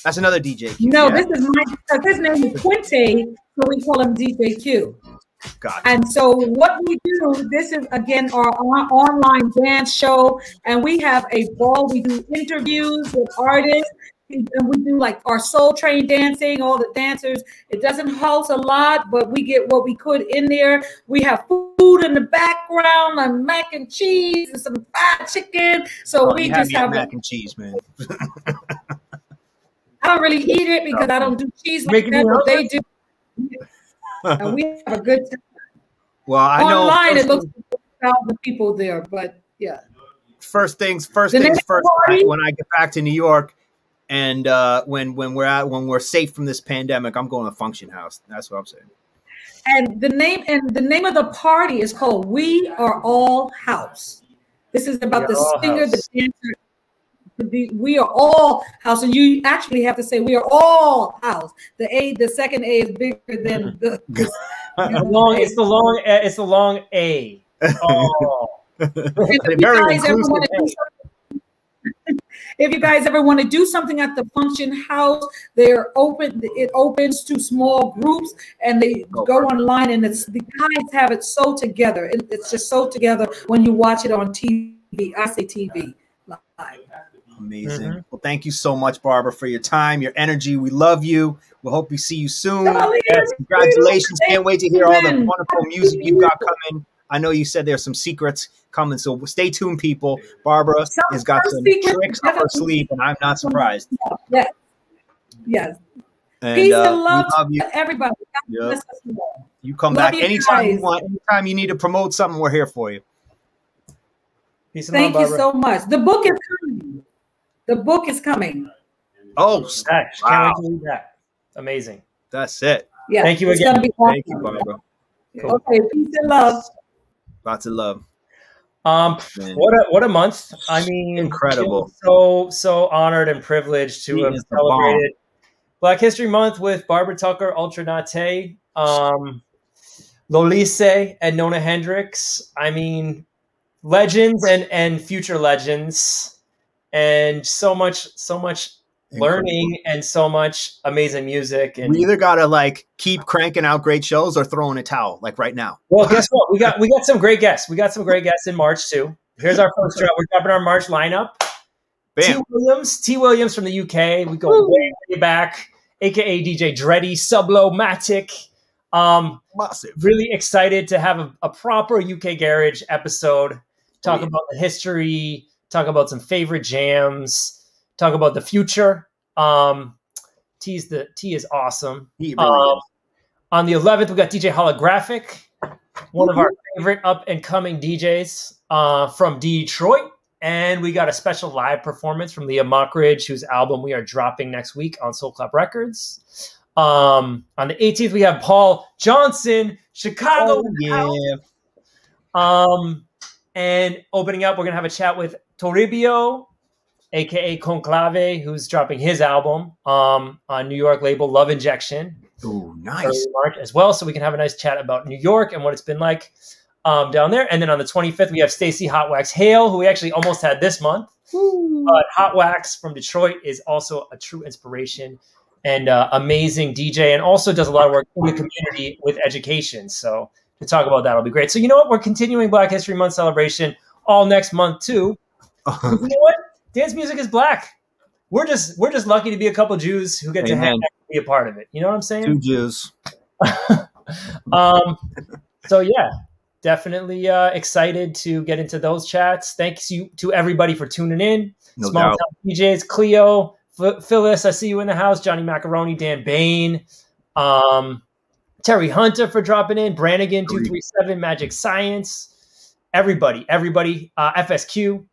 another DJ Q. No, this is his name is Quinte, so we call him DJ Q. Gotcha. And so what we do, this is, again, our online dance show, and we have a ball. We do interviews with artists. and we do like our Soul Train dancing, all the dancers. It doesn't host a lot, but we get what we could in there. We have food in the background, like mac and cheese and some fried chicken. So we just have mac and cheese, man. I don't really eat it because I don't do cheese like that, but they do. And we have a good time. Well, I know online it looks like 1,000 people there, but yeah. First things first. When I get back to New York, and when we're safe from this pandemic, I'm going to Function House. That's what I'm saying. And the name of the party is called "We Are All House." This is about the singer, the dancer. We are all house, and you actually have to say we are all house. The second A is bigger than the. It's the long A. Oh. If you guys ever want to do something at the Function House, they're open. It opens to small groups, and they go online, and the guys have it so together. It's just so together when you watch it on TV. I say TV live. Amazing. Mm-hmm. Well, thank you so much, Barbara, for your time, your energy. We love you. We hope we see you soon. Yes, congratulations. Can't wait to hear all the wonderful music you've got coming. I know you said there's some secrets coming, so stay tuned, people. Barbara has got some tricks up her sleeve, and I'm not surprised. Yes. Yes. And, peace and love you. To everybody. Yep. You come back anytime you want. Anytime you need to promote something, we're here for you. Peace and Thank love, you so much. The book is coming. The book is coming. Oh, wow. Can't wait to read that. Amazing. That's it. Yeah. Thank you again. Thank you, Barbara. Cool. Okay, peace and love. Lots of love. What a month. I mean, incredible. So honored and privileged to have celebrated Black History Month with Barbara Tucker, Ultra Nate, Lolise, and Nona Hendrix. I mean, legends and future legends. And so much learning and so much amazing music. And we either gotta keep cranking out great shows or throw in a towel right now. Well, guess what? We got some great guests. We got some great guests in March too. Here's our first drop. We're dropping our March lineup. Bam. T. Williams from the UK. We go way back, aka DJ Dreddy, Sublo-matic. Massive. Really excited to have a proper UK Garage episode. Talk about the history. Talk about some favorite jams. Talk about the future. T is awesome. On the 11th, we got DJ Holographic, one of our favorite up and coming DJs from Detroit. And we got a special live performance from Leah Mockridge, whose album we are dropping next week on Soul Clap Records. On the 18th, we have Paul Johnson, Chicago. And opening up, we're going to have a chat with Toribio, aka Conclave, who's dropping his album on New York label Love Injection. Oh, nice. March as well, so we can have a nice chat about New York and what it's been like down there. And then on the 25th, we have Stacey Hot Wax Hale, who we actually almost had this month. But Hot Wax from Detroit is also a true inspiration and amazing DJ, and also does a lot of work in the community with education. So to talk about that will be great. So you know what? We're continuing Black History Month celebration all next month too. You know what? Dance music is black. We're just lucky to be a couple Jews who get to hang out and be a part of it. You know what I'm saying? 2 Jews. So yeah, definitely excited to get into those chats. Thanks to everybody for tuning in. No Small doubt. Town DJs, Cleo, Phyllis, I see you in the house. Johnny Macaroni, Dan Bain, Terry Hunter for dropping in. Brannigan 237, Magic Science. Everybody, FSQ.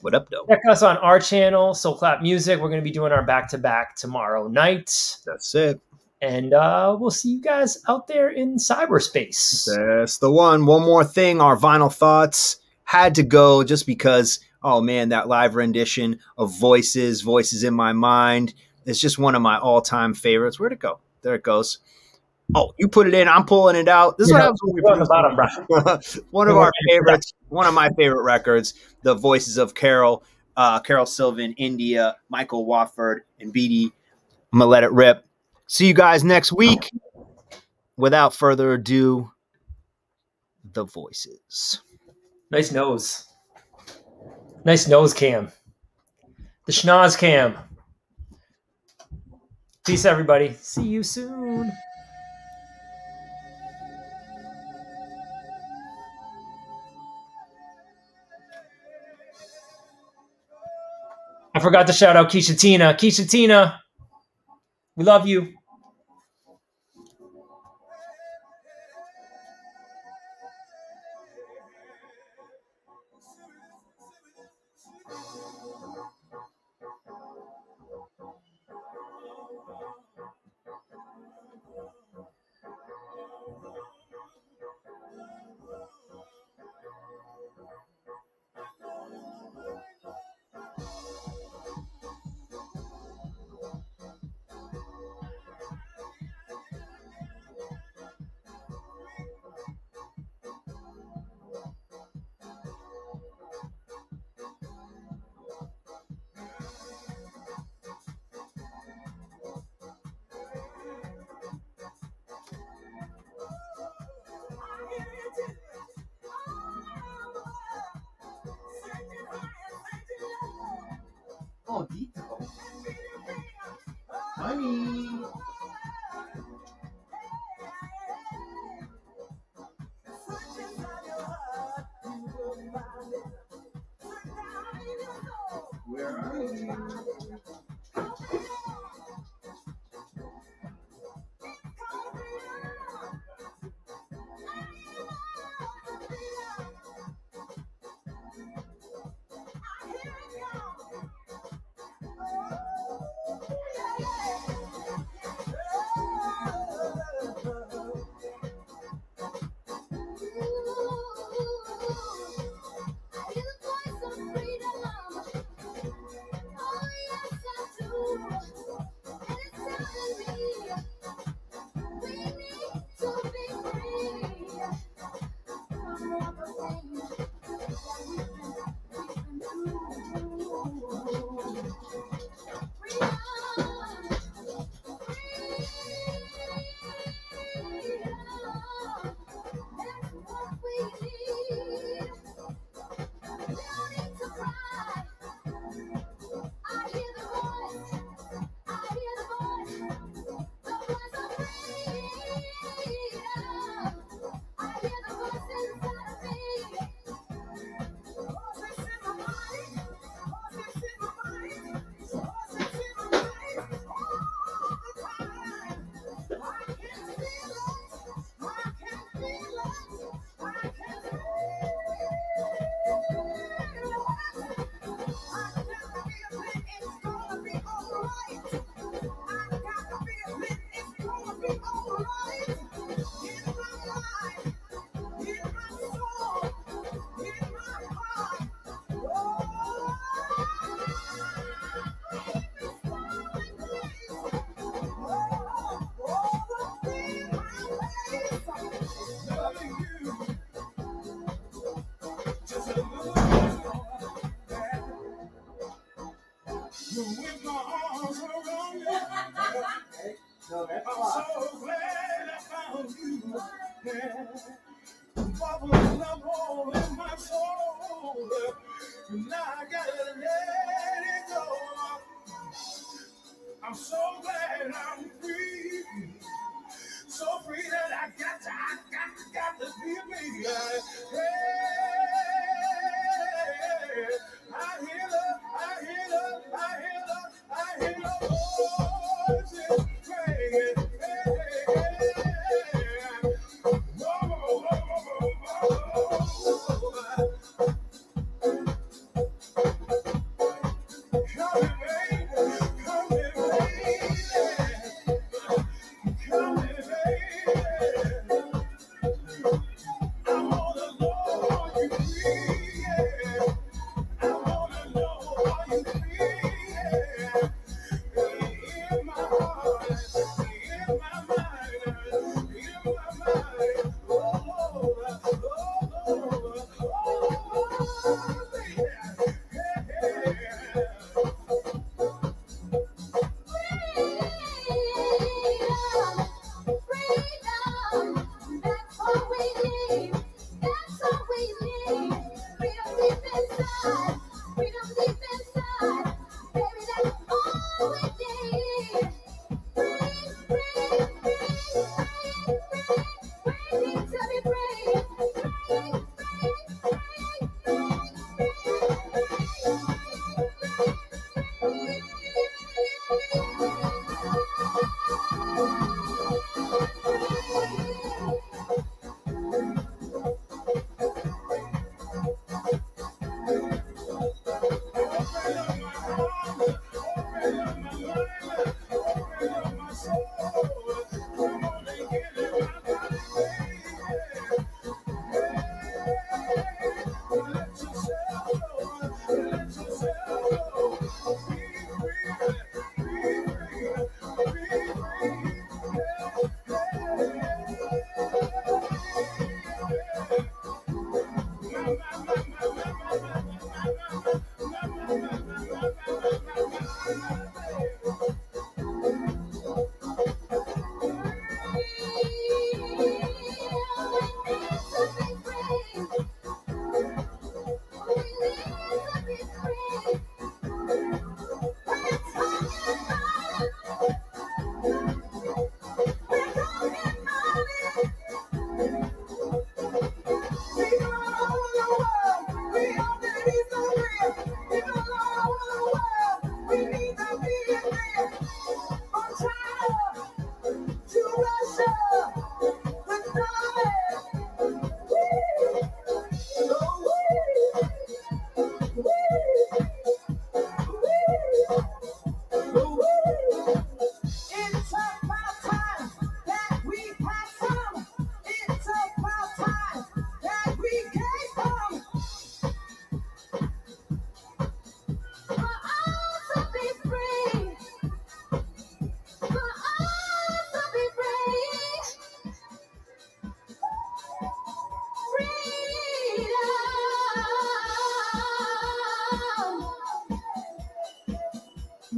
What up, though? Check us on our channel, Soul Clap Music. We're going to be doing our back-to-back tomorrow night. That's it. And we'll see you guys out there in cyberspace. That's the one. One more thing. Our Vinyl Thoughts had to go just because, oh man, that live rendition of Voices in My Mind is just one of my all-time favorites. Where'd it go? There it goes. Oh, you put it in. I'm pulling it out. This is what happens when we put the bottom. One of our favorites. One of my favorite records. The voices of Carol Sylvan, India, Michael Watford, and Beatty. I'm gonna let it rip. See you guys next week. Without further ado, the Voices. Nice nose. Nice nose cam. The schnoz cam. Peace, everybody. See you soon. I forgot to shout out Keisha Tina. Keisha Tina, we love you. Oh, Dito. Honey. Where are you? I'm so glad I'm free. So free that I got to be me. Hey, I hear love, I hear love, I hear love, I hear love voices praying.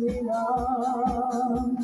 freedom.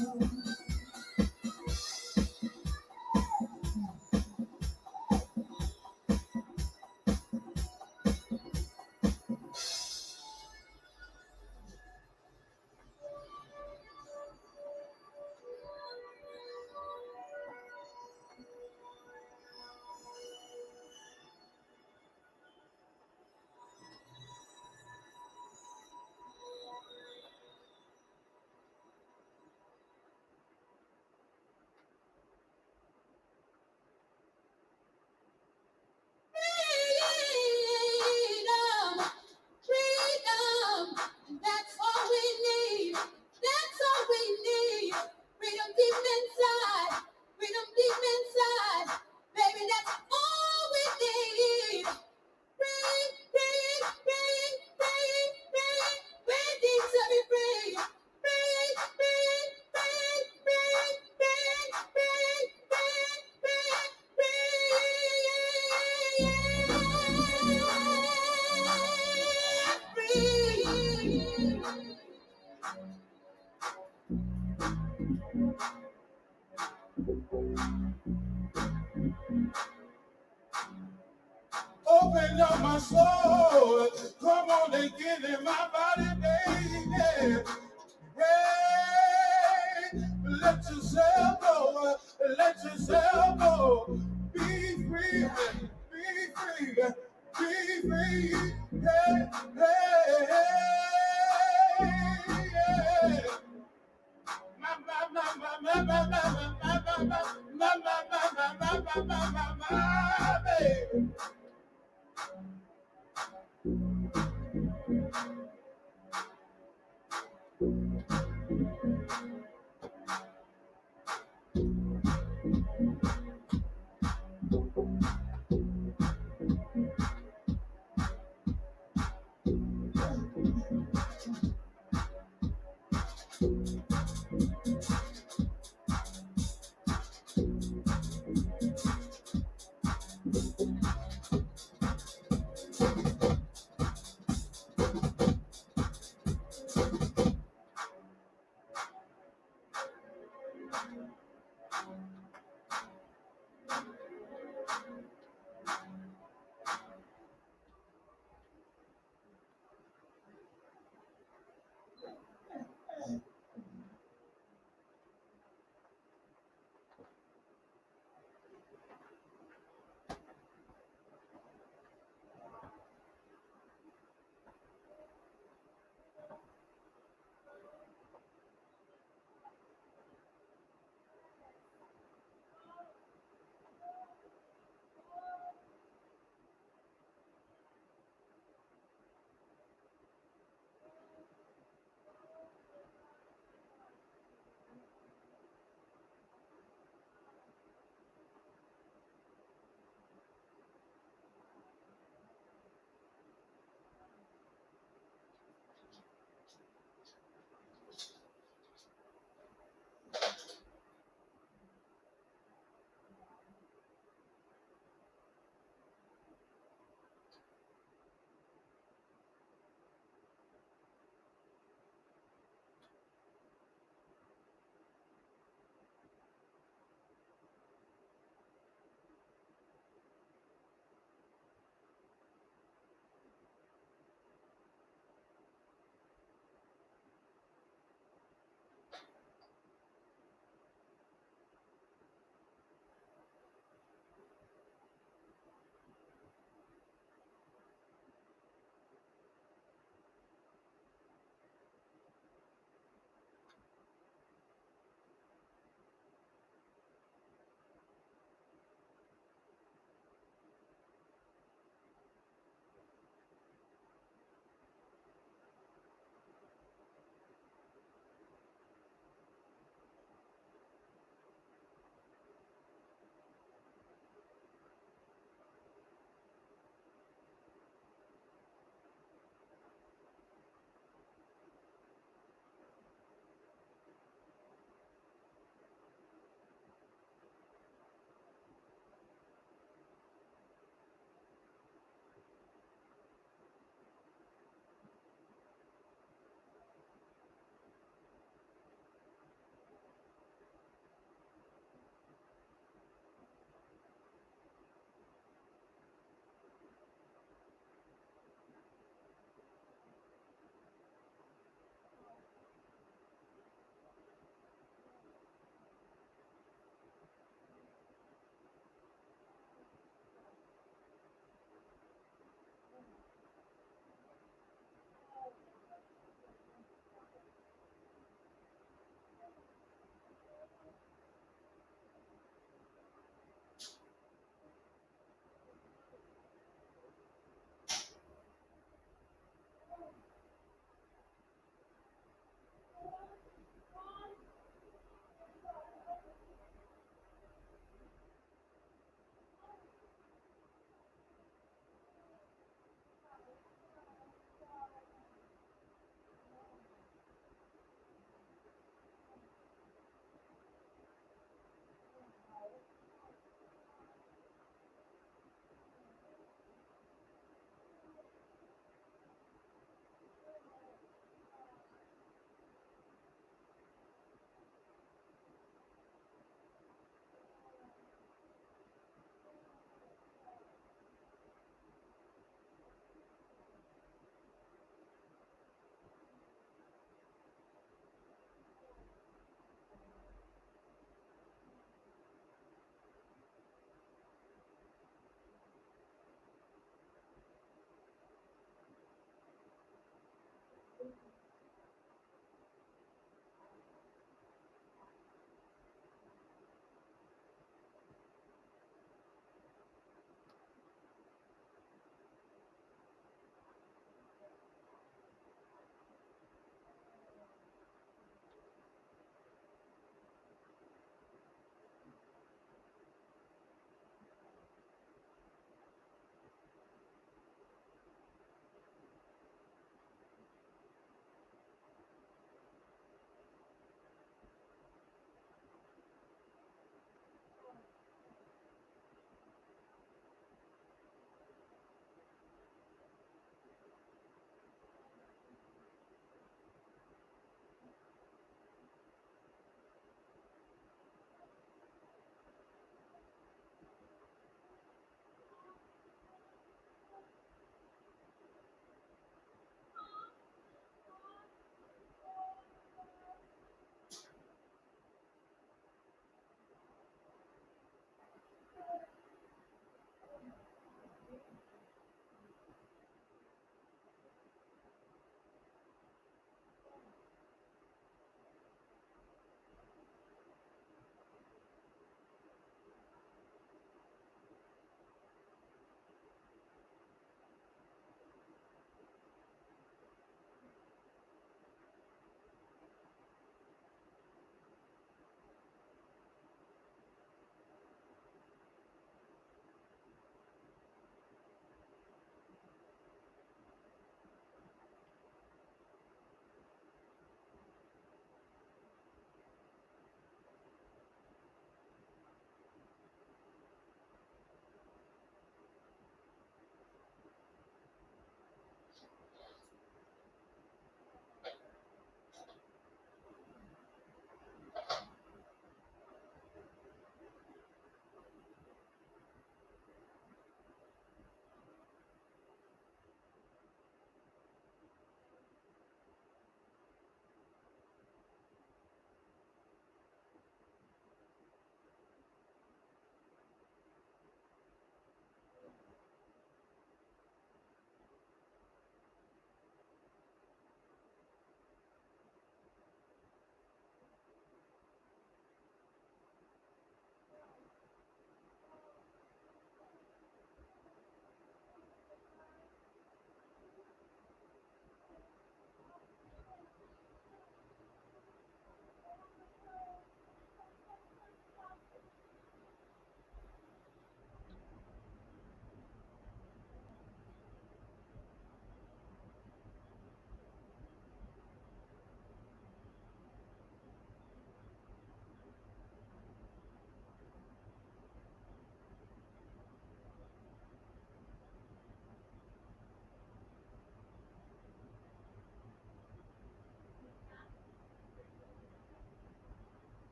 Freedom, freedom, that's all we need. That's all we need. Freedom deep inside, freedom deep inside. Baby, that's all we need. Free, free, free, free, free. We need to be free. Free, free, free, free, free, free, free, Open up my soul. Come on and get in my body, baby. Hey, let yourself go. Let yourself go. Be free. Be free. Be free. Hey, hey, hey. My baby.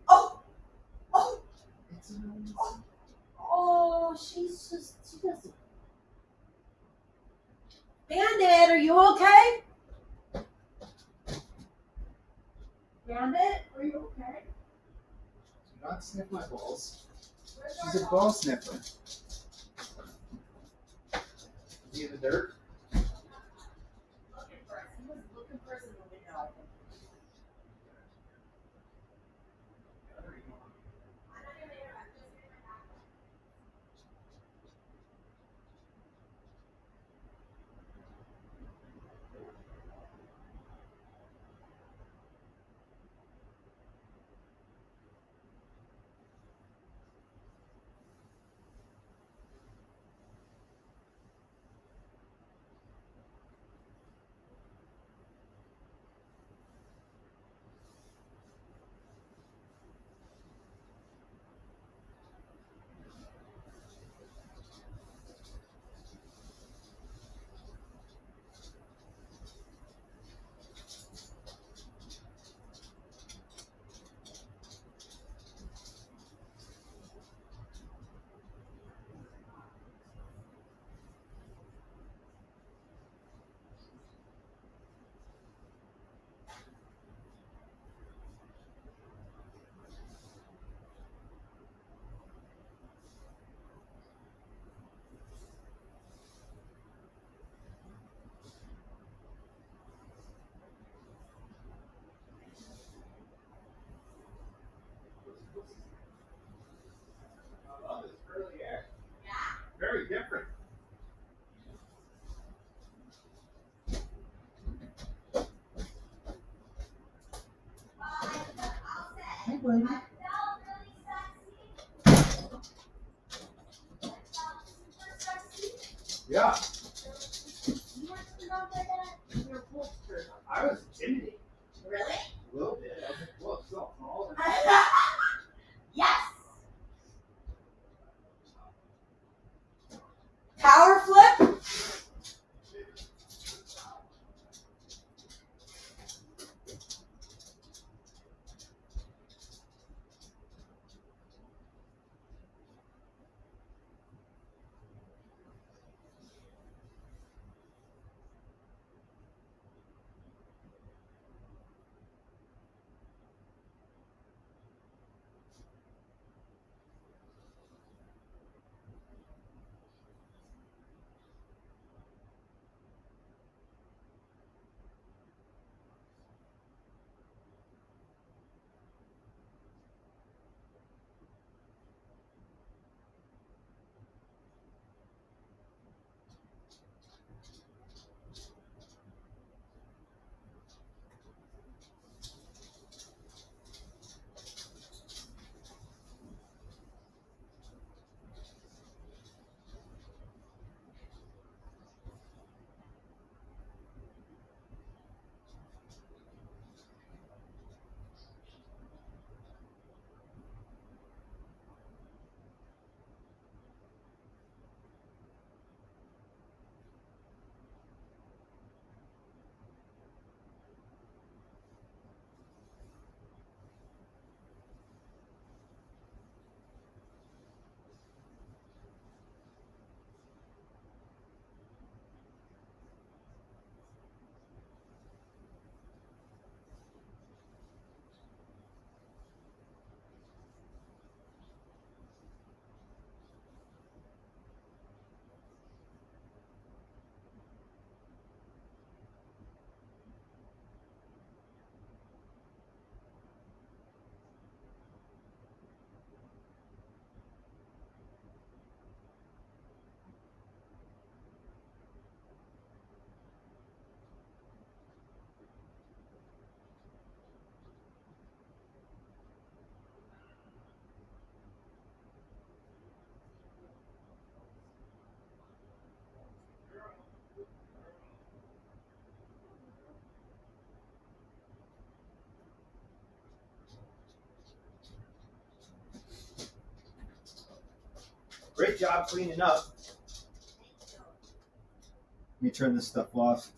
Oh! Oh! Oh, she's just, she doesn't. Bandit, are you okay? Bandit, are you okay? Do not sniff my balls. She's a ball sniffer. Is he in the dirt? Looking for us. He was looking for us in the window, I think. Very different. Hey, buddy. Yeah. I was intimidated. Really? A little bit. I was like, whoa, it's so small. Yes! Power flip? Great job cleaning up. Let me turn this stuff off.